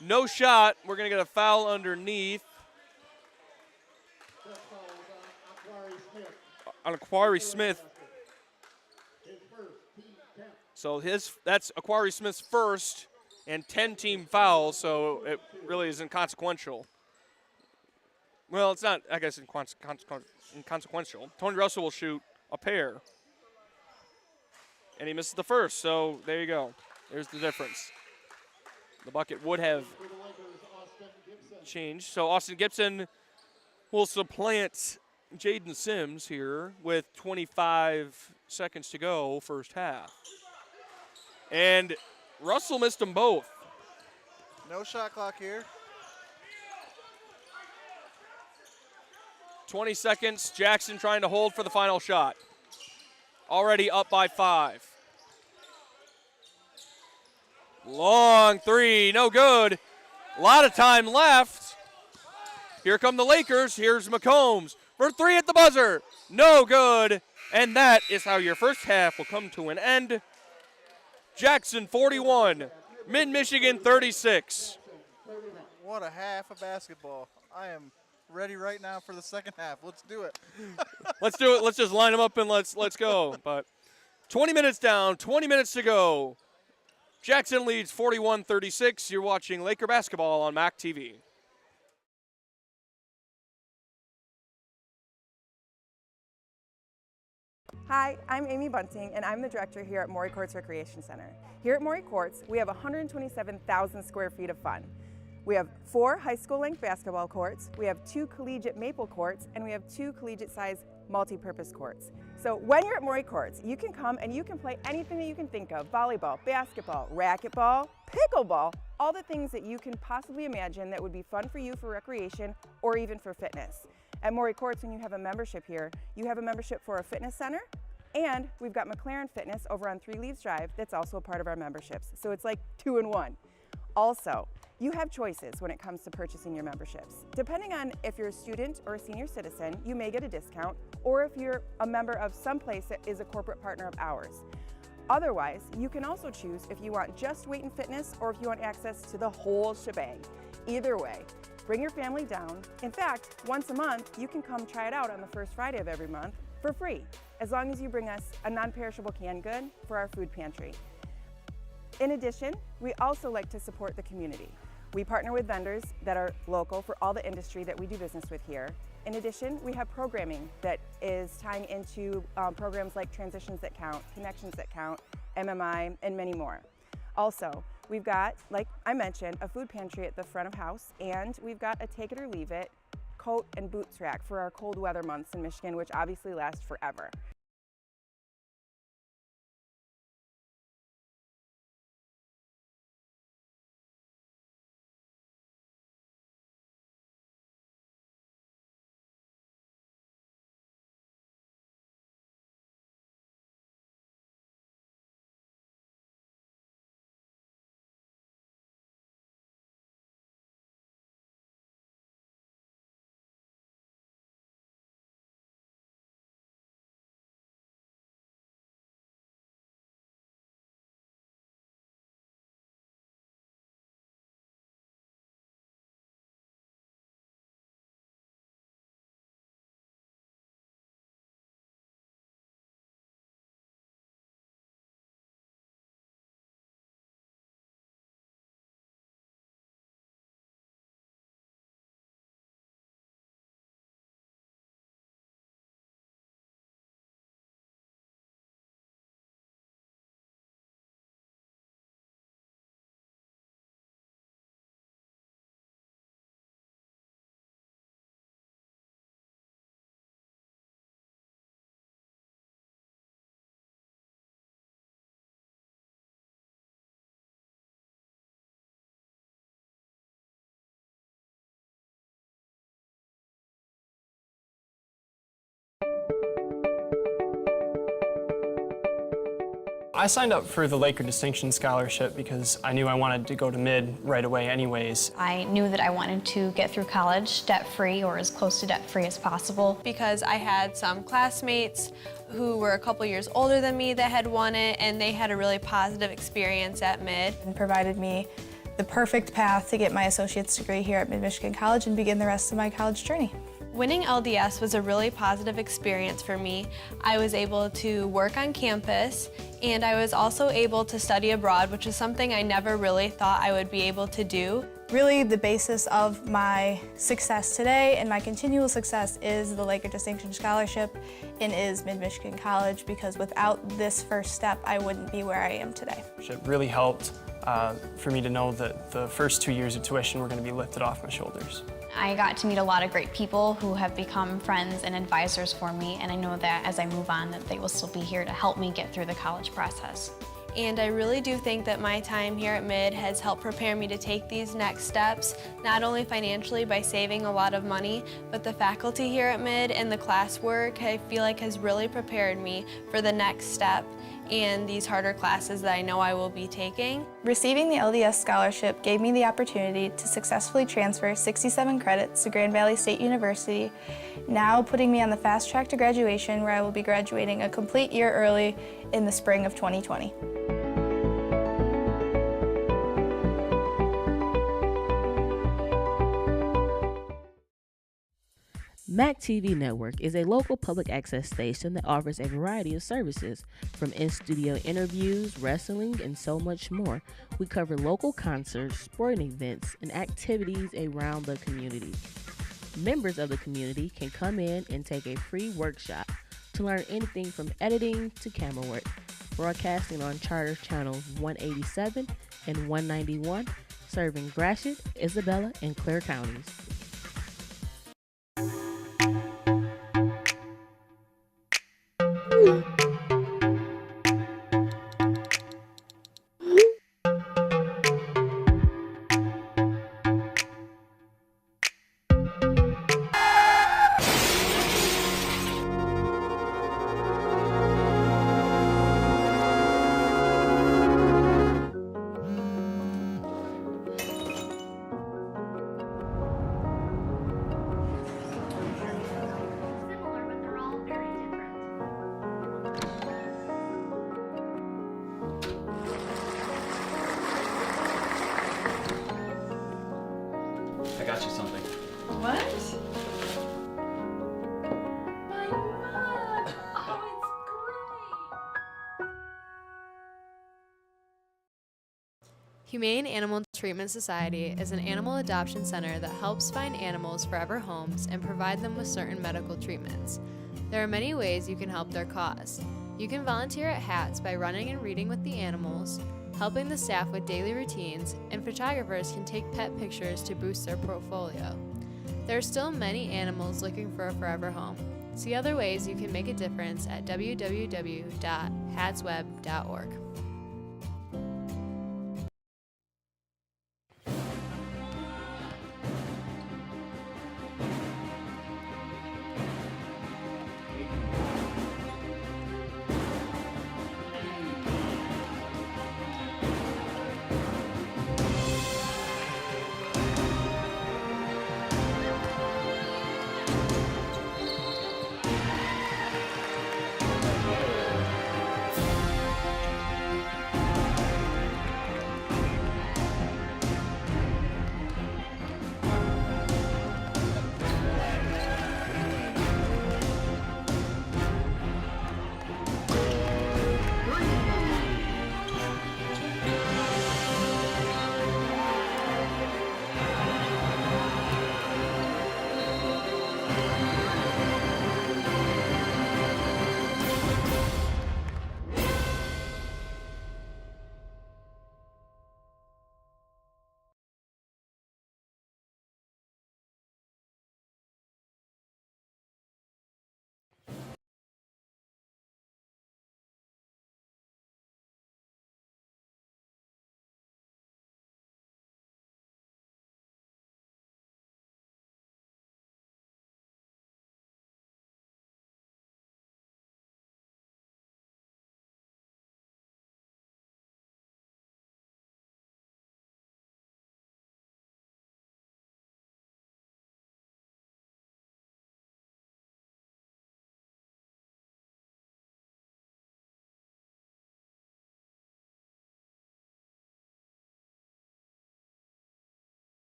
No shot. We're going to get a foul underneath. On Aquari Smith. So that's Aquari Smith's first and 10-team fouls, so it really is inconsequential. Well, it's not, I guess, inconsequential. Tony Russell will shoot a pair. And he misses the first, so there you go. There's the difference. The bucket would have changed. So Austin Gibson will supplant Jaden Sims here with 25 seconds to go, first half. And Russell missed them both. No shot clock here. 20 seconds. Jackson trying to hold for the final shot. Already up by 5. Long 3, no good. A lot of time left. Here come the Lakers. Here's McCombs for 3 at the buzzer. No good. And that is how your first half will come to an end. Jackson 41, Mid-Michigan 36. What a half of basketball. I am ready right now for the second half. Let's do it. Let's do it. Let's just line them up and let's go. But 20 minutes down, 20 minutes to go. Jackson leads 41-36. You're watching Laker basketball on MAC TV. Hi, I'm Amy Bunting, and I'm the director here at Maury Courts Recreation Center. Here at Maury Courts, we have 127,000 square feet of fun. We have 4 high school-length basketball courts, we have 2 collegiate maple courts, and we have 2 collegiate-sized multi-purpose courts. So when you're at Maury Courts, you can come and you can play anything that you can think of: volleyball, basketball, racquetball, pickleball, all the things that you can possibly imagine that would be fun for you for recreation or even for fitness. At Maury Courts, when you have a membership here, you have a membership for a fitness center, and we've got McLaren Fitness over on 3 Leaves Drive that's also a part of our memberships. So it's like 2 in 1. Also, you have choices when it comes to purchasing your memberships. Depending on if you're a student or a senior citizen, you may get a discount, or if you're a member of some place that is a corporate partner of ours. Otherwise, you can also choose if you want just weight and fitness or if you want access to the whole shebang. Either way, bring your family down. In fact, once a month, you can come try it out on the first Friday of every month for free, as long as you bring us a non-perishable canned good for our food pantry. In addition, we also like to support the community. We partner with vendors that are local for all the industry that we do business with here. In addition, we have programming that is tying into programs like Transitions That Count, Connections That Count, MMI, and many more. Also, we've got, like I mentioned, a food pantry at the front of house, and we've got a take it or leave it coat and boots rack for our cold weather months in Michigan, which obviously last forever. I signed up for the Laker Distinction Scholarship because I knew I wanted to go to mid right away anyways. I knew that I wanted to get through college debt-free or as close to debt-free as possible. Because I had some classmates who were a couple years older than me that had won it, and they had a really positive experience at Mid. And provided me the perfect path to get my associate's degree here at Mid-Michigan College and begin the rest of my college journey. Winning LDS was a really positive experience for me. I was able to work on campus, and I was also able to study abroad, which is something I never really thought I would be able to do. Really, the basis of my success today and my continual success is the Laker Distinction Scholarship and is Mid-Michigan College, because without this first step, I wouldn't be where I am today. It really helped for me to know that the first 2 years of tuition were going to be lifted off my shoulders. I got to meet a lot of great people who have become friends and advisors for me, and I know that as I move on that they will still be here to help me get through the college process. And I really do think that my time here at Mid has helped prepare me to take these next steps, not only financially by saving a lot of money, but the faculty here at Mid and the classwork I feel like has really prepared me for the next step and these harder classes that I know I will be taking. Receiving the LDS scholarship gave me the opportunity to successfully transfer 67 credits to Grand Valley State University, now putting me on the fast track to graduation, where I will be graduating a complete year early in the spring of 2020. MAC TV Network is a local public access station that offers a variety of services, from in-studio interviews, wrestling, and so much more. We cover local concerts, sporting events, and activities around the community. Members of the community can come in and take a free workshop to learn anything from editing to camera work. Broadcasting on Charter Channels 187 and 191, serving Gratiot, Isabella, and Clare counties. I got you something. What? My mug! Oh, it's great! Humane Animal Treatment Society is an animal adoption center that helps find animals forever homes and provide them with certain medical treatments. There are many ways you can help their cause. You can volunteer at HATS by running and reading with the animals, helping the staff with daily routines, and photographers can take pet pictures to boost their portfolio. There are still many animals looking for a forever home. See other ways you can make a difference at www.hatsweb.org.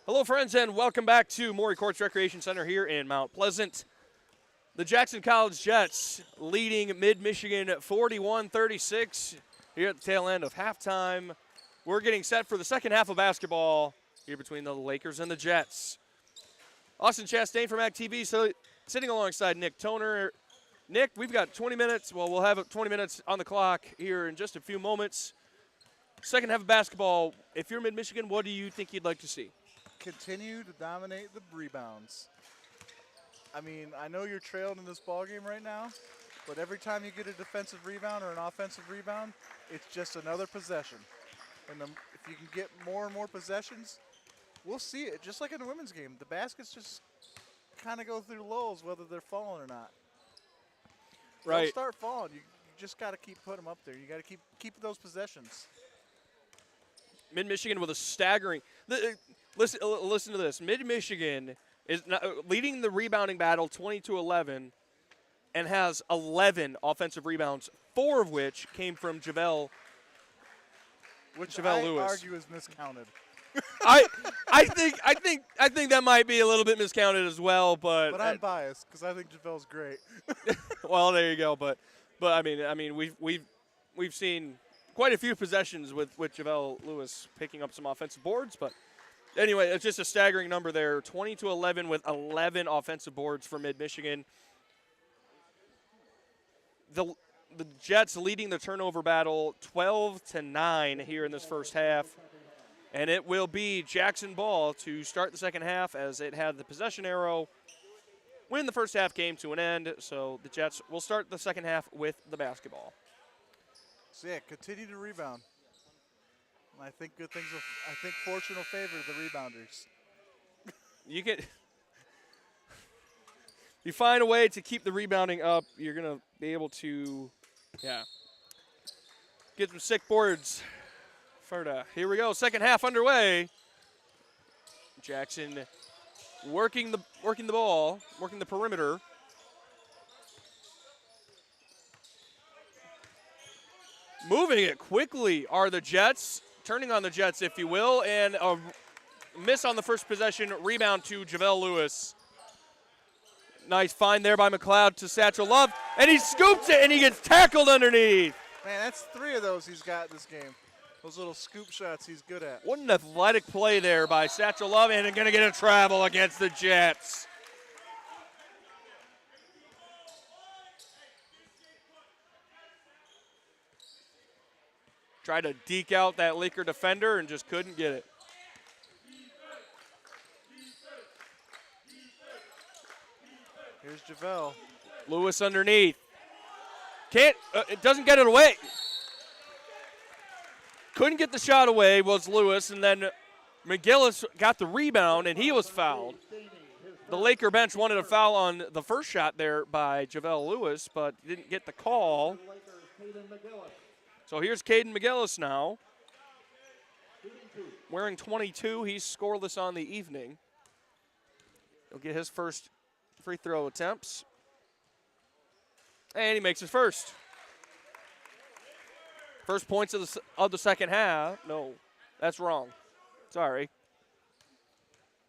Hello, friends, and welcome back to Maury Courts Recreation Center here in Mount Pleasant. The Jackson College Jets leading Mid-Michigan 41-36 here at the tail end of halftime. We're getting set for the second half of basketball here between the Lakers and the Jets. Austin Chastain from MAC-TV sitting alongside Nick Toner. Nick, we've got 20 minutes. Well, we'll have 20 minutes on the clock here in just a few moments. Second half of basketball, if you're Mid-Michigan, what do you think you'd like to see? Continue to dominate the rebounds. I mean, I know you're trailed in this ballgame right now, but every time you get a defensive rebound or an offensive rebound, it's just another possession. And if you can get more and more possessions, we'll see it. Just like in the women's game, the baskets just kind of go through lulls, whether they're falling or not. Right. They'll start falling. You just got to keep putting them up there. You got to keep those possessions. Mid-Michigan with a staggering. Listen to this. Mid-Michigan is leading the rebounding battle 20-11 and has 11 offensive rebounds, 4 of which came from Javelle Lewis. Argue is miscounted. I think that might be a little bit miscounted as well, but I'm biased because I think Javelle's great. Well, there you go. But I mean we've seen quite a few possessions with Javelle Lewis picking up some offensive boards, but anyway, it's just a staggering number there. 20-11 with 11 offensive boards for Mid-Michigan. The Jets leading the turnover battle 12-9 here in this first half. And it will be Jackson ball to start the second half as it had the possession arrow when the first half came to an end. So the Jets will start the second half with the basketball. So yeah, continue to rebound. I think good things I think fortune will favor the rebounders. You find a way to keep the rebounding up, you're going to be able to, get some sick boards. Here we go, second half underway. Jackson working the ball, working the perimeter. Moving it quickly are the Jets, turning on the Jets, if you will, and a miss on the first possession, rebound to Javelle Lewis. Nice find there by McLeod to Satchel Love, and he scoops it, and he gets tackled underneath. Man, that's 3 of those he's got this game. Those little scoop shots he's good at. What an athletic play there by Satchel Love, and going to get a travel against the Jets. Tried to deke out that Laker defender and just couldn't get it. Here's Javelle. Lewis underneath. It doesn't get it away. Couldn't get the shot away was Lewis, and then McGillis got the rebound, and he was fouled. The Laker bench wanted a foul on the first shot there by Javelle Lewis, but didn't get the call. So here's Caden McGillis now. Wearing 22, he's scoreless on the evening. He'll get his first free throw attempts. And he makes his first. First points of the second half. No, that's wrong. Sorry.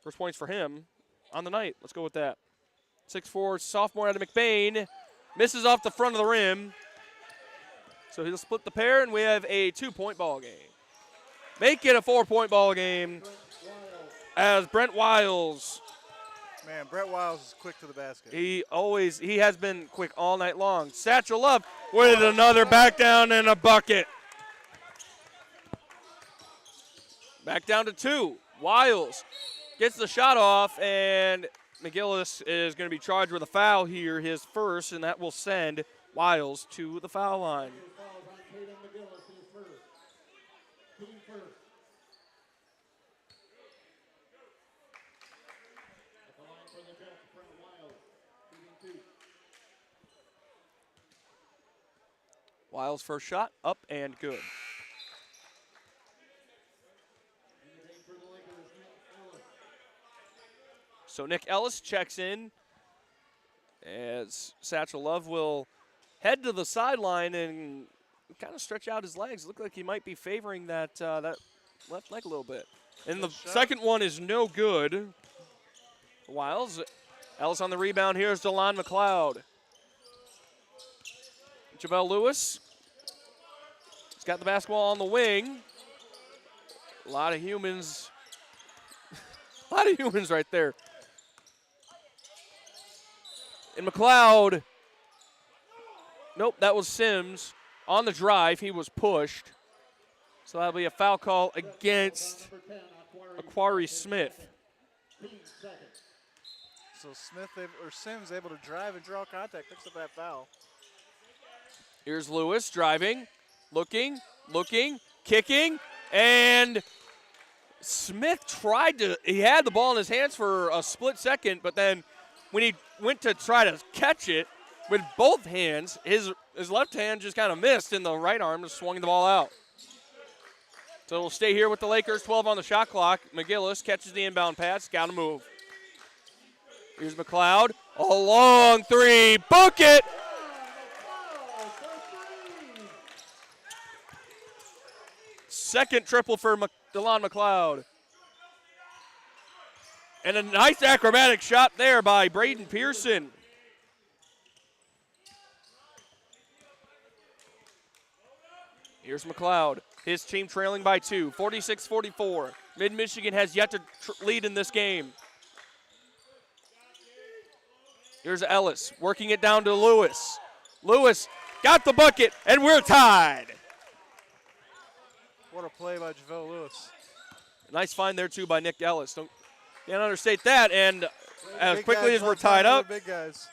First points for him on the night. Let's go with that. 6'4", sophomore out of McBain. Misses off the front of the rim. So he'll split the pair, and we have a 2-point ball game. Make it a 4-point ball game as Brent Wiles. Man, Brett Wiles is quick to the basket. He has been quick all night long. Satchel Love with another back down and a bucket. Back down to 2. Wiles gets the shot off, and McGillis is going to be charged with a foul here, his first, and that will send Wiles to the foul line. Wiles' first shot, up and good. So Nick Ellis checks in as Satchel Love will head to the sideline and kind of stretch out his legs. Look like he might be favoring that left leg a little bit. And the second one is no good. Wiles. Ellis on the rebound. Here's DeLon McLeod. Javelle Lewis. He's got the basketball on the wing. A lot of humans. A lot of humans right there. And McLeod. Nope, that was Sims. On the drive, he was pushed. So that'll be a foul call against Aquari Smith. So Sims able to drive and draw contact, picks up that foul. Here's Lewis driving, looking, kicking, and Smith he had the ball in his hands for a split second, but then when he went to try to catch it with both hands, his left hand just kind of missed, and the right arm just swung the ball out. So we'll stay here with the Lakers, 12 on the shot clock. McGillis catches the inbound pass, got to move. Here's McLeod, a long three, book it! Second triple for DeLon McLeod. And a nice acrobatic shot there by Braden Pearson. Here's McLeod. His team trailing by 2, 46-44. Mid-Michigan has yet to lead in this game. Here's Ellis working it down to Lewis. Lewis got the bucket, and we're tied. What a play by JaVale Lewis. Nice find there, too, by Nick Ellis. Can't understate that. And as Big quickly guys as we're left on tied the up, big guys.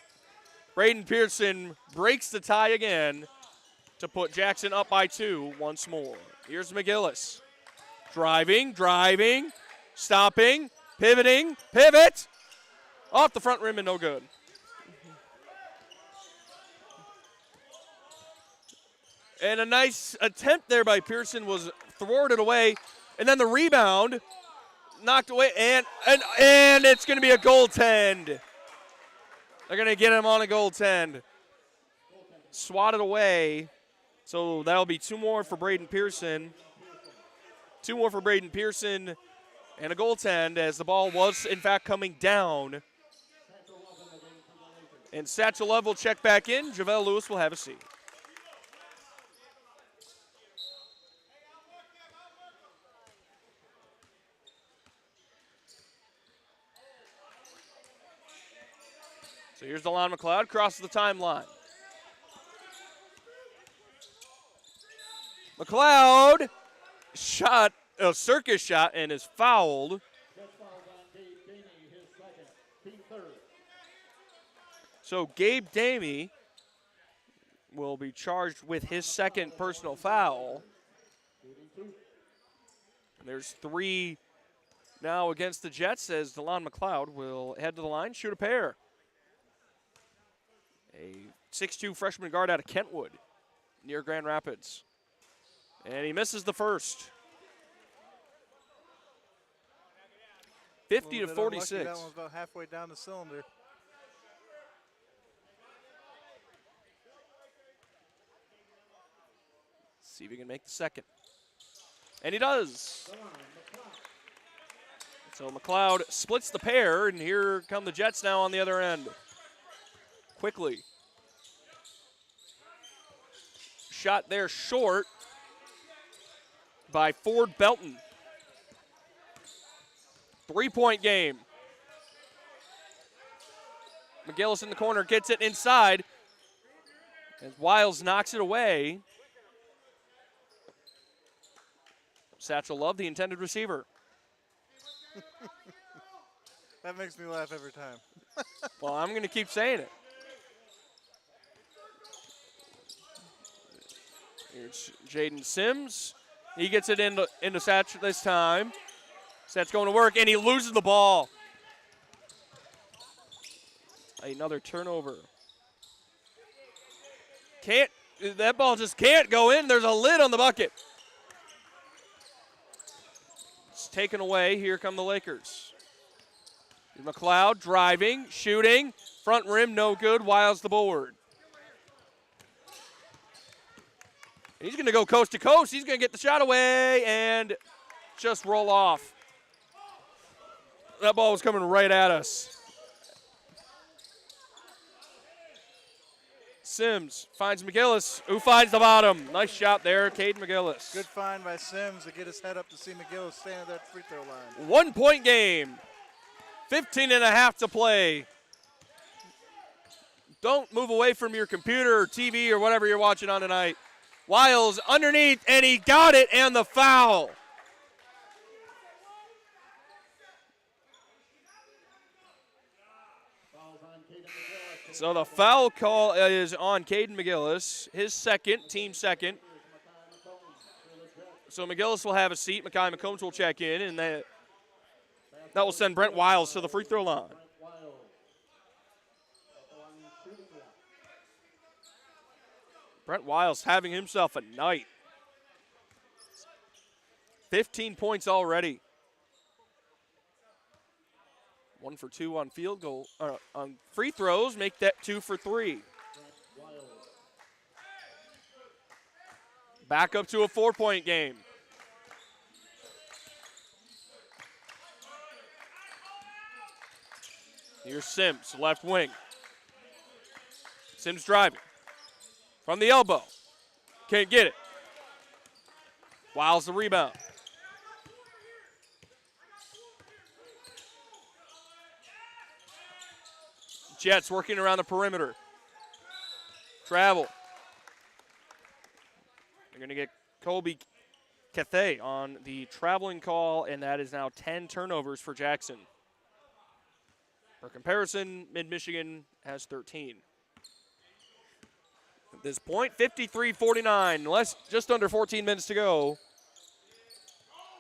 Braden Pearson breaks the tie again to put Jackson up by 2 once more. Here's McGillis. Driving, stopping, pivoting, pivot. Off the front rim and no good. And a nice attempt there by Pearson was thwarted away. And then the rebound knocked away, and it's going to be a goaltend. They're going to get him on a goaltend. Swatted away. So that'll be 2 more for Braden Pearson. 2 more for Braden Pearson and a goaltend as the ball was, in fact, coming down. And Satchel Love will check back in. JaVale Lewis will have a seat. So here's DeLon McLeod, crosses the timeline. McLeod shot a circus shot and is fouled. So Gabe Damey will be charged with his second personal foul. There's 3 now against the Jets as DeLon McLeod will head to the line, shoot a pair. A 6'2 freshman guard out of Kentwood near Grand Rapids. And he misses the first. 50 to 46. Unlucky. That one's about halfway down the cylinder. See if he can make the second. And he does. So McLeod splits the pair, and here come the Jets now on the other end. Quickly. Shot there short by Ford Belton. 3-point game. McGillis in the corner gets it inside as Wiles knocks it away. Satchel Love, the intended receiver. That makes me laugh every time. Well, I'm going to keep saying it. Here's Jaden Sims. He gets it into Satch this time. Satch going to work, and he loses the ball. Another turnover. That ball just can't go in. There's a lid on the bucket. It's taken away. Here come the Lakers. McLeod driving, shooting. Front rim, no good. Wiles the board. He's going to go coast to coast. He's going to get the shot away and just roll off. That ball was coming right at us. Sims finds McGillis, who finds the bottom. Nice shot there, Caden McGillis. Good find by Sims to get his head up to see McGillis standing at that free throw line. 1 point game. 15 and a half to play. Don't move away from your computer or TV or whatever you're watching on tonight. Wiles underneath, and he got it, and the foul. So the foul call is on Caden McGillis, his second, team second. So McGillis will have a seat. Makai McCombs will check in, and that will send Brent Wiles to the free throw line. Brent Wiles having himself a night. 15 points already. 1 for 2 on field goal, on free throws, make that 2 for 3. Back up to a 4-point game. Here's Sims, left wing. Sims driving. From the elbow. Can't get it. Wiles the rebound. Jets working around the perimeter. Travel. They're going to get Colby Cathay on the traveling call, and that is now 10 turnovers for Jackson. For comparison, Mid-Michigan has 13. At this point, 53-49, just under 14 minutes to go.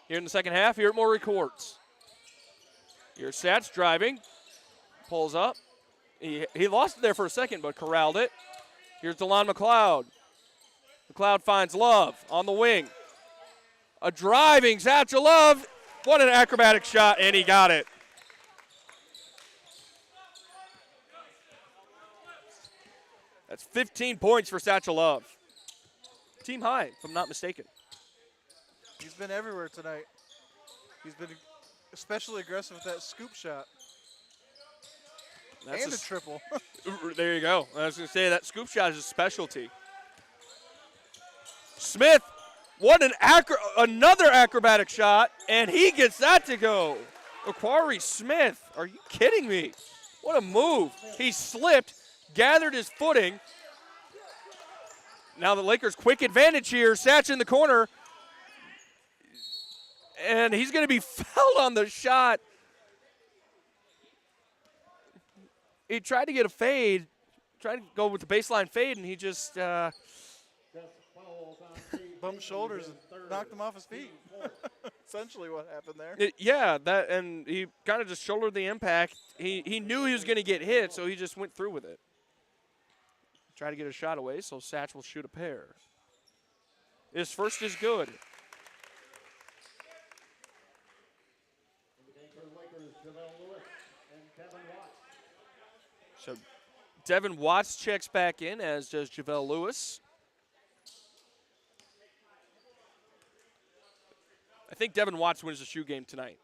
Here in the second half, here at Maury Courts. Here's Satch driving, pulls up. He lost it there for a second, but corralled it. Here's DeLon McLeod. McLeod finds Love on the wing. A driving Satchel Love. What an acrobatic shot, and he got it. That's 15 points for Satchel Love. Team high, if I'm not mistaken. He's been everywhere tonight. He's been especially aggressive with that scoop shot. That's and a triple. There you go. I was going to say that scoop shot is a specialty. Smith, what another acrobatic shot, and he gets that to go. Aquari Smith, are you kidding me? What a move. He slipped, gathered his footing. Now the Lakers' quick advantage here. Satch in the corner, and he's going to be fouled on the shot. He tried to get a fade, tried to go with the baseline fade, and he just bumped shoulders and knocked him off his feet. Essentially what happened there. And he kind of just shouldered the impact. He knew he was going to get hit, so he just went through with it. Try to get a shot away, so Satch will shoot a pair. His first is good. So Devin Watts checks back in, as does JaVale Lewis. I think Devin Watts wins the shoe game tonight.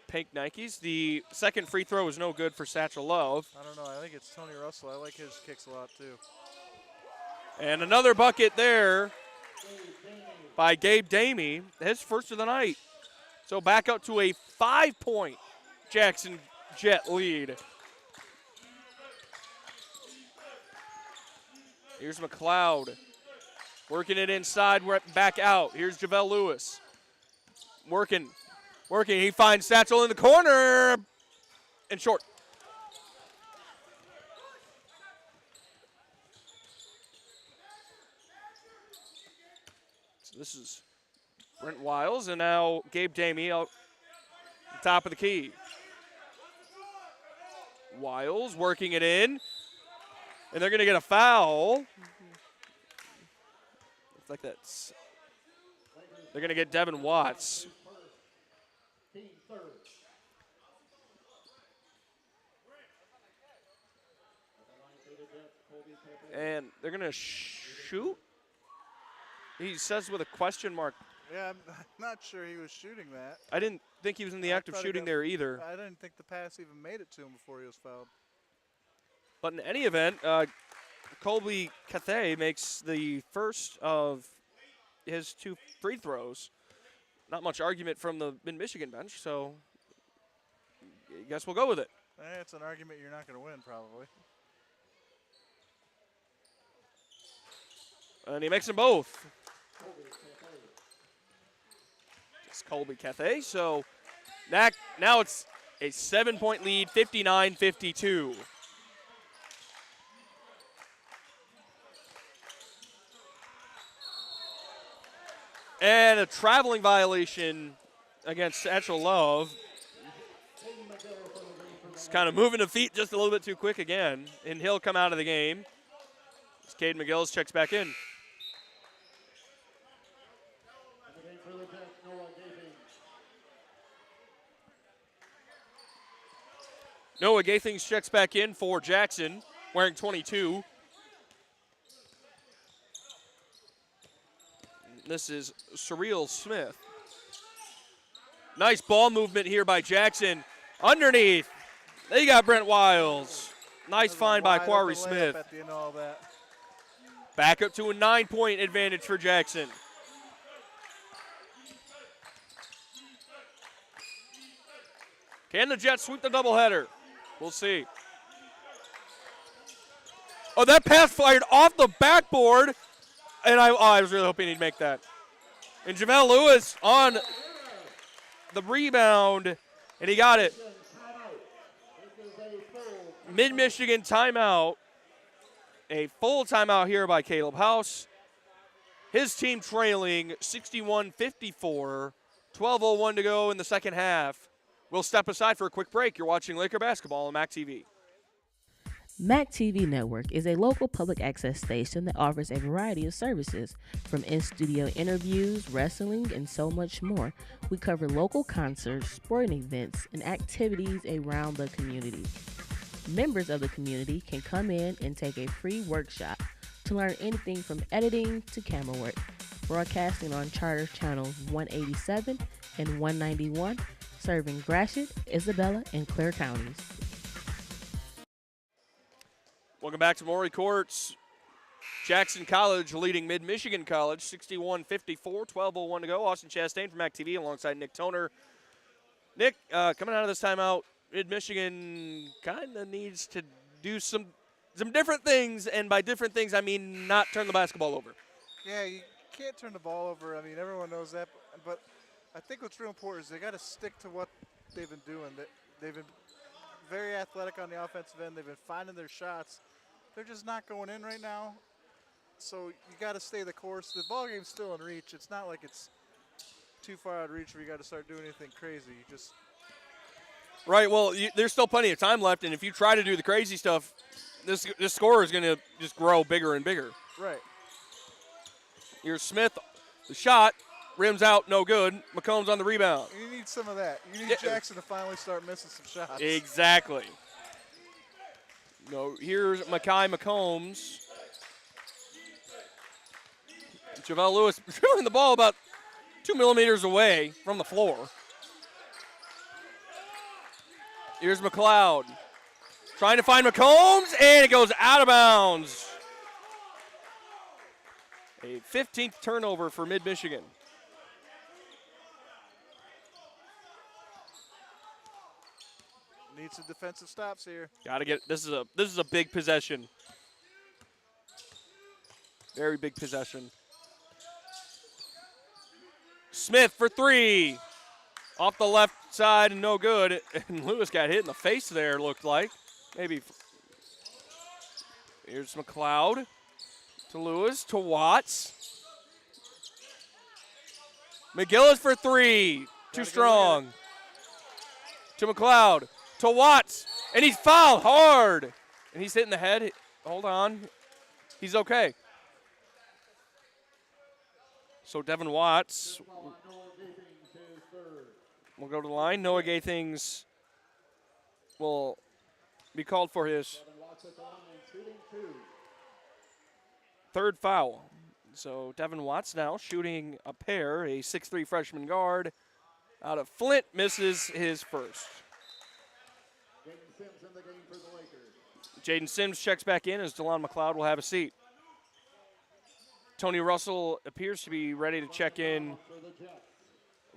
Pink Nikes. The second free throw was no good for Satchel Love. I don't know. I think it's Tony Russell. I like his kicks a lot, too. And another bucket there by Gabe Damey, his first of the night. So back up to a 5-point Jackson Jet lead. Here's McLeod working it inside, back out. Here's JaVale Lewis working. He finds Satchel in the corner and short. So this is Brent Wiles, and now Gabe Damey out top of the key. Wiles working it in, and they're going to get a foul. Looks like that's. They're going to get Devin Watts. And they're going to shoot. He says with a question mark Yeah, I'm not sure he was shooting that. I didn't think he was in the act of shooting there either. I didn't think the pass even made it to him before he was fouled. But in any event, Colby Cathay makes the first of his 2 free throws. Not much argument from the Mid-Michigan bench, so I guess we'll go with it. It's an argument you're not going to win, probably. And he makes them both. It's Colby Cathay. So now it's a 7-point lead, 59-52. And a traveling violation against Satchel Love. It's kind of moving the feet just a little bit too quick again, and he'll come out of the game. As Caden McGillis checks back in. Noah Gathings checks back in for Jackson, wearing 22. This is Surreal Smith. Nice ball movement here by Jackson. Underneath, they got Brent Wiles. Nice find by Quarry Smith. At the end of all that. Back up to a 9-point advantage for Jackson. Can the Jets sweep the doubleheader? We'll see. Oh, that pass fired off the backboard. And I was really hoping he'd make that. And Javel Lewis on the rebound, and he got it. Mid-Michigan timeout. A full timeout here by Caleb House. His team trailing 61-54. 12:01 to go in the second half. We'll step aside for a quick break. You're watching Laker basketball on MAC TV. MAC TV Network is a local public access station that offers a variety of services, from in-studio interviews, wrestling, and so much more. We cover local concerts, sporting events, and activities around the community. Members of the community can come in and take a free workshop to learn anything from editing to camera work. Broadcasting on Charter Channels 187 and 191, serving Gratiot, Isabella, and Clare counties. Welcome back to Maury Courts. Jackson College leading Mid-Michigan College 61-54, 12:01 to go. Austin Chastain from MAC TV alongside Nick Toner. Nick, coming out of this timeout, Mid-Michigan kind of needs to do some different things, and by different things I mean not turn the basketball over. Yeah, you can't turn the ball over. I mean, everyone knows that, but I think what's real important is they got to stick to what they've been doing. They've been very athletic on the offensive end. They've been finding their shots. They're just not going in right now. So you got to stay the course. The ball game's still in reach. It's not like it's too far out of reach where you got to start doing anything crazy. You just Right. Well, there's still plenty of time left, and if you try to do the crazy stuff, this score is going to just grow bigger and bigger. right. Here's Smith, the shot, rims out, no good. McCombs on the rebound. You need some of that. You need Jackson to finally start missing some shots. Exactly. No, here's Makai McCombs. Javel Lewis drilling the ball about 2 millimeters away from the floor. Here's McLeod. Trying to find McCombs, and it goes out of bounds. A 15th turnover for Mid-Michigan. Need some defensive stops here. Got to get this is a big possession. Very big possession. Smith for three. Off the left side and no good. And Lewis got hit in the face there, looked like. Maybe. Here's McLeod to Lewis to Watts. McGillis for three. Too strong. To McLeod. To Watts. And he's fouled hard. And he's hitting the head. Hold on. He's okay. So Devin Watts will go to the line. Noah Gathings will be called for his third foul. So Devin Watts now shooting a pair, a 6'3" freshman guard out of Flint, misses his first. Jaden Sims in the game for the Lakers. Jaden Sims checks back in as DeLon McLeod will have a seat. Tony Russell appears to be ready to check in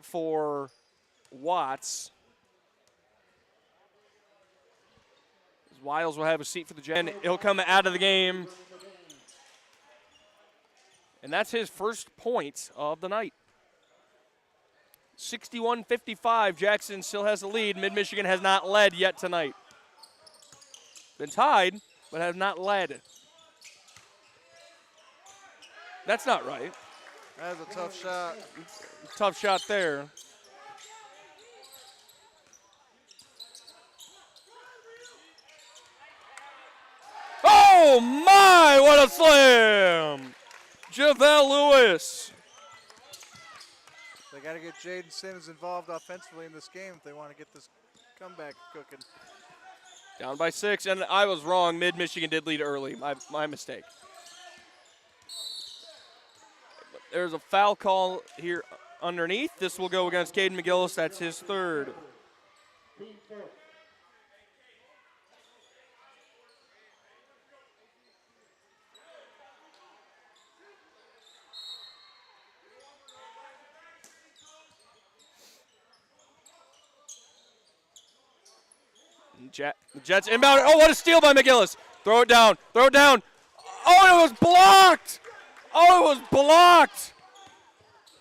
for Watts. Wiles will have a seat for the Jets. And he'll come out of the game. And that's his first point of the night. 61-55. Jackson still has the lead. Mid-Michigan has not led yet tonight. Been tied, but have not led. That's not right. That was a tough shot. Tough shot there. Oh my, what a slam! JaVale Lewis. They got to get Jaden Sims involved offensively in this game if they want to get this comeback cooking. Down by 6, and I was wrong. Mid-Michigan did lead early. My mistake. There's a foul call here underneath. This will go against Caden McGillis. That's his third. Jets inbound. Oh, what a steal by McGillis. Throw it down. Throw it down. Oh, it was blocked. Oh, it was blocked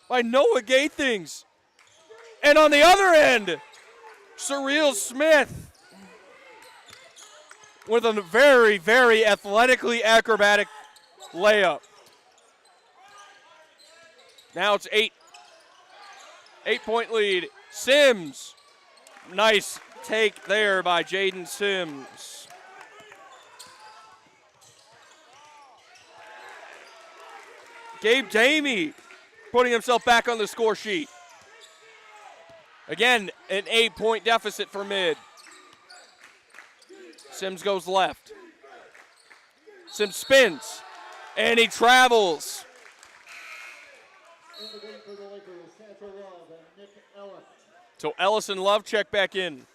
by Noah Gathings. And on the other end, Surreal Smith with a very, very athletically acrobatic layup. Now it's 8. 8-point lead. Sims. Nice take there by Jaden Sims. Gabe Damey putting himself back on the score sheet. Again, an 8-point deficit for mid. Sims goes left. Sims spins, and he travels. In the game for the Lakers, Satchel Love and Nick Ellis. So Ellis and Love check back in.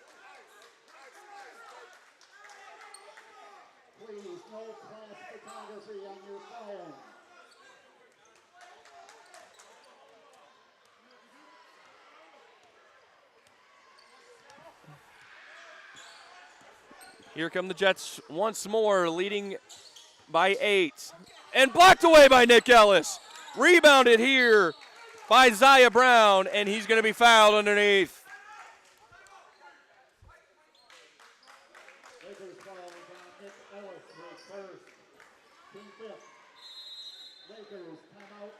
Please, no class photography on your phone. Here come the Jets once more, leading by 8. And blocked away by Nick Ellis. Rebounded here by Zaya Brown, and he's going to be fouled underneath. Lakers foul is on Nick Ellis, his first, team fifth. Lakers timeout.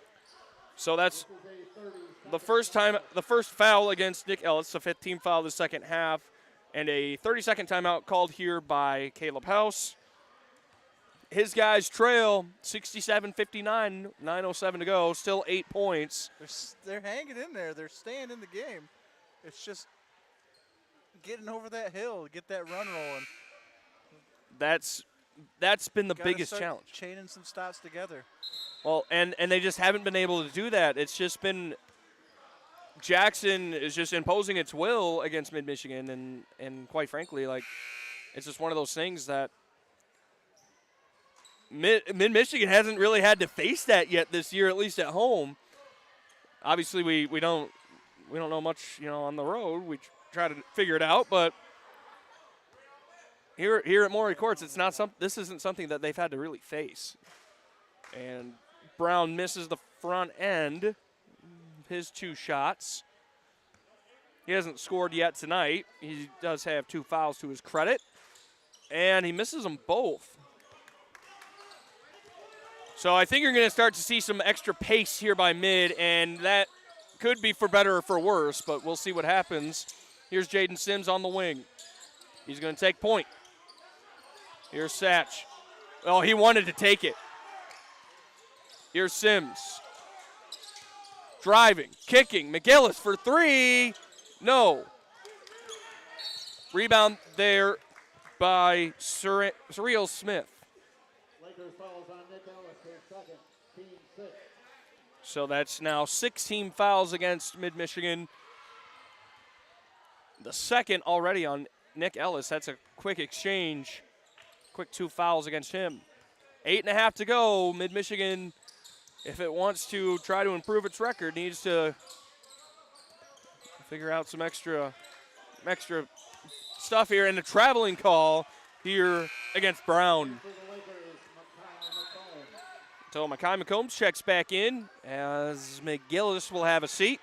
So that's This is a 30. the first foul against Nick Ellis, the fifth team foul of the second half, and a 30-second timeout called here by Caleb House. His guys trail 67-59, 9:07 to go, still 8 points. They're hanging in there. They're staying in the game. It's just getting over that hill, get that run rolling. That's been the Gotta biggest start challenge. Chaining some stops together. Well, and they just haven't been able to do that. It's just been Jackson is just imposing its will against Mid-Michigan, and quite frankly, like, it's just one of those things that Mid-Michigan hasn't really had to face that yet this year, at least at home. Obviously, we don't know much, on the road. We try to figure it out, but here at Maury Courts, this isn't something that they've had to really face. And Brown misses the front end, his 2 shots. He hasn't scored yet tonight. He does have 2 fouls to his credit, and he misses them both. So I think you're going to start to see some extra pace here by mid, and that could be for better or for worse, but we'll see what happens. Here's Jaden Sims on the wing. He's going to take point. Here's Satch. Oh, he wanted to take it. Here's Sims. Driving, kicking, McGillis for 3. No. Rebound there by Surreal Smith. Lakers fouls on Nick Ellis, his second, So that's now 16 fouls against Mid-Michigan. The second already on Nick Ellis. That's a quick exchange. Quick 2 fouls against him. 8.5 to go. Mid-Michigan, if it wants to try to improve its record, needs to figure out some extra stuff here. And a traveling call here against Brown. So Makai McCombs checks back in as McGillis will have a seat.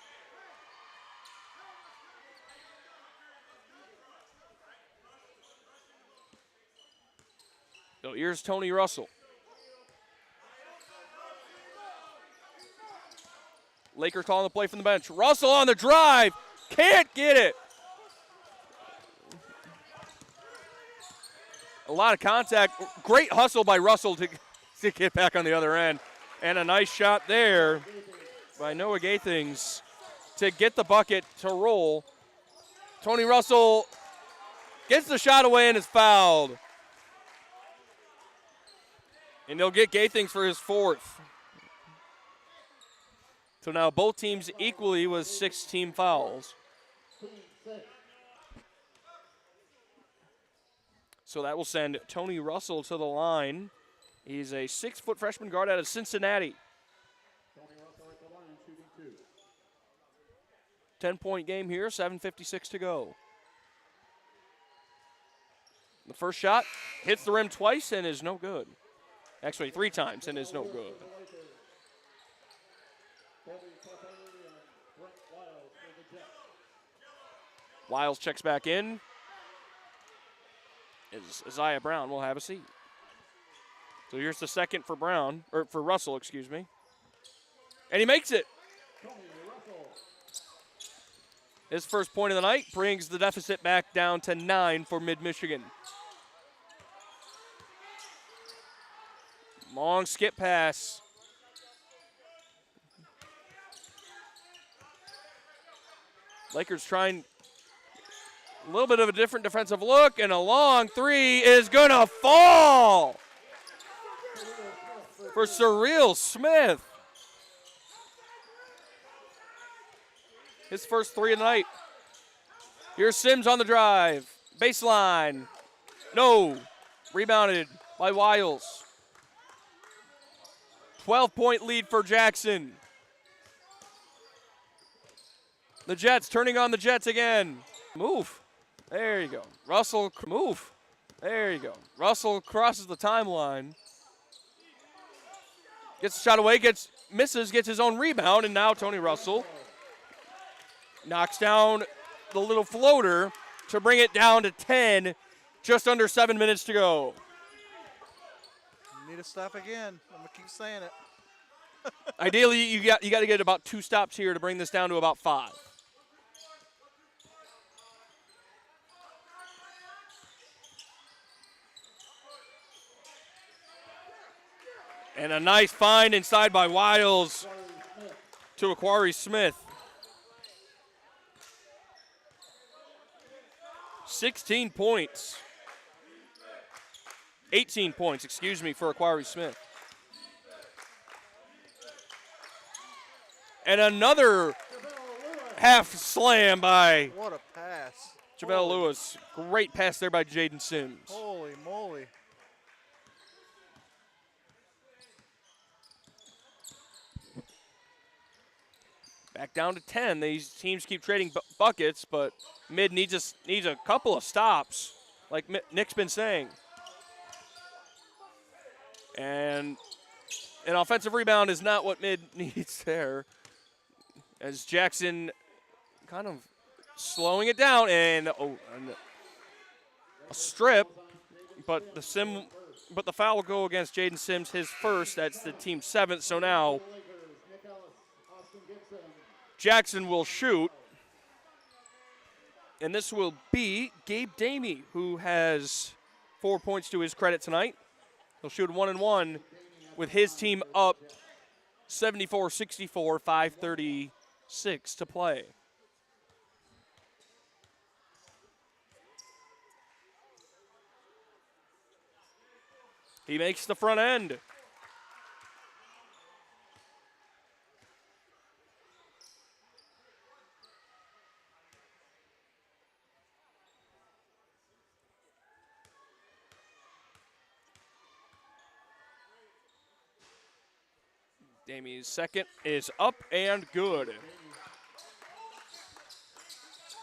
So here's Tony Russell. Lakers calling the play from the bench. Russell on the drive. Can't get it. A lot of contact. Great hustle by Russell to get back on the other end. And a nice shot there by Noah Gathings to get the bucket to roll. Tony Russell gets the shot away and is fouled. And they'll get Gathings for his 4th. So now both teams equally with 16 fouls. So that will send Tony Russell to the line. He's a 6-foot freshman guard out of Cincinnati. 10-point game here, 7:56 to go. The first shot hits the rim twice and is no good. Actually, 3 times and is no good. Wiles checks back in. Isaiah Brown will have a seat. So here's the second for Brown, or for Russell, excuse me. And he makes it. His first point of the night brings the deficit back down to 9 for Mid-Michigan. Long skip pass. Lakers trying a little bit of a different defensive look, and a long 3 is gonna fall for Surreal Smith. His first 3 of the night. Here's Sims on the drive. Baseline. No. Rebounded by Wiles. 12-point lead for Jackson. The Jets turning on the Jets again. Move. There you go. Russell, move. There you go. Russell crosses the timeline. Gets the shot away, misses, gets his own rebound, and now Tony Russell knocks down the little floater to bring it down to 10, just under 7 minutes to go. Need to stop again. I'm going to keep saying it. Ideally, you got to get about 2 stops here to bring this down to about 5. And a nice find inside by Wiles to Aquari Smith. 16 points. 18 points, excuse me, for Aquari Smith. And another half slam by What a pass. JaVale Lewis. Great pass there by Jaden Sims. Holy moly. Back down to 10. These teams keep trading buckets, but Mid needs a couple of stops, like Nick's been saying. And an offensive rebound is not what Mid needs there. As Jackson kind of slowing it down, and a strip, but the foul will go against Jaden Sims, his first. That's the team's 7th. So now Jackson will shoot, and this will be Gabe Damey, who has 4 points to his credit tonight. He'll shoot 1-1 with his team up 74-64, 5:36 to play. He makes the front end. Damie's second is up and good.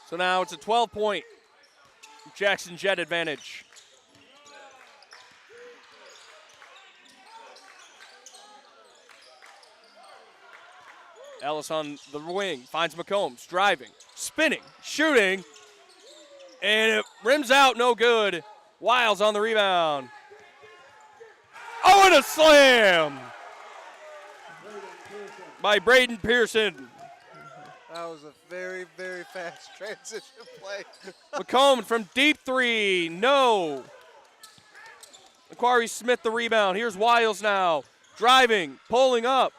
So now it's a 12-point Jackson Jet advantage. Ellis on the wing, finds McCombs, driving, spinning, shooting, and it rims out, no good. Wiles on the rebound. Oh, and a slam by Braden Pearson. That was a very, very fast transition play. McComb from deep three, no. Macquarie Smith the rebound. Here's Wiles now, driving, pulling up.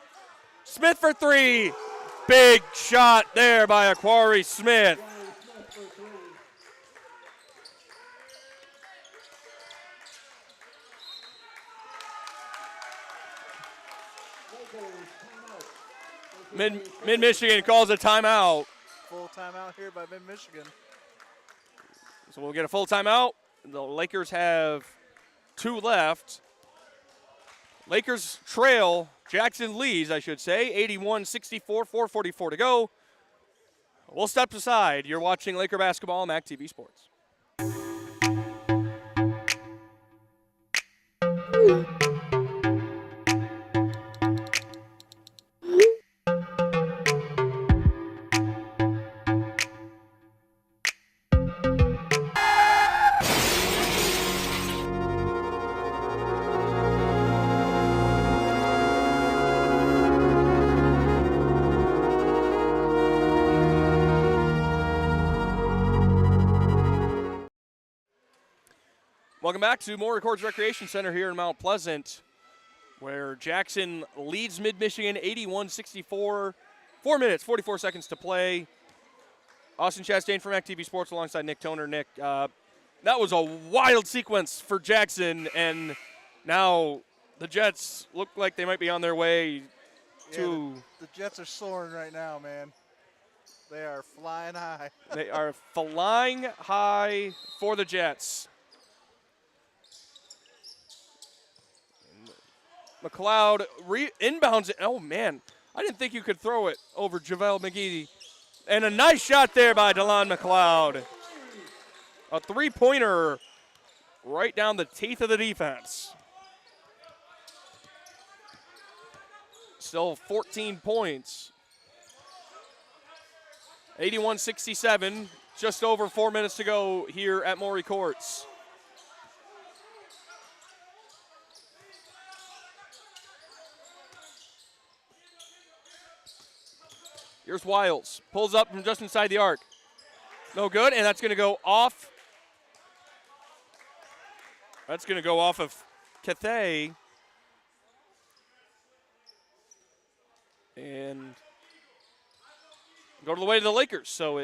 Smith for three. Big shot there by Aquari Smith. Mid-Michigan calls a timeout. Full timeout here by Mid-Michigan. So we'll get a full timeout. The Lakers have 2 left. Lakers trail, Jackson leads, I should say, 81-64, 4:44 to go. We'll step aside. You're watching Laker basketball on MAC TV Sports. Welcome back to Maury Courts Recreation Center here in Mount Pleasant, where Jackson leads Mid-Michigan 81-64. 4 minutes, 44 seconds to play. Austin Chastain from MAC TV Sports alongside Nick Toner. Nick, that was a wild sequence for Jackson, and now the Jets look like they might be on their way to... The Jets are soaring right now, man. They are flying high. They are flying high for the Jets. McLeod inbounds it. Oh, man. I didn't think you could throw it over JaVale McGee. And a nice shot there by DeLon McLeod. A three-pointer right down the teeth of the defense. Still 14 points. 81-67. Just over 4 minutes to go here at Maury Courts. Here's Wiles. Pulls up from just inside the arc. No good, and that's going to go off. That's going to go off of Cathay. And go to the way of the Lakers. So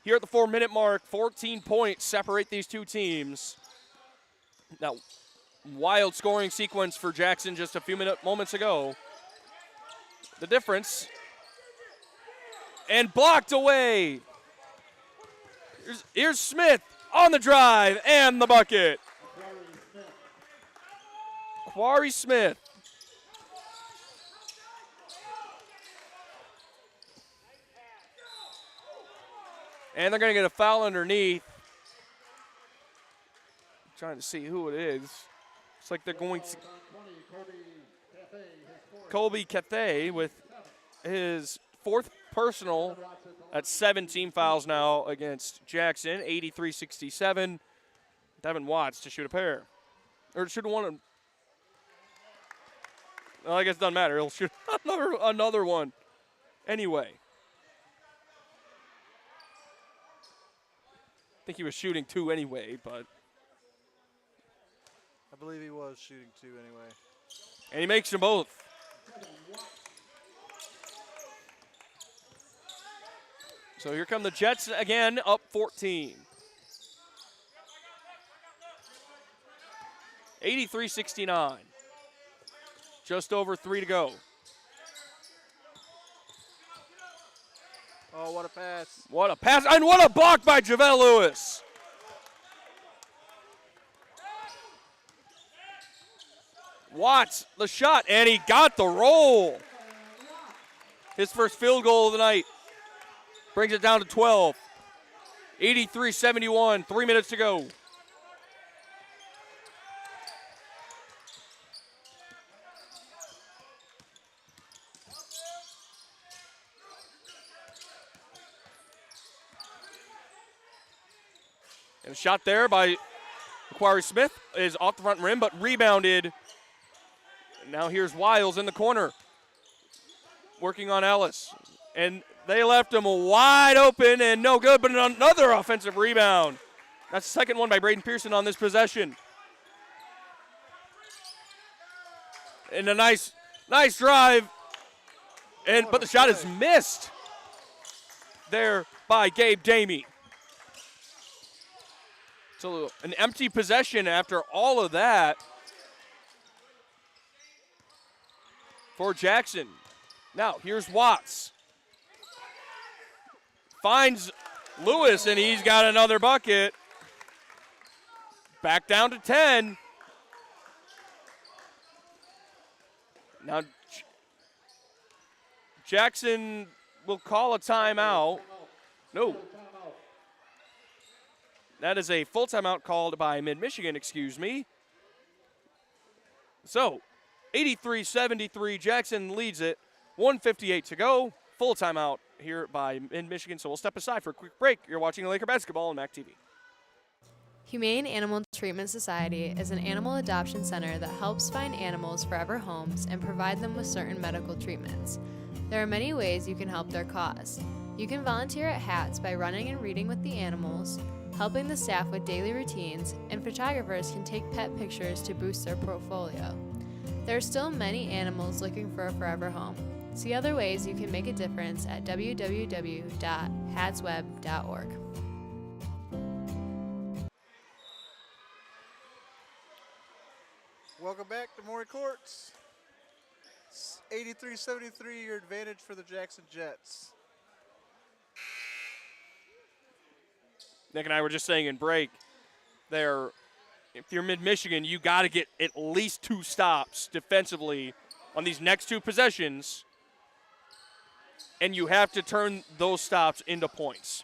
here at the 4-minute mark, 14 points separate these two teams. Now, wild scoring sequence for Jackson just a few moments ago. The difference. And blocked away. Here's Smith on the drive and the bucket. Quarry Smith. And they're going to get a foul underneath. I'm trying to see who it is. It's like they're going to... Colby Cathay with his 4th personal. That's 17 fouls now against Jackson, 83-67. Devin Watts to shoot a pair. Or should have won. Well, I guess it doesn't matter. He'll shoot another one. Anyway. I think he was shooting 2 anyway, but. I believe he was shooting 2 anyway. And he makes them both. So here come the Jets again, up 14. 83-69. Just over 3 to go. Oh, what a pass. What a pass, and what a block by JaVale Lewis. Watts, the shot, and he got the roll. His first field goal of the night. Brings it down to 12. 83-71, 3 minutes to go. And a shot there by Macquarie Smith is off the front rim, but rebounded. And now here's Wiles in the corner, working on Ellis. And they left him wide open and no good, but another offensive rebound. That's the second one by Braden Pearson on this possession. And a nice drive. But the shot is missed there by Gabe Damey. So an empty possession after all of that for Jackson. Now here's Watts. Finds Lewis, and he's got another bucket. Back down to 10. Now Jackson will call a timeout. No. That is a full timeout called by Mid-Michigan, excuse me. So, 83-73, Jackson leads it. 1:58 to go. Full timeout here by Mid-Michigan. So we'll step aside for a quick break. You're watching Laker basketball on MAC TV. Humane Animal Treatment Society is an animal adoption center that helps find animals forever homes and provide them with certain medical treatments. There are many ways you can help their cause. You can volunteer at HATS by running and reading with the animals, helping the staff with daily routines, and photographers can take pet pictures to boost their portfolio. There are still many animals looking for a forever home. See other ways you can make a difference at www.hatsweb.org. Welcome back to Maury Courts. 83-73, your advantage for the Jackson Jets. Nick and I were just saying in break, if you're Mid-Michigan, you got to get at least 2 stops defensively on these next 2 possessions, and you have to turn those stops into points.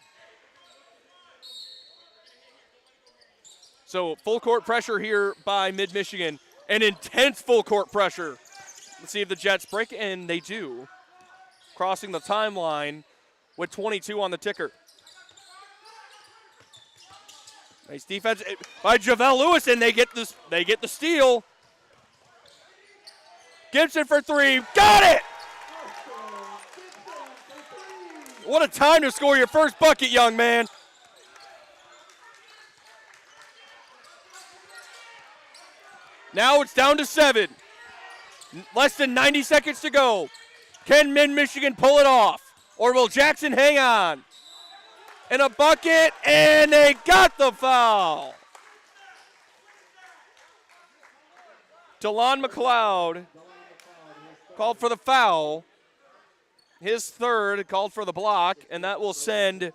So full court pressure here by Mid-Michigan, an intense full court pressure. Let's see if the Jets break, and they do, crossing the timeline with 22 on the ticker. Nice defense by JaVale Lewis, and they get the steal. Gibson for 3, got it! What a time to score your first bucket, young man. Now it's down to 7. Less than 90 seconds to go. Can Mid-Michigan pull it off, or will Jackson hang on? And a bucket, and they got the foul. DeLon McLeod called for the foul. His third called for the block, and that will send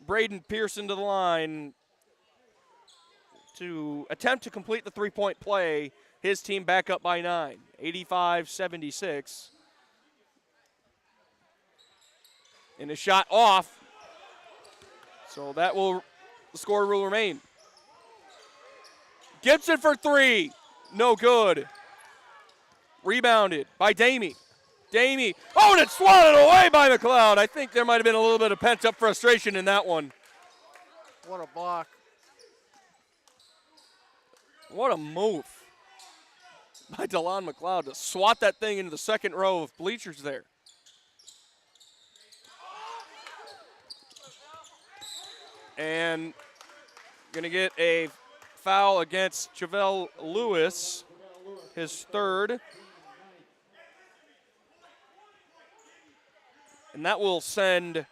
Braden Pearson to the line to attempt to complete the three-point play. His team back up by 9, 85-76. And a shot off. So the score will remain. Gibson for 3, no good. Rebounded by Damey. Oh, and it's swatted away by McLeod. I think there might have been a little bit of pent-up frustration in that one. What a block. What a move by DeLon McLeod to swat that thing into the second row of bleachers there. And going to get a foul against JaVale Lewis, his third. And that will send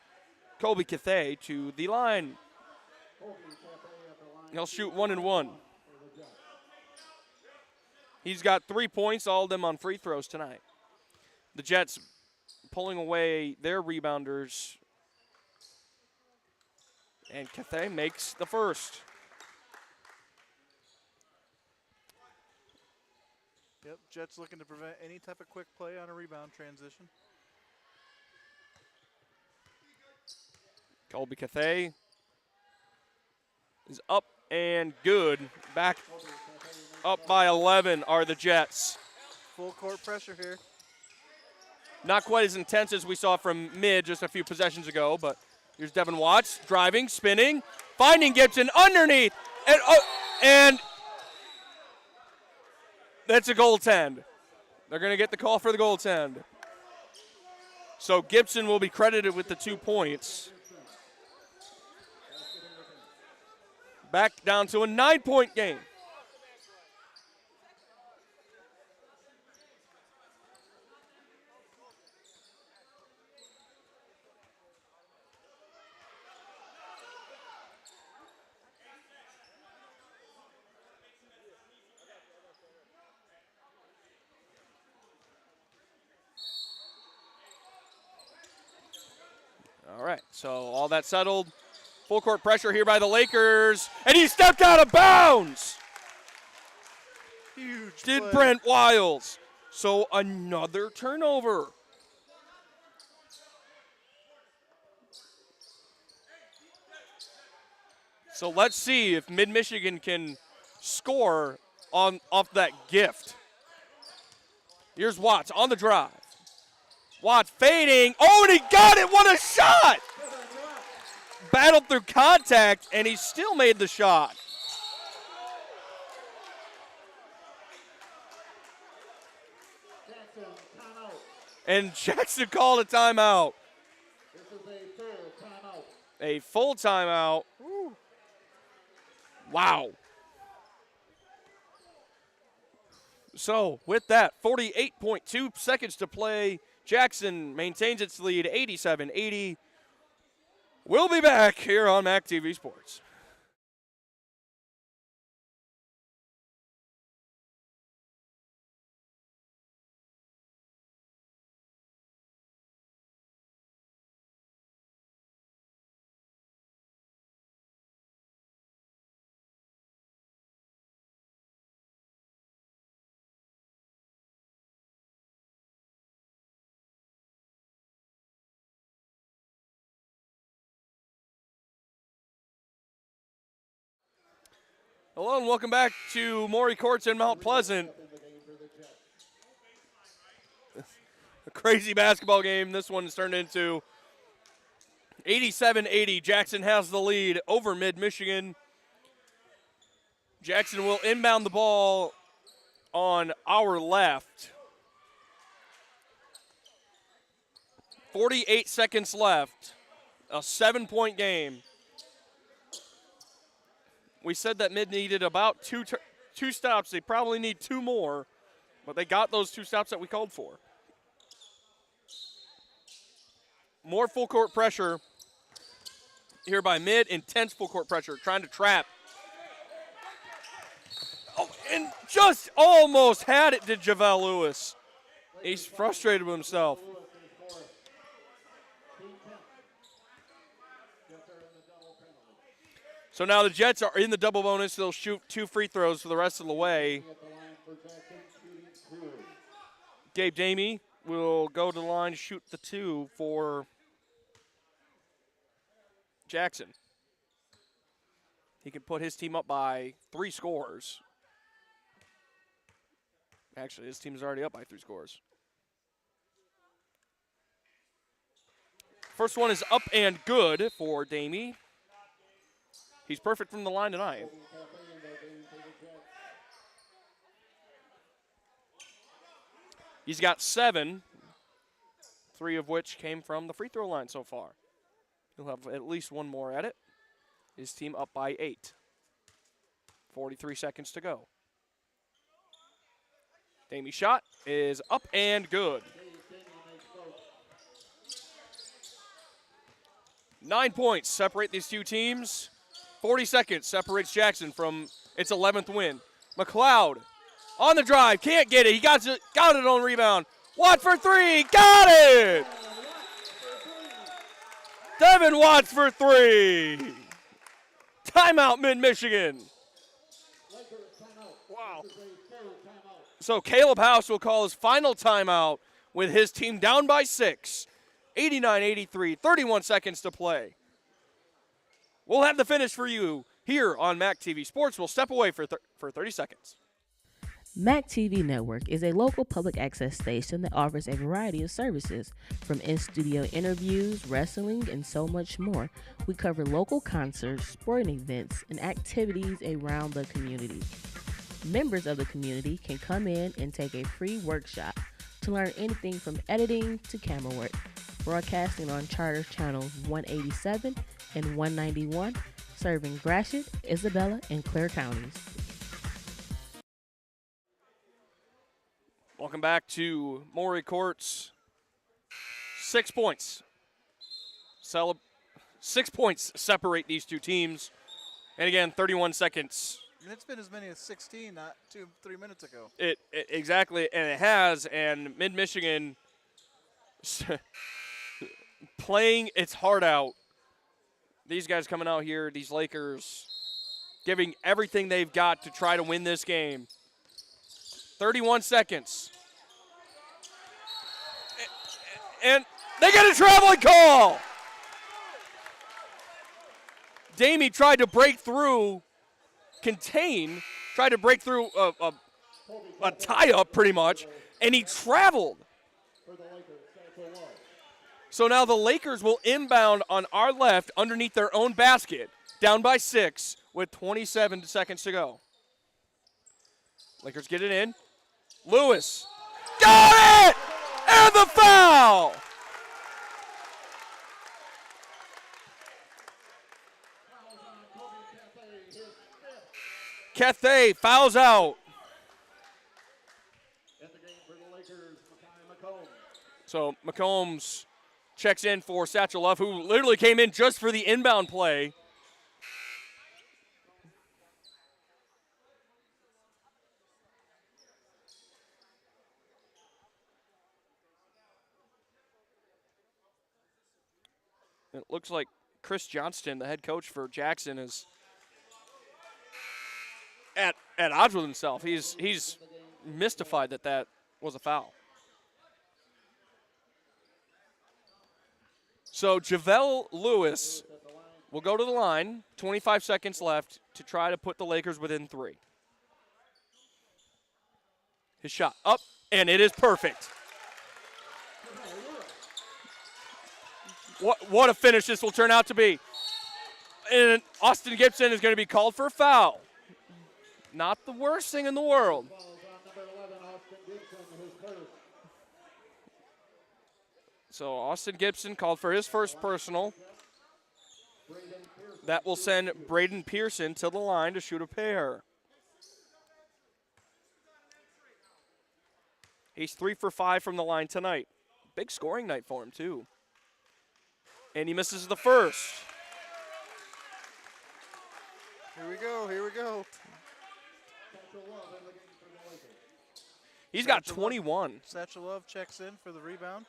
Colby Cathay to the line. He'll shoot 1 and 1. He's got 3 points, all of them on free throws tonight. The Jets pulling away their rebounders. And Cathay makes the first. Yep, Jets looking to prevent any type of quick play on a rebound transition. Colby Cathay is up and good. Back up by 11 are the Jets. Full court pressure here. Not quite as intense as we saw from mid just a few possessions ago, but here's Devin Watts driving, spinning, finding Gibson underneath, and that's a goaltend. They're going to get the call for the goaltend. So Gibson will be credited with the 2 points. Back down to a 9-point game. All right, so all that settled. Full court pressure here by the Lakers, and he stepped out of bounds. Huge Did play. Brent Wiles. So another turnover. So let's see if Mid-Michigan can score off that gift. Here's Watts on the drive. Watts fading. Oh, and he got it. What a shot! Battled through contact, and he still made the shot. And Jackson called a timeout. This is a full timeout. A full timeout. Woo. Wow. So, with that, 48.2 seconds to play. Jackson maintains its lead, 87-80. We'll be back here on MAC TV Sports. Hello and welcome back to Maury Courts in Mount Pleasant. A crazy basketball game this one's turned into. 87-80, Jackson has the lead over Mid-Michigan. Jackson will inbound the ball on our left. 48 seconds left, a 7-point game. We said that Mid needed about two stops. They probably need 2 more, but they got those 2 stops that we called for. More full court pressure here by Mid. Intense full court pressure, trying to trap. Oh, and just almost had it to Javel Lewis. He's frustrated with himself. So now the Jets are in the double bonus. They'll shoot 2 free throws for the rest of the way. Gabe Damey will go to the line, shoot the 2 for Jackson. He can put his team up by 3 scores. Actually, his team is already up by 3 scores. First one is up and good for Damey. He's perfect from the line tonight. He's got 7, 3 of which came from the free throw line so far. He'll have at least 1 more at it. His team up by 8. 43 seconds to go. Damey's shot is up and good. 9 points separate these 2 teams. 40 seconds separates Jackson from its 11th win. McLeod on the drive, can't get it. He got it on rebound. Watt for 3, got it! Devin Watts for 3. Timeout, Mid-Michigan. Wow, Wow. So Caleb House will call his final timeout with his team down by 6. 89-83, 31 seconds to play. We'll have the finish for you here on MAC TV Sports. We'll step away for 30 seconds. MAC TV Network is a local public access station that offers a variety of services, from in-studio interviews, wrestling, and so much more. We cover local concerts, sporting events, and activities around the community. Members of the community can come in and take a free workshop to learn anything from editing to camera work. Broadcasting on Charter Channels 187 and 191, serving Gratiot, Isabella, and Clare counties. Welcome back to Maury Courts. 6 points. 6 points separate these two teams. And again, 31 seconds. And it's been as many as 16 not 3 minutes ago. Exactly, and it has. And Mid-Michigan playing its heart out. These guys coming out here, these Lakers, giving everything they've got to try to win this game. 31 seconds. And they get a traveling call. Damie tried to break through, tried to break through a tie-up pretty much, and he traveled. So now the Lakers will inbound on our left underneath their own basket, down by 6 with 27 seconds to go. Lakers get it in. Lewis got it! And the foul! Cathay fouls out. So McCombs checks in for Satchel Love, who literally came in just for the inbound play. It looks like Chris Johnston, the head coach for Jackson, is at odds with himself. He's mystified that was a foul. So JaVale Lewis will go to the line, 25 seconds left, to try to put the Lakers within 3. His shot up, and it is perfect. What a finish this will turn out to be. And Austin Gibson is going to be called for a foul. Not the worst thing in the world. So Austin Gibson called for his first personal. That will send Braden Pearson to the line to shoot a pair. He's 3 for 5 from the line tonight. Big scoring night for him, too. And he misses the first. Here we go, here we go. He's got 21. Satchel Love checks in for the rebound.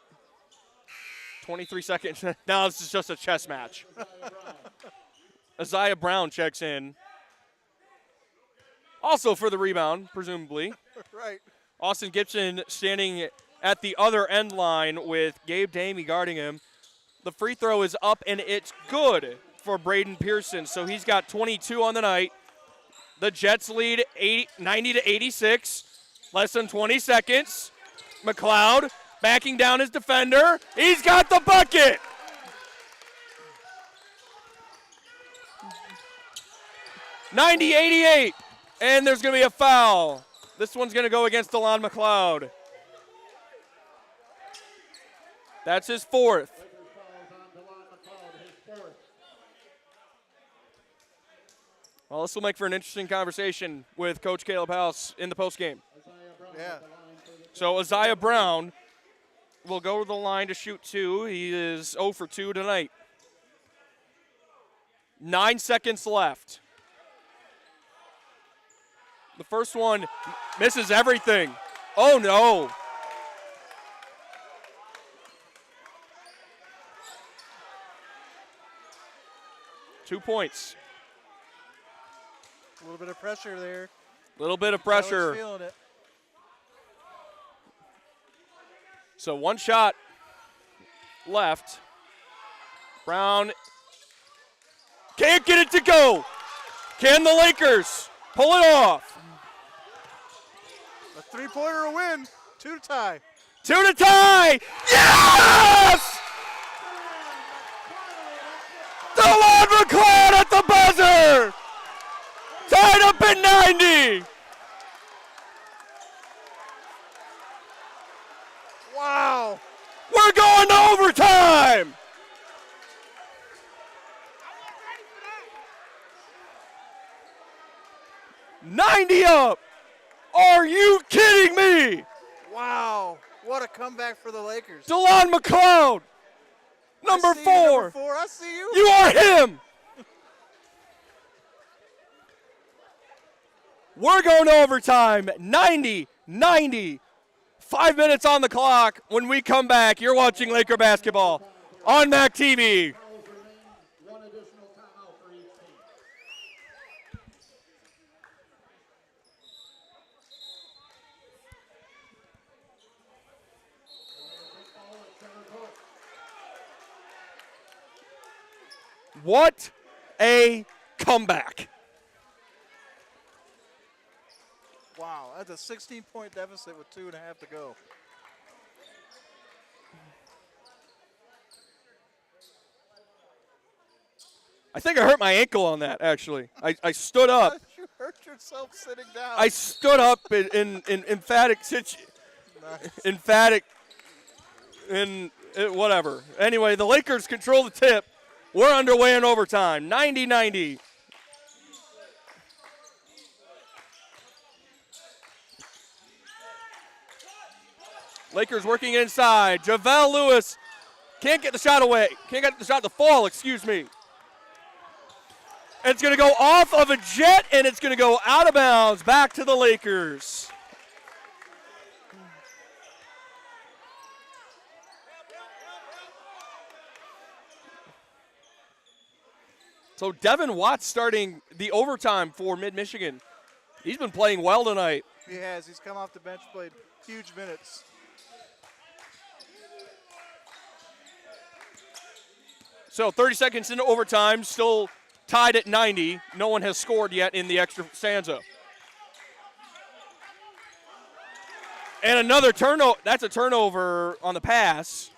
23 seconds. Now this is just a chess match. Isaiah Brown checks in. Also for the rebound, presumably. Right. Austin Gibson standing at the other end line with Gabe Damie guarding him. The free throw is up, and it's good for Braden Pearson. So he's got 22 on the night. The Jets lead 90-86. Less than 20 seconds. McLeod backing down his defender. He's got the bucket. (90-88), and there's going to be a foul. This one's going to go against DeLon McLeod. That's his 4th. Well, this will make for an interesting conversation with Coach Caleb House in the postgame. Yeah. So Isaiah Brown will go to the line to shoot 2. He is 0 for 2 tonight. 9 seconds left. The first one misses everything. Oh, no. (2 points). A little bit of pressure there. Little bit of Kelly's pressure. feeling it. So one shot left. Brown can't get it to go. Can the Lakers pull it off? A three-pointer a win. 2 to tie. 2 to tie. Yes! DeLon McLeod at the buzzer. Tied up at 90. Wow. We're going to overtime. $90 up. Are you kidding me? Wow. What a comeback for the Lakers. DeLon McLeod, number I see you, 4. number 4. I see you. You are him. We're going to overtime. 90-90. 5 minutes on the clock. When we come back, you're watching Laker basketball on MAC TV. One additional timeout for each team. What a comeback. Wow. That's a 16-point deficit with 2.5 to go. I think I hurt my ankle on that, actually. I stood up. You hurt yourself sitting down. I stood up in emphatic whatever. Anyway, the Lakers control the tip. We're underway in overtime. 90-90. Lakers working inside. JaVale Lewis can't get the shot away. Can't get the shot to fall, excuse me. It's going to go off of a jet, and it's going to go out of bounds back to the Lakers. So Devin Watts starting the overtime for Mid-Michigan. He's been playing well tonight. He has. He's come off the bench, played huge minutes. So 30 seconds into overtime, still tied at 90. No one has scored yet in the extra stanza. And another turnover. That's a turnover on the pass.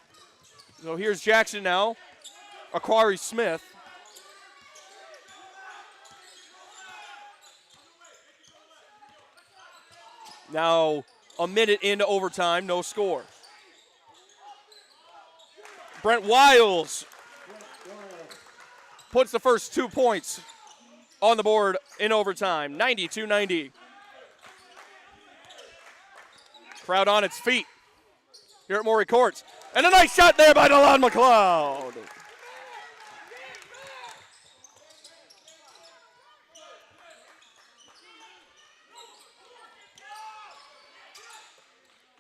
So here's Jackson now. Aquari Smith. Now a minute into overtime, no score. Brent Wiles puts the first 2 points on the board in overtime, 92-90. Crowd on its feet here at Maury Courts. And a nice shot there by DeLon McLeod.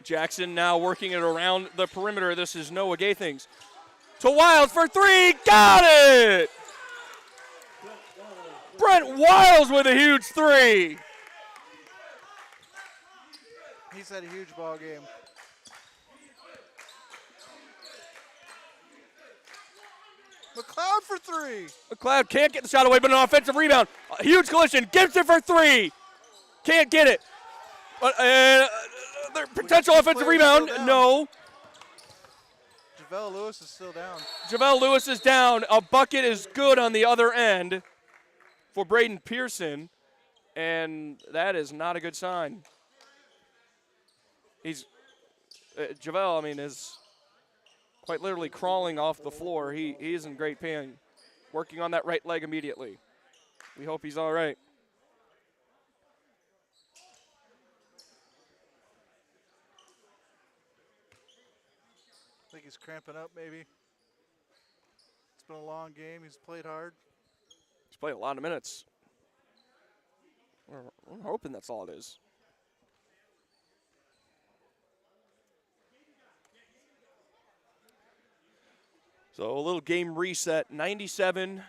Jackson now working it around the perimeter. This is Noah Gathings. To Wiles for 3, got it! Brent Wiles with a huge 3. He's had a huge ball game. McLeod for 3. McLeod can't get the shot away, but an offensive rebound. A huge collision. Gibson for 3. Can't get it. Their potential offensive rebound. No. JaVale Lewis is still down. JaVale Lewis is down. A bucket is good on the other end for Braden Pearson, and that is not a good sign. He's JaVale, I mean, is quite literally crawling off the floor. He is in great pain. Working on that right leg immediately. We hope he's all right. I think he's cramping up maybe. It's been a long game. He's played hard. He's played a lot of minutes. We're hoping that's all it is. So a little game reset, 97-92.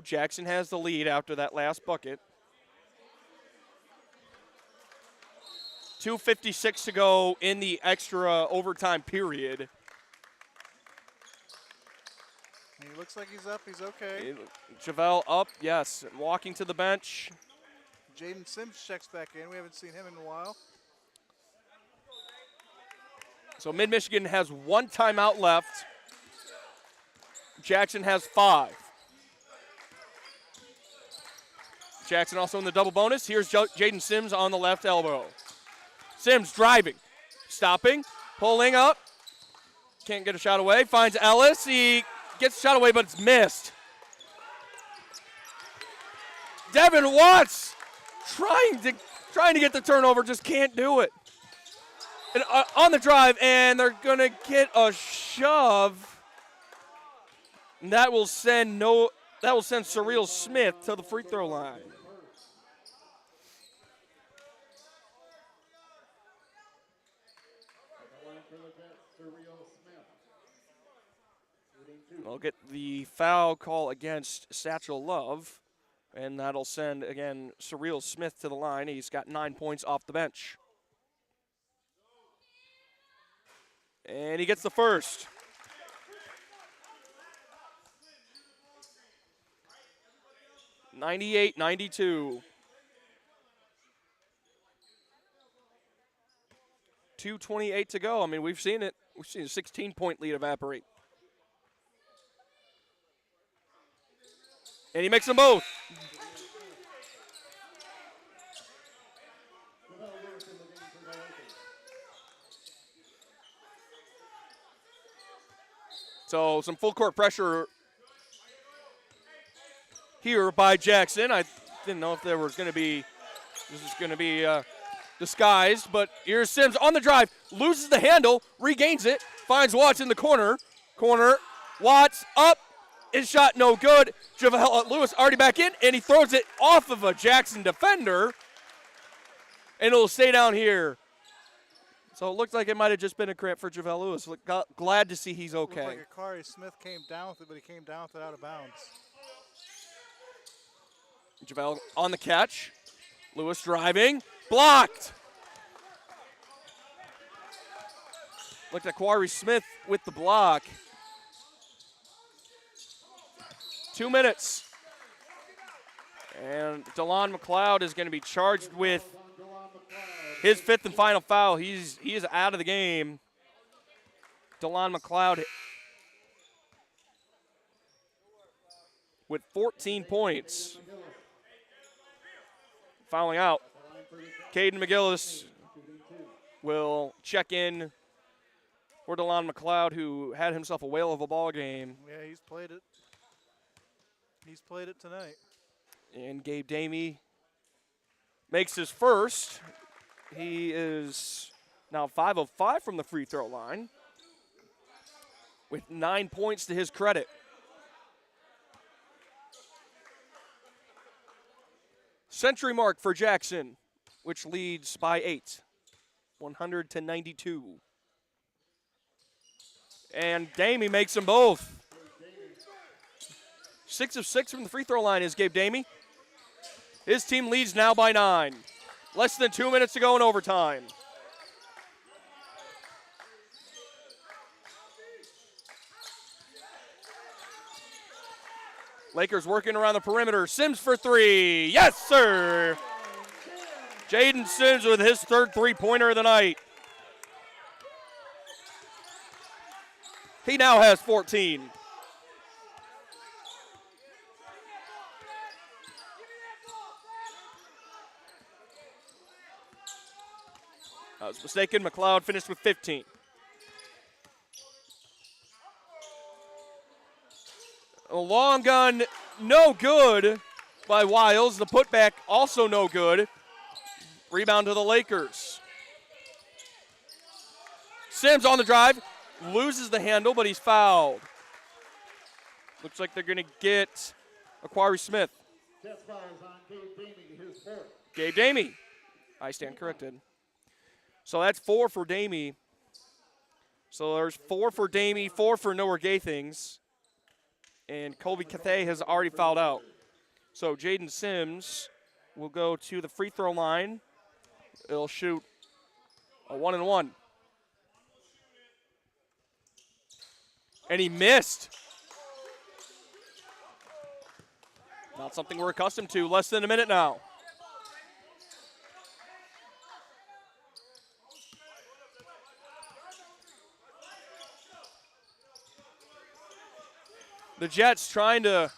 Jackson has the lead after that last bucket. 2:56 to go in the extra overtime period. He looks like he's up. He's okay. Javale up, yes, walking to the bench. Jaden Sims checks back in. We haven't seen him in a while. So Mid-Michigan has 1 timeout left. Jackson has 5. Jackson also in the double bonus. Here's Jaden Sims on the left elbow. Sims driving, stopping, pulling up. Can't get a shot away. Finds Ellis. He gets a shot away, but it's missed. Devin Watts trying to get the turnover, just can't do it. And, on the drive, and they're going to get a shove. And that will send Surreal Smith to the free throw line. We'll get the foul call against Satchel Love, and that'll send, again, Surreal Smith to the line. He's got 9 points off the bench. And he gets the first. (98-92). 2:28 to go. I mean, we've seen it. We've seen a 16-point lead evaporate. And he makes them both. So some full court pressure here by Jackson. I didn't know if this was going to be disguised, but here's Sims on the drive, loses the handle, regains it, finds Watts in the corner. Watts up, his shot no good. Javale Lewis already back in, and he throws it off of a Jackson defender, and it'll stay down here. So it looked like it might have just been a cramp for Javale Lewis. Glad to see he's okay. Looked like Akari Smith came down with it, but he came down with it out of bounds. Javale on the catch. Lewis driving. Blocked. Looked at Akari Smith with the block. 2 minutes. And DeLon McLeod is going to be charged with his 5th and final foul. He is out of the game. DeLon McLeod with 14 points. Fouling out. Caden McGillis will check in for DeLon McLeod, who had himself a whale of a ball game. Yeah, he's played it. He's played it tonight. And Gabe Damey makes his first. He is now 5 of 5 from the free throw line with 9 points to his credit. Century mark for Jackson, which leads by 8, 100-92. And Damey makes them both. 6 of 6 from the free throw line is Gabe Damey. His team leads now by 9. Less than 2 minutes to go in overtime. Lakers working around the perimeter. Sims for 3. Yes, sir. Jaden Sims with his 3rd three-pointer of the night. He now has 14. I was mistaken. McLeod finished with 15. A long gun, no good by Wiles. The putback also no good. Rebound to the Lakers. Sims on the drive, loses the handle, but he's fouled. Looks like they're going to get Akari Smith. Gabe Damey. I stand corrected. So that's 4 for Damey. So there's 4 for Damey, 4 for Noah Gathings. And Colby Cathay has already fouled out. So Jaden Sims will go to the free throw line. He'll shoot A 1-and-1. And he missed. Not something we're accustomed to. Less than a minute now. The Jets trying to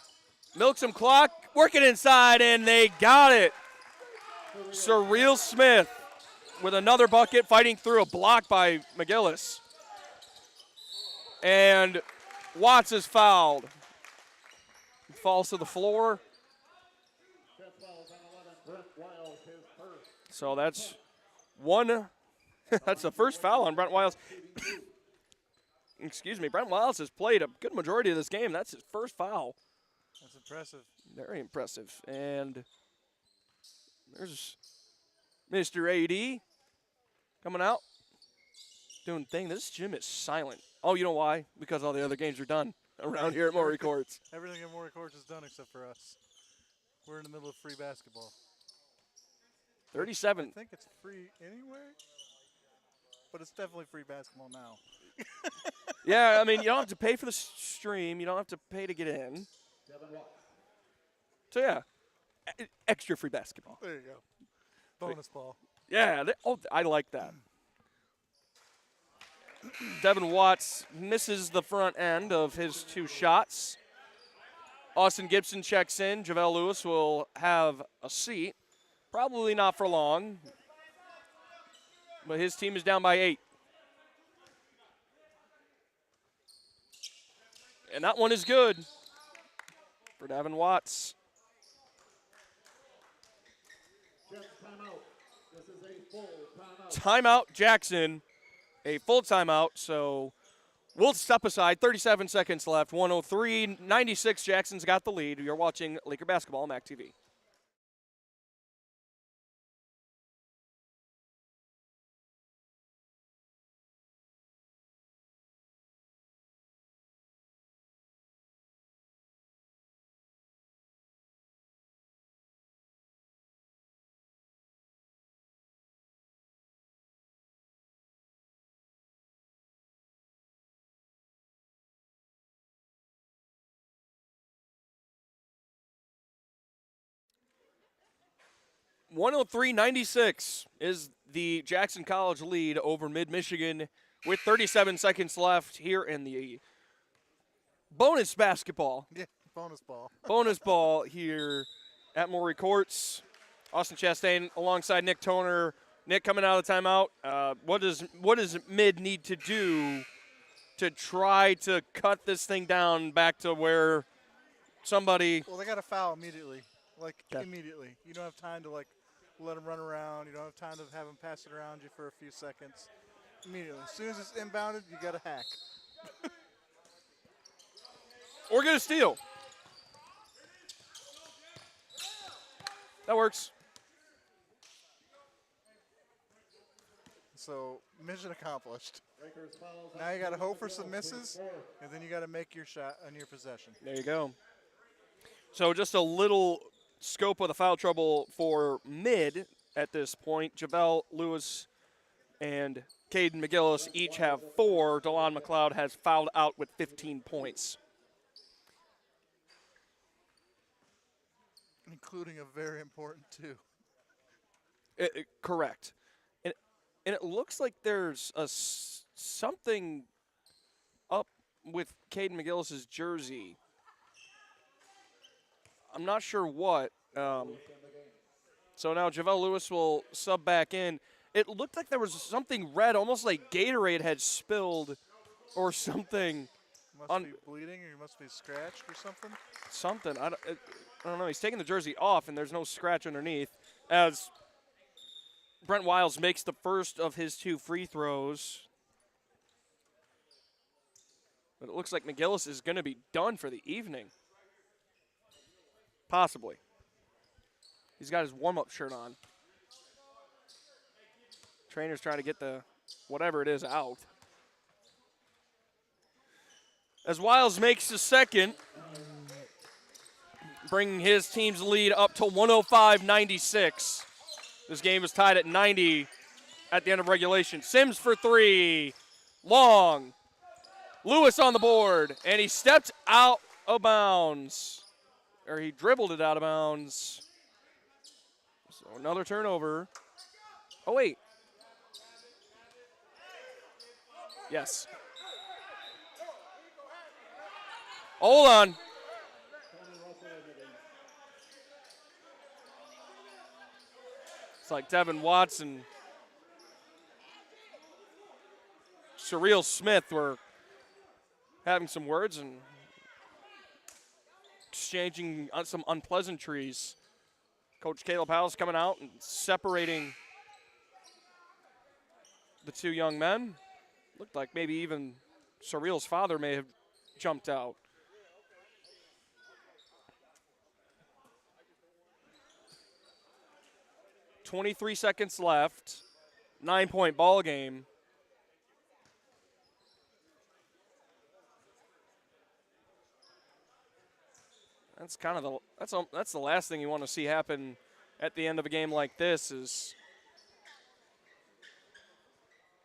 milk some clock, work it inside, and they got it. Surreal Smith with another bucket, fighting through a block by McGillis. And Watts is fouled. He falls to the floor. So that's one. That's the first foul on Brent Wiles. Excuse me, Brent Wiles has played a good majority of this game. That's his first foul. That's impressive. Very impressive. And there's Mr. AD coming out, doing thing. This gym is silent. Oh, you know why? Because all the other games are done around here at Maury Courts. Everything at Maury Courts is done except for us. We're in the middle of free basketball. 37. I think it's free anyway, but it's definitely free basketball now. Yeah, I mean, you don't have to pay for the stream. You don't have to pay to get in. So, yeah, extra free basketball. There you go. Bonus ball. Yeah, I like that. Devin Watts misses the front end of his two shots. Austin Gibson checks in. JaVale Lewis will have a seat. Probably not for long, but his team is down by 8. And that one is good for Devin Watts. Timeout, Jackson. A full timeout, so we'll step aside. 37 seconds left. 103-96. Jackson's got the lead. You're watching Laker basketball on MAC TV. (103-96) is the Jackson College lead over Mid-Michigan with 37 seconds left here in the bonus basketball. Yeah, bonus ball. Bonus ball here at Maury Courts. Austin Chastain alongside Nick Toner. Nick coming out of the timeout. What does Mid need to do to try to cut this thing down back to where somebody? Well, they got to foul immediately. Okay. Immediately. You don't have time to, let them run around. You don't have time to have them pass it around you for a few seconds. Immediately. As soon as it's inbounded, you got to hack. Or get a steal. That works. So, mission accomplished. Now you got to hope for some misses, and then you got to make your shot on your possession. There you go. So just a little scope of the foul trouble for Mid at this point. JaVale Lewis and Caden McGillis each have 4. DeLon McLeod has fouled out with 15 points. Including a very important 2. Correct. And it looks like there's something up with Caden McGillis' jersey. I'm not sure what. So now JaVale Lewis will sub back in. It looked like there was something red, almost like Gatorade had spilled or something. Must be bleeding, or you must be scratched or something. Something. I don't know. He's taking the jersey off, and there's no scratch underneath. As Brent Wiles makes the first of his 2 free throws. But it looks like McGillis is going to be done for the evening. Possibly. He's got his warm-up shirt on. Trainer's trying to get the whatever it is out. As Wiles makes the second, bringing his team's lead up to 105-96. This game was tied at 90 at the end of regulation. Sims for three. Long. Lewis on the board, and he stepped out of bounds. Or he dribbled it out of bounds. So another turnover. Oh, wait. Yes. Hold on. It's like Devin Watson, Surreal Smith were having some words and exchanging some unpleasantries. Coach Caleb Howell's coming out and separating the two young men. Looked like maybe even Surreal's father may have jumped out. .23 seconds left. 9-point ball game. That's kind of that's the last thing you want to see happen at the end of a game like this is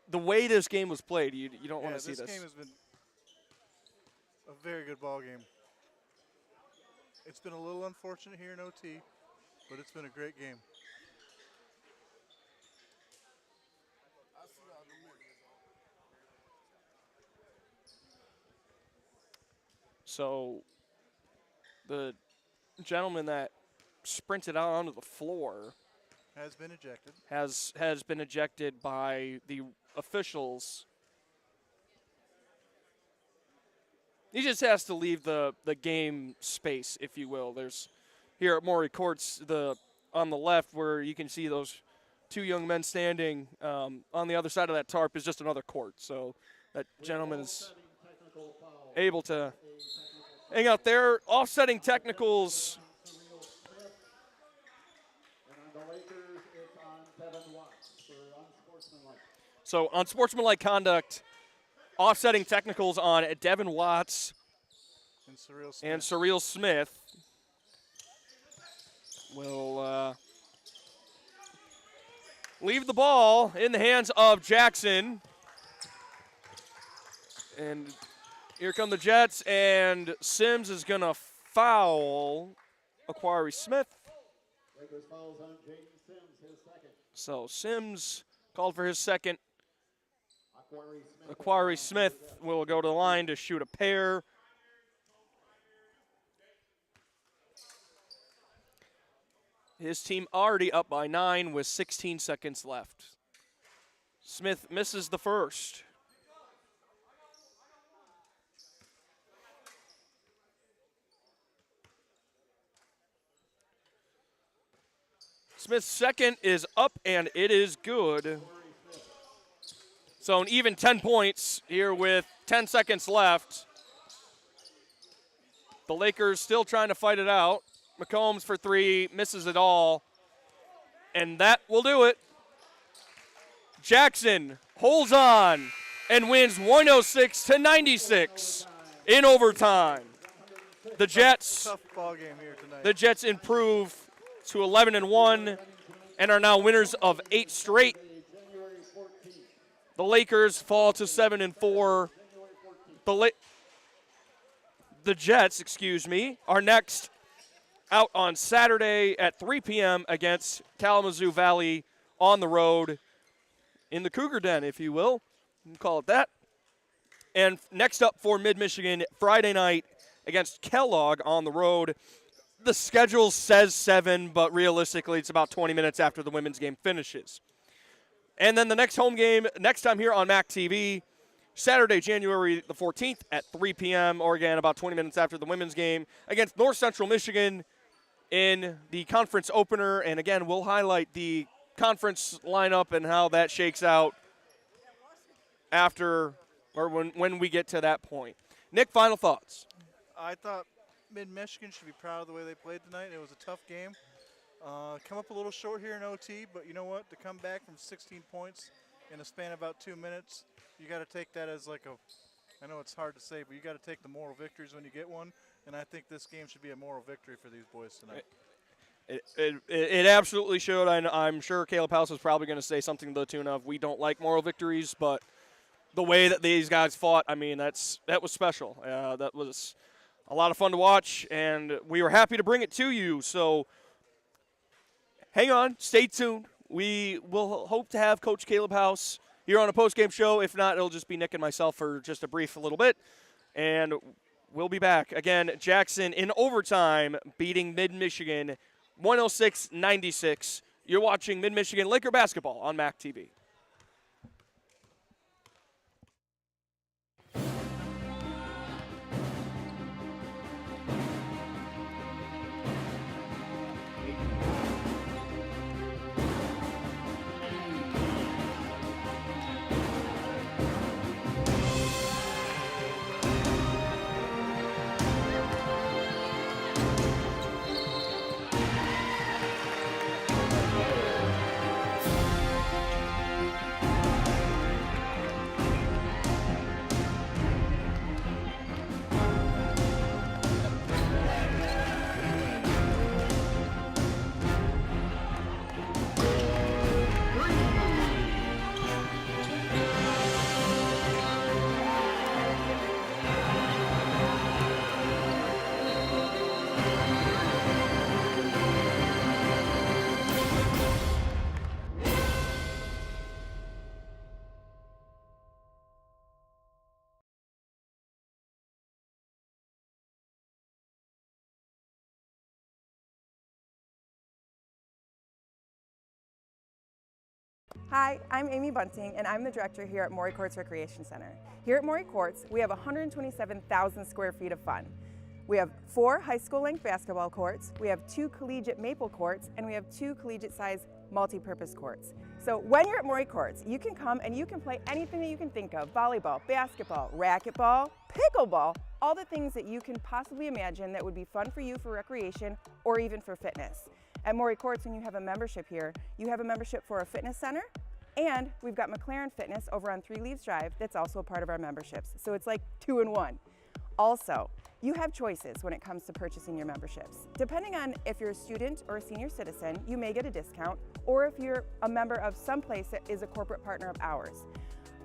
the way this game was played. You don't want to see this. This game has been a very good ball game. It's been a little unfortunate here in OT, but it's been a great game. So the gentleman that sprinted out onto the floor has been ejected. Has been ejected by the officials. He just has to leave the game space, if you will. There's here at Maury Courts on the left where you can see those two young men standing. On the other side of that tarp is just another court. So that gentleman is able to hang out there. Offsetting technicals. So unsportsmanlike conduct, offsetting technicals on Devin Watts and Surreal Smith. Will leave the ball in the hands of Jackson. And here come the Jets, and Sims is going to foul Aquari Smith. So Sims called for his second. Aquari Smith will go to the line to shoot a pair. His team already up by 9 with 16 seconds left. Smith misses the first. Smith's second is up, and it is good. So an even 10 points here with 10 seconds left. The Lakers still trying to fight it out. McCombs for three, misses it all. And that will do it. Jackson holds on and wins 106-96 in overtime. The Jets, Tough ball game here tonight. The Jets improve to 11-1 and are now winners of 8 straight. The Lakers fall to 7-4. The Jets, are next out on Saturday at 3 p.m. against Kalamazoo Valley on the road in the Cougar Den, if you will. You can call it that. And next up for Mid-Michigan, Friday night against Kellogg on the road. The schedule says 7, but realistically it's about 20 minutes after the women's game finishes. And then the next home game, next time here on MAC TV, Saturday, January the 14th at 3 p.m., or again about 20 minutes after the women's game, against North Central Michigan in the conference opener. And again, we'll highlight the conference lineup and how that shakes out after or when we get to that point. Nick, final thoughts? I thought Mid-Michigan should be proud of the way they played tonight. It was a tough game. Come up a little short here in OT, but you know what? To come back from 16 points in a span of about 2 minutes, you got to take that as like I know it's hard to say, but you got to take the moral victories when you get one, and I think this game should be a moral victory for these boys tonight. It absolutely showed. I'm sure Caleb House was probably going to say something to the tune of, "We don't like moral victories," but the way that these guys fought, I mean, that was special. That was a lot of fun to watch, and we were happy to bring it to you. So hang on, stay tuned. We will hope to have Coach Caleb House here on a post-game show. If not, it'll just be Nick and myself for just a brief little bit, and we'll be back. Again, Jackson in overtime beating Mid-Michigan 106-96. You're watching Mid-Michigan Laker basketball on MAC TV. Hi, I'm Amy Bunting, and I'm the director here at Maury Courts Recreation Center. Here at Maury Courts, we have 127,000 square feet of fun. We have 4 high school length basketball courts, we have 2 collegiate maple courts, and we have 2 collegiate size multi-purpose courts. So when you're at Maury Courts, you can come and you can play anything that you can think of: volleyball, basketball, racquetball, pickleball, all the things that you can possibly imagine that would be fun for you for recreation or even for fitness. At Maury Courts, when you have a membership here, you have a membership for a fitness center, and we've got McLaren Fitness over on 3 Leaves Drive that's also a part of our memberships. So it's like 2 in 1. Also, you have choices when it comes to purchasing your memberships. Depending on if you're a student or a senior citizen, you may get a discount, or if you're a member of some place that is a corporate partner of ours.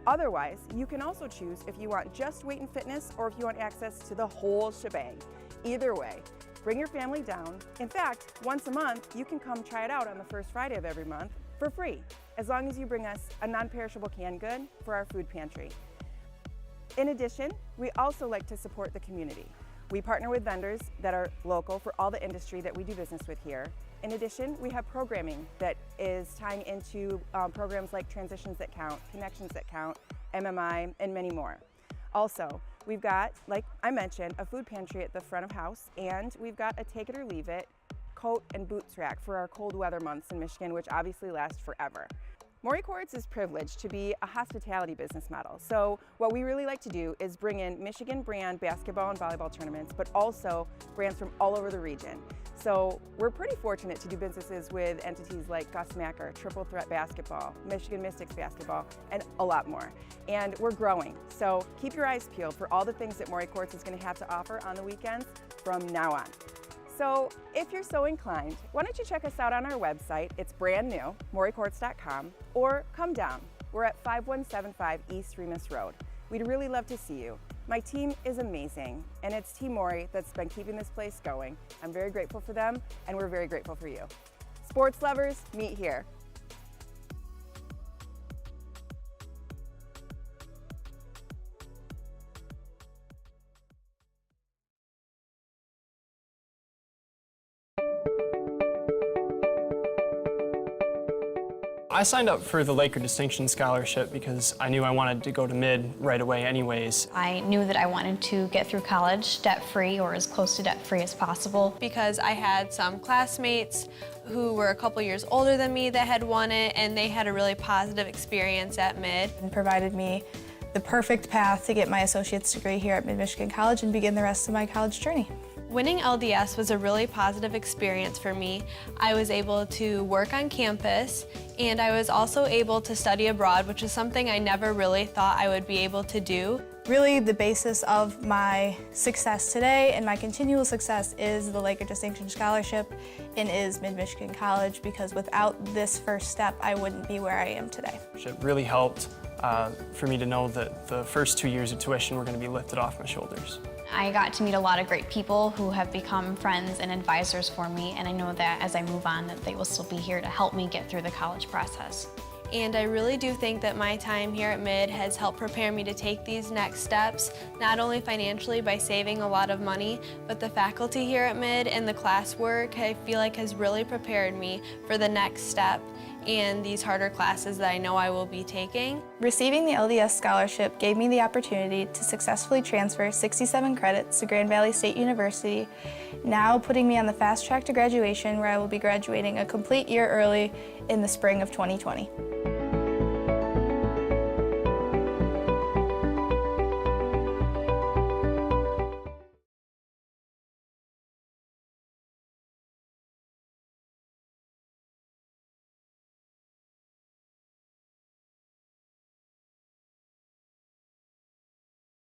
Otherwise, you can also choose if you want just weight and fitness or if you want access to the whole shebang. Either way, bring your family down. In fact, once a month, you can come try it out on the first Friday of every month for free, as long as you bring us a non-perishable canned good for our food pantry. In addition, we also like to support the community. We partner with vendors that are local for all the industry that we do business with here. In addition, we have programming that is tying into programs like Transitions That Count, Connections That Count, MMI, and many more. Also, we've got, like I mentioned, a food pantry at the front of house, and we've got a take it or leave it coat and boots rack for our cold weather months in Michigan, which obviously last forever. Maury Courts is privileged to be a hospitality business model. So what we really like to do is bring in Michigan brand basketball and volleyball tournaments, but also brands from all over the region. So we're pretty fortunate to do businesses with entities like Gus Macker, Triple Threat Basketball, Michigan Mystics Basketball, and a lot more. And we're growing. So keep your eyes peeled for all the things that Maury Courts is going to have to offer on the weekends from now on. So if you're so inclined, why don't you check us out on our website? It's brand new, maurycourts.com, or come down. We're at 5175 East Remus Road. We'd really love to see you. My team is amazing, and it's Team Maury that's been keeping this place going. I'm very grateful for them, and we're very grateful for you. Sports lovers, meet here. I signed up for the Laker Distinction Scholarship because I knew I wanted to go to mid right away anyways. I knew that I wanted to get through college debt-free or as close to debt-free as possible. Because I had some classmates who were a couple years older than me that had won it, and they had a really positive experience at mid. And provided me the perfect path to get my associate's degree here at Mid-Michigan College and begin the rest of my college journey. Winning LDS was a really positive experience for me. I was able to work on campus, and I was also able to study abroad, which is something I never really thought I would be able to do. Really, the basis of my success today and my continual success is the Laker Distinction Scholarship and is Mid-Michigan College, because without this first step, I wouldn't be where I am today. It really helped for me to know that the first 2 years of tuition were going to be lifted off my shoulders. I got to meet a lot of great people who have become friends and advisors for me, and I know that as I move on, that they will still be here to help me get through the college process. And I really do think that my time here at Mid has helped prepare me to take these next steps, not only financially by saving a lot of money, but the faculty here at Mid and the classwork I feel like has really prepared me for the next step and these harder classes that I know I will be taking. Receiving the LDS scholarship gave me the opportunity to successfully transfer 67 credits to Grand Valley State University, now putting me on the fast track to graduation, where I will be graduating a complete year early in the spring of 2020.